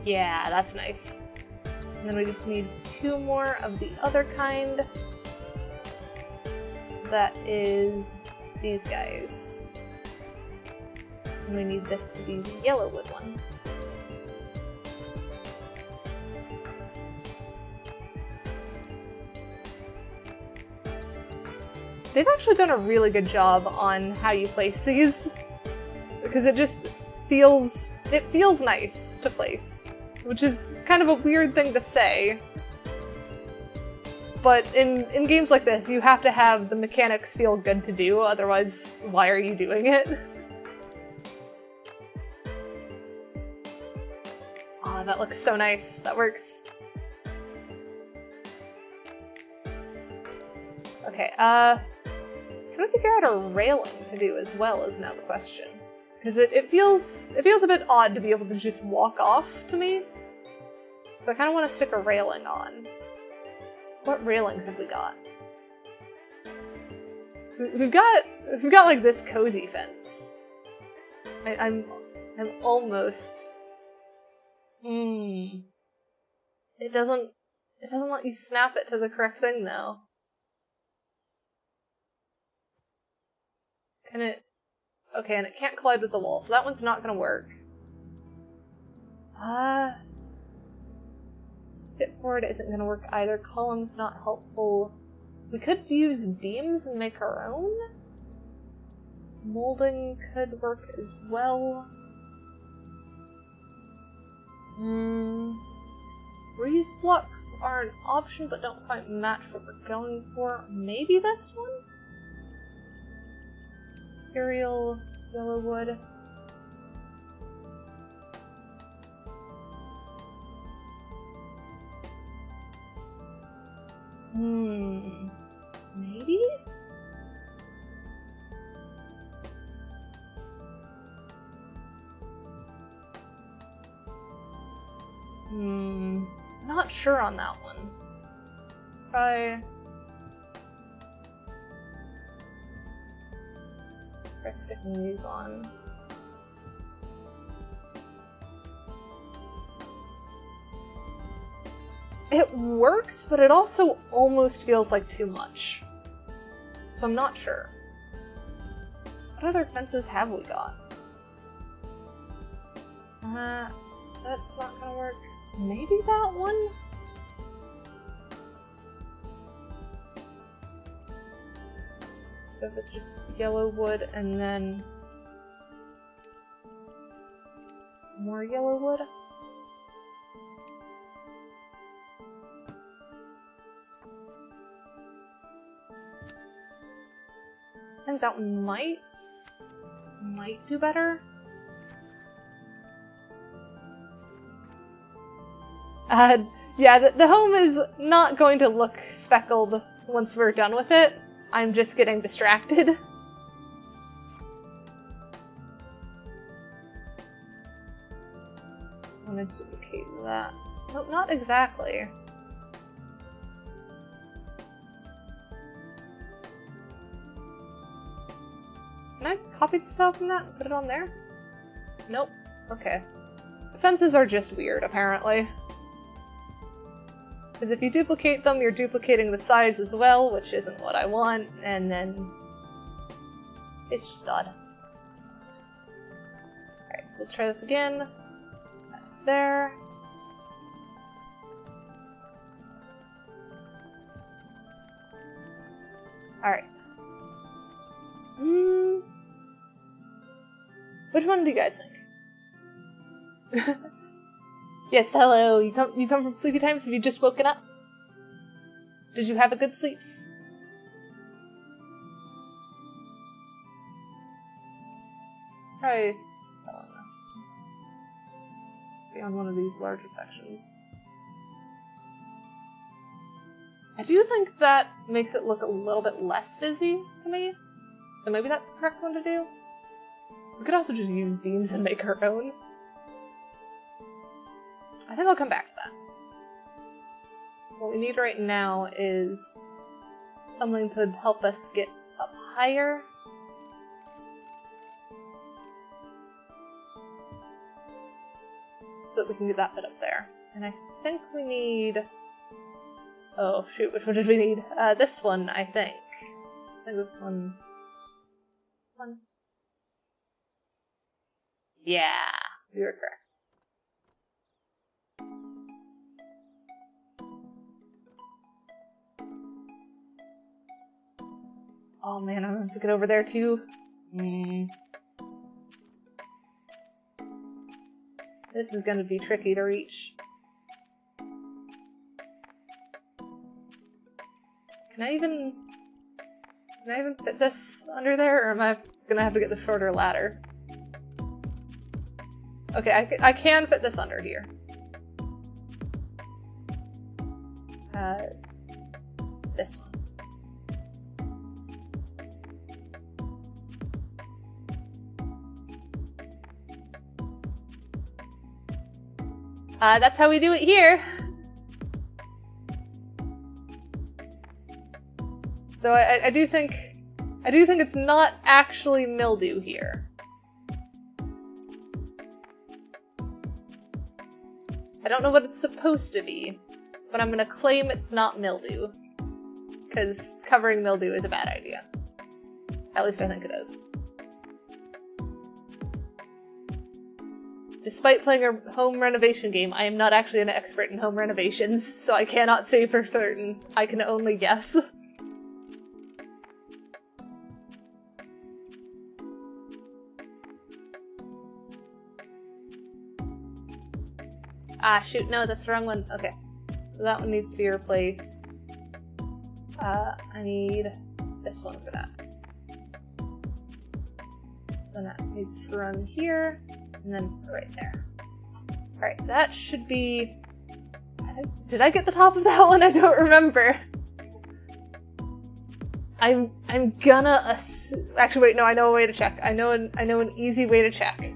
Yeah, that's nice. And then we just need 2 more of the other kind. That is these guys. And we need this to be the yellow wood one. They've actually done a really good job on how you place these, because it just feels nice to place, which is kind of a weird thing to say. But in games like this, you have to have the mechanics feel good to do, otherwise why are you doing it? Oh, that looks so nice. That works. Okay, can we figure out a railing to do as well is now the question. Because it feels a bit odd to be able to just walk off to me. But I kind of want to stick a railing on. What railings have we got? We've got like this cozy fence. I'm almost. It doesn't let you snap it to the correct thing though. Can it? Okay, and it can't collide with the wall, so that one's not gonna work. Fitboard isn't gonna work either. Column's not helpful. We could use beams and make our own. Molding could work as well. Breeze blocks are an option, but don't quite match what we're going for. Maybe this one? Imperial yellow wood. Maybe? Not sure on that one. Try sticking these on. It works, but it also almost feels like too much. So I'm not sure. What other fences have we got? That's not gonna work. Maybe that one? So if it's just yellow wood and then more yellow wood? I think that one might do better. Yeah, the home is not going to look speckled once we're done with it. I'm just getting distracted. I want to duplicate that. Nope, not exactly. Can I copy the stuff from that and put it on there? Nope. Okay. The fences are just weird, apparently. Because if you duplicate them, you're duplicating the size as well, which isn't what I want, and then it's just odd. Alright, so let's try this again. There. Alright. Which one do you guys think? Yes, hello. You come from sleepy times? Have you just woken up? Did you have a good sleeps? Try be on one of these larger sections. I do think that makes it look a little bit less busy to me. So maybe that's the correct one to do. We could also just use beams and make our own. I think I'll come back to that. What we need right now is something to help us get up higher. So that we can get that bit up there. And I think we need... Oh shoot, which one did we need? This one, I think. I think this one... Yeah, you were correct. Oh man, I'm gonna have to get over there too. This is gonna be tricky to reach. Can I even fit this under there, or am I gonna have to get the shorter ladder? Okay, I can fit this under here. This one. That's how we do it here. So I do think it's not actually mildew here. I don't know what it's supposed to be, but I'm gonna claim it's not mildew, because covering mildew is a bad idea. At least I think it is. Despite playing a home renovation game, I am not actually an expert in home renovations, so I cannot say for certain. I can only guess. Ah, shoot, no, that's the wrong one. Okay, so that one needs to be replaced. I need this one for that. Then that needs to run here, and then right there. Alright, that should be... Did I get the top of that one? I don't remember. I'm gonna actually wait, no, I know a way to check. I know an easy way to check.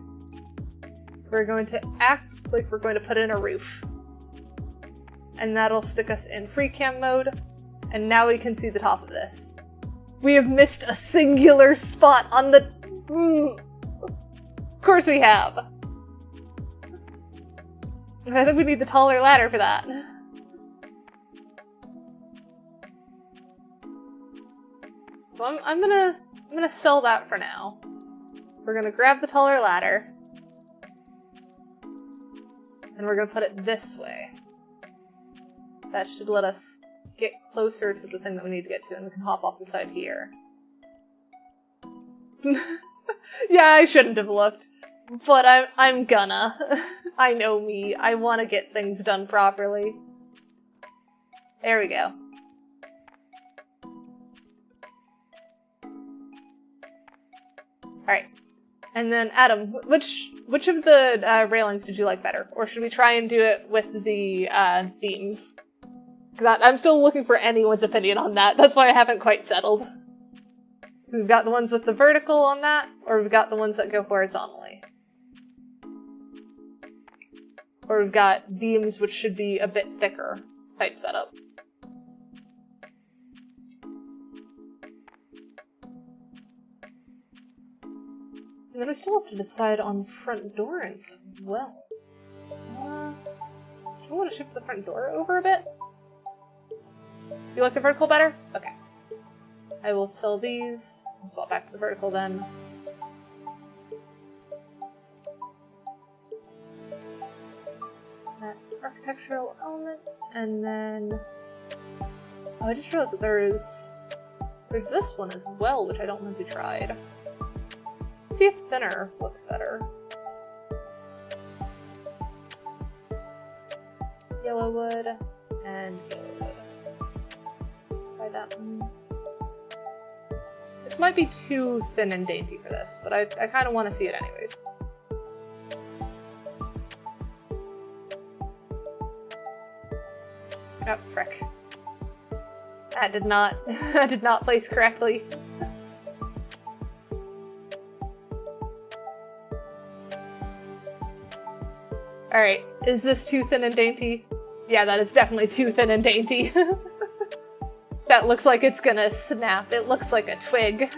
We're going to act like we're going to put in a roof. and that'll stick us in free cam mode. And now we can see the top of this. We have missed a singular spot on the... Of course we have. And I think we need the taller ladder for that. So I'm gonna sell that for now. We're gonna grab the taller ladder. And we're gonna put it this way. That should let us get closer to the thing that we need to get to, and we can hop off the side here. Yeah, I shouldn't have looked. But I'm gonna. I know me. I want to get things done properly. There we go. Alright. And then, Adam, which of the railings did you like better? Or should we try and do it with the beams? Because I'm still looking for anyone's opinion on that. That's why I haven't quite settled. We've got the ones with the vertical on that, or we've got the ones that go horizontally. Or we've got beams which should be a bit thicker type setup. And then we still have to decide on the front door and stuff as well. Still want to shift the front door over a bit? You like the vertical better? Okay. I will sell these. I'll swap back to the vertical then. That's architectural elements, and then... Oh, I just realized that there's this one as well, which I don't think we tried. Let's see if thinner looks better. Yellow wood and yellow wood. Try that one. This might be too thin and dainty for this, but I kind of want to see it anyways. Oh, frick. That did not place correctly. Alright, is this too thin and dainty? Yeah, that is definitely too thin and dainty. That looks like it's gonna snap. It looks like a twig.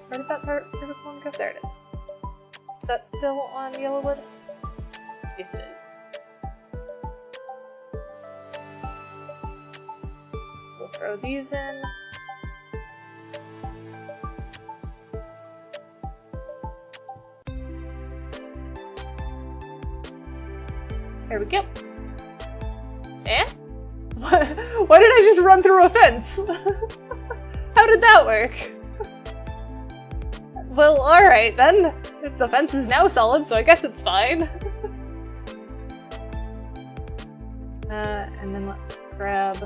Where did that vertical one go? There it is. Is that still on yellow wood? Yes, it is. We'll throw these in. There we go. Eh? What? Why did I just run through a fence? How did that work? Well, alright then. The fence is now solid, so I guess it's fine. And then let's grab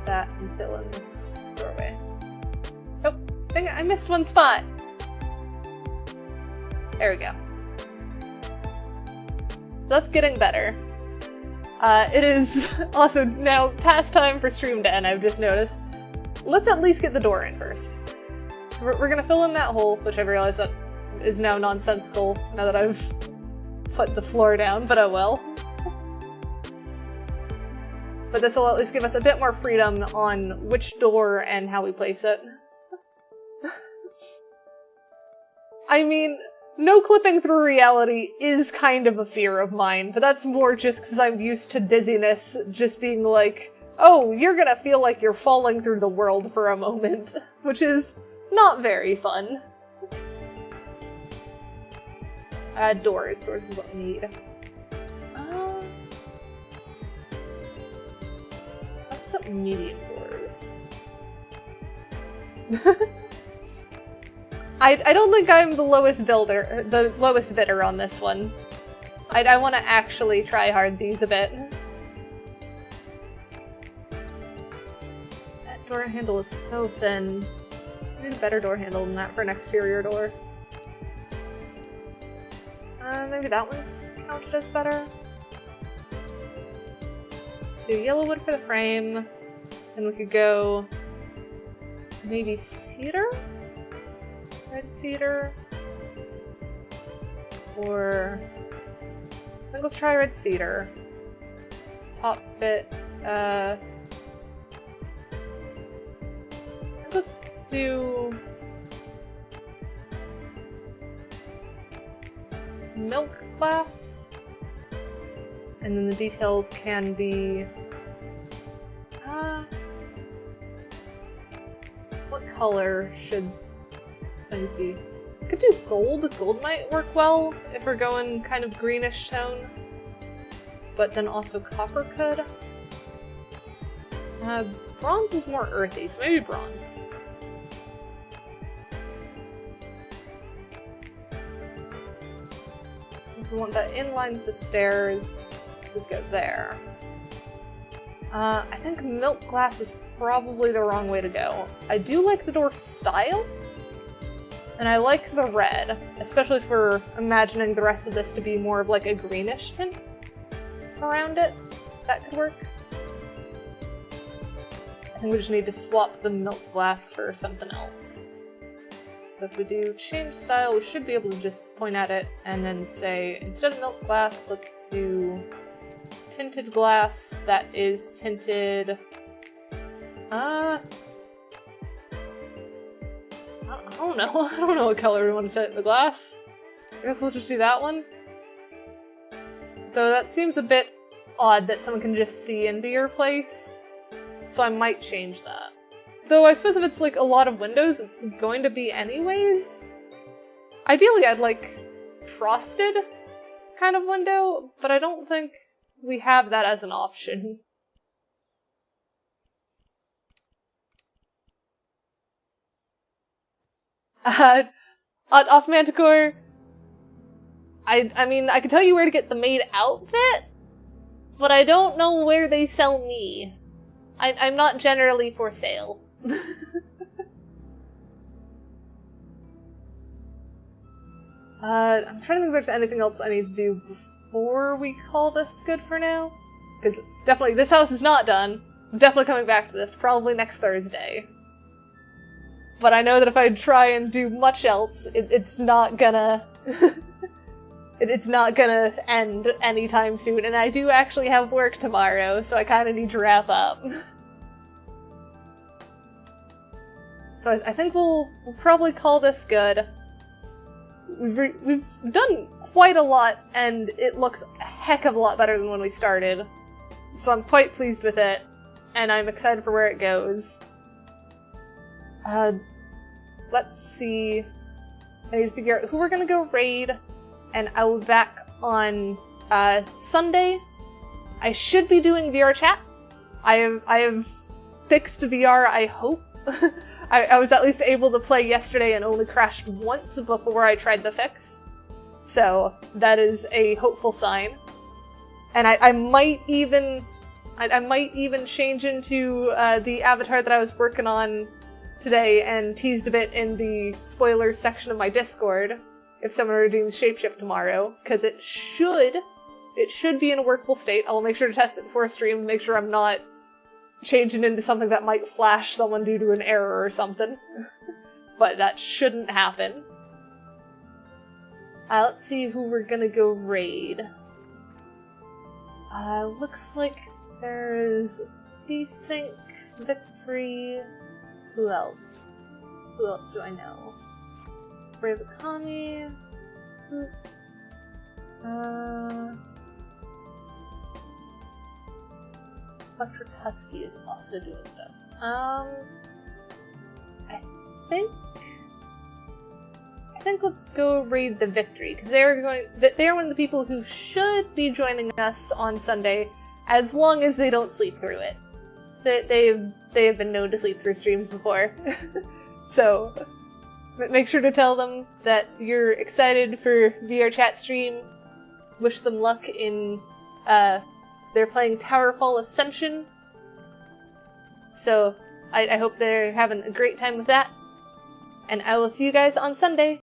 that and fill in this doorway. Oh, dang it, I missed one spot. There we go. That's getting better. It is also now past time for stream to end, I've just noticed. Let's at least get the door in first. So we're gonna fill in that hole, which I realize that is now nonsensical now that I've put the floor down, but oh well. But this will at least give us a bit more freedom on which door and how we place it. I mean, no clipping through reality is kind of a fear of mine, but that's more just because I'm used to dizziness just being like, oh, you're gonna feel like you're falling through the world for a moment, which is not very fun. Doors. Doors is what we need. Let's put medium doors. I don't think I'm the lowest bidder on this one. I want to actually try hard these a bit. That door handle is so thin. I need a better door handle than that for an exterior door. Maybe that one's counted as better. So yellow wood for the frame, and we could go maybe cedar? Red cedar? Or... I think let's try red cedar. Top bit, let's do... milk glass? And then the details can be... what color should things be? I could do gold. Gold might work well if we're going kind of greenish tone. But then also copper could. Bronze is more earthy, so maybe bronze. If we want that in line with the stairs, we'd go there. I think milk glass is probably the wrong way to go. I do like the door style, and I like the red, especially if we're imagining the rest of this to be more of like a greenish tint around it. That could work. I think we just need to swap the milk glass for something else. But if we do change style, we should be able to just point at it and then say, instead of milk glass, let's do tinted glass that is tinted... I don't know. I don't know what color we want to tint the glass. I guess let's just do that one. Though that seems a bit odd that someone can just see into your place. So I might change that. Though I suppose if it's like a lot of windows, it's going to be anyways. Ideally I'd like frosted kind of window, but I don't think we have that as an option. Off Manticore, I mean, I can tell you where to get the Maid outfit, but I don't know where they sell me. I'm not generally for sale. I'm trying to think if there's anything else I need to do before we call this good for now. Because definitely, this house is not done. I'm definitely coming back to this, probably next Thursday. But I know that if I try and do much else, it's not gonna... it's not gonna end anytime soon, and I do actually have work tomorrow, so I kinda need to wrap up. So I think we'll probably call this good. We've done quite a lot, and it looks a heck of a lot better than when we started. So I'm quite pleased with it, and I'm excited for where it goes. Let's see. I need to figure out who we're gonna go raid, and I will be back on Sunday. I should be doing VR chat. I have fixed VR, I hope. I was at least able to play yesterday and only crashed once before I tried the fix. So that is a hopeful sign. And I might even change into the avatar that I was working on today and teased a bit in the spoilers section of my Discord if someone redeems Shapeshift tomorrow, because it should be in a workable state. I'll make sure to test it before a stream, make sure I'm not changing into something that might flash someone due to an error or something. But that shouldn't happen. Let's see who we're gonna go raid. Looks like there's Desync, Victory. Who else? Who else do I know? Brave Akami. Electric Husky is also doing stuff. I think let's go raid the Victory, because they're one of the people who should be joining us on Sunday, as long as they don't sleep through it. They have been known to sleep through streams before. So make sure to tell them that you're excited for VR chat stream. Wish them luck in they're playing Towerfall Ascension. So I hope they're having a great time with that. And I will see you guys on Sunday.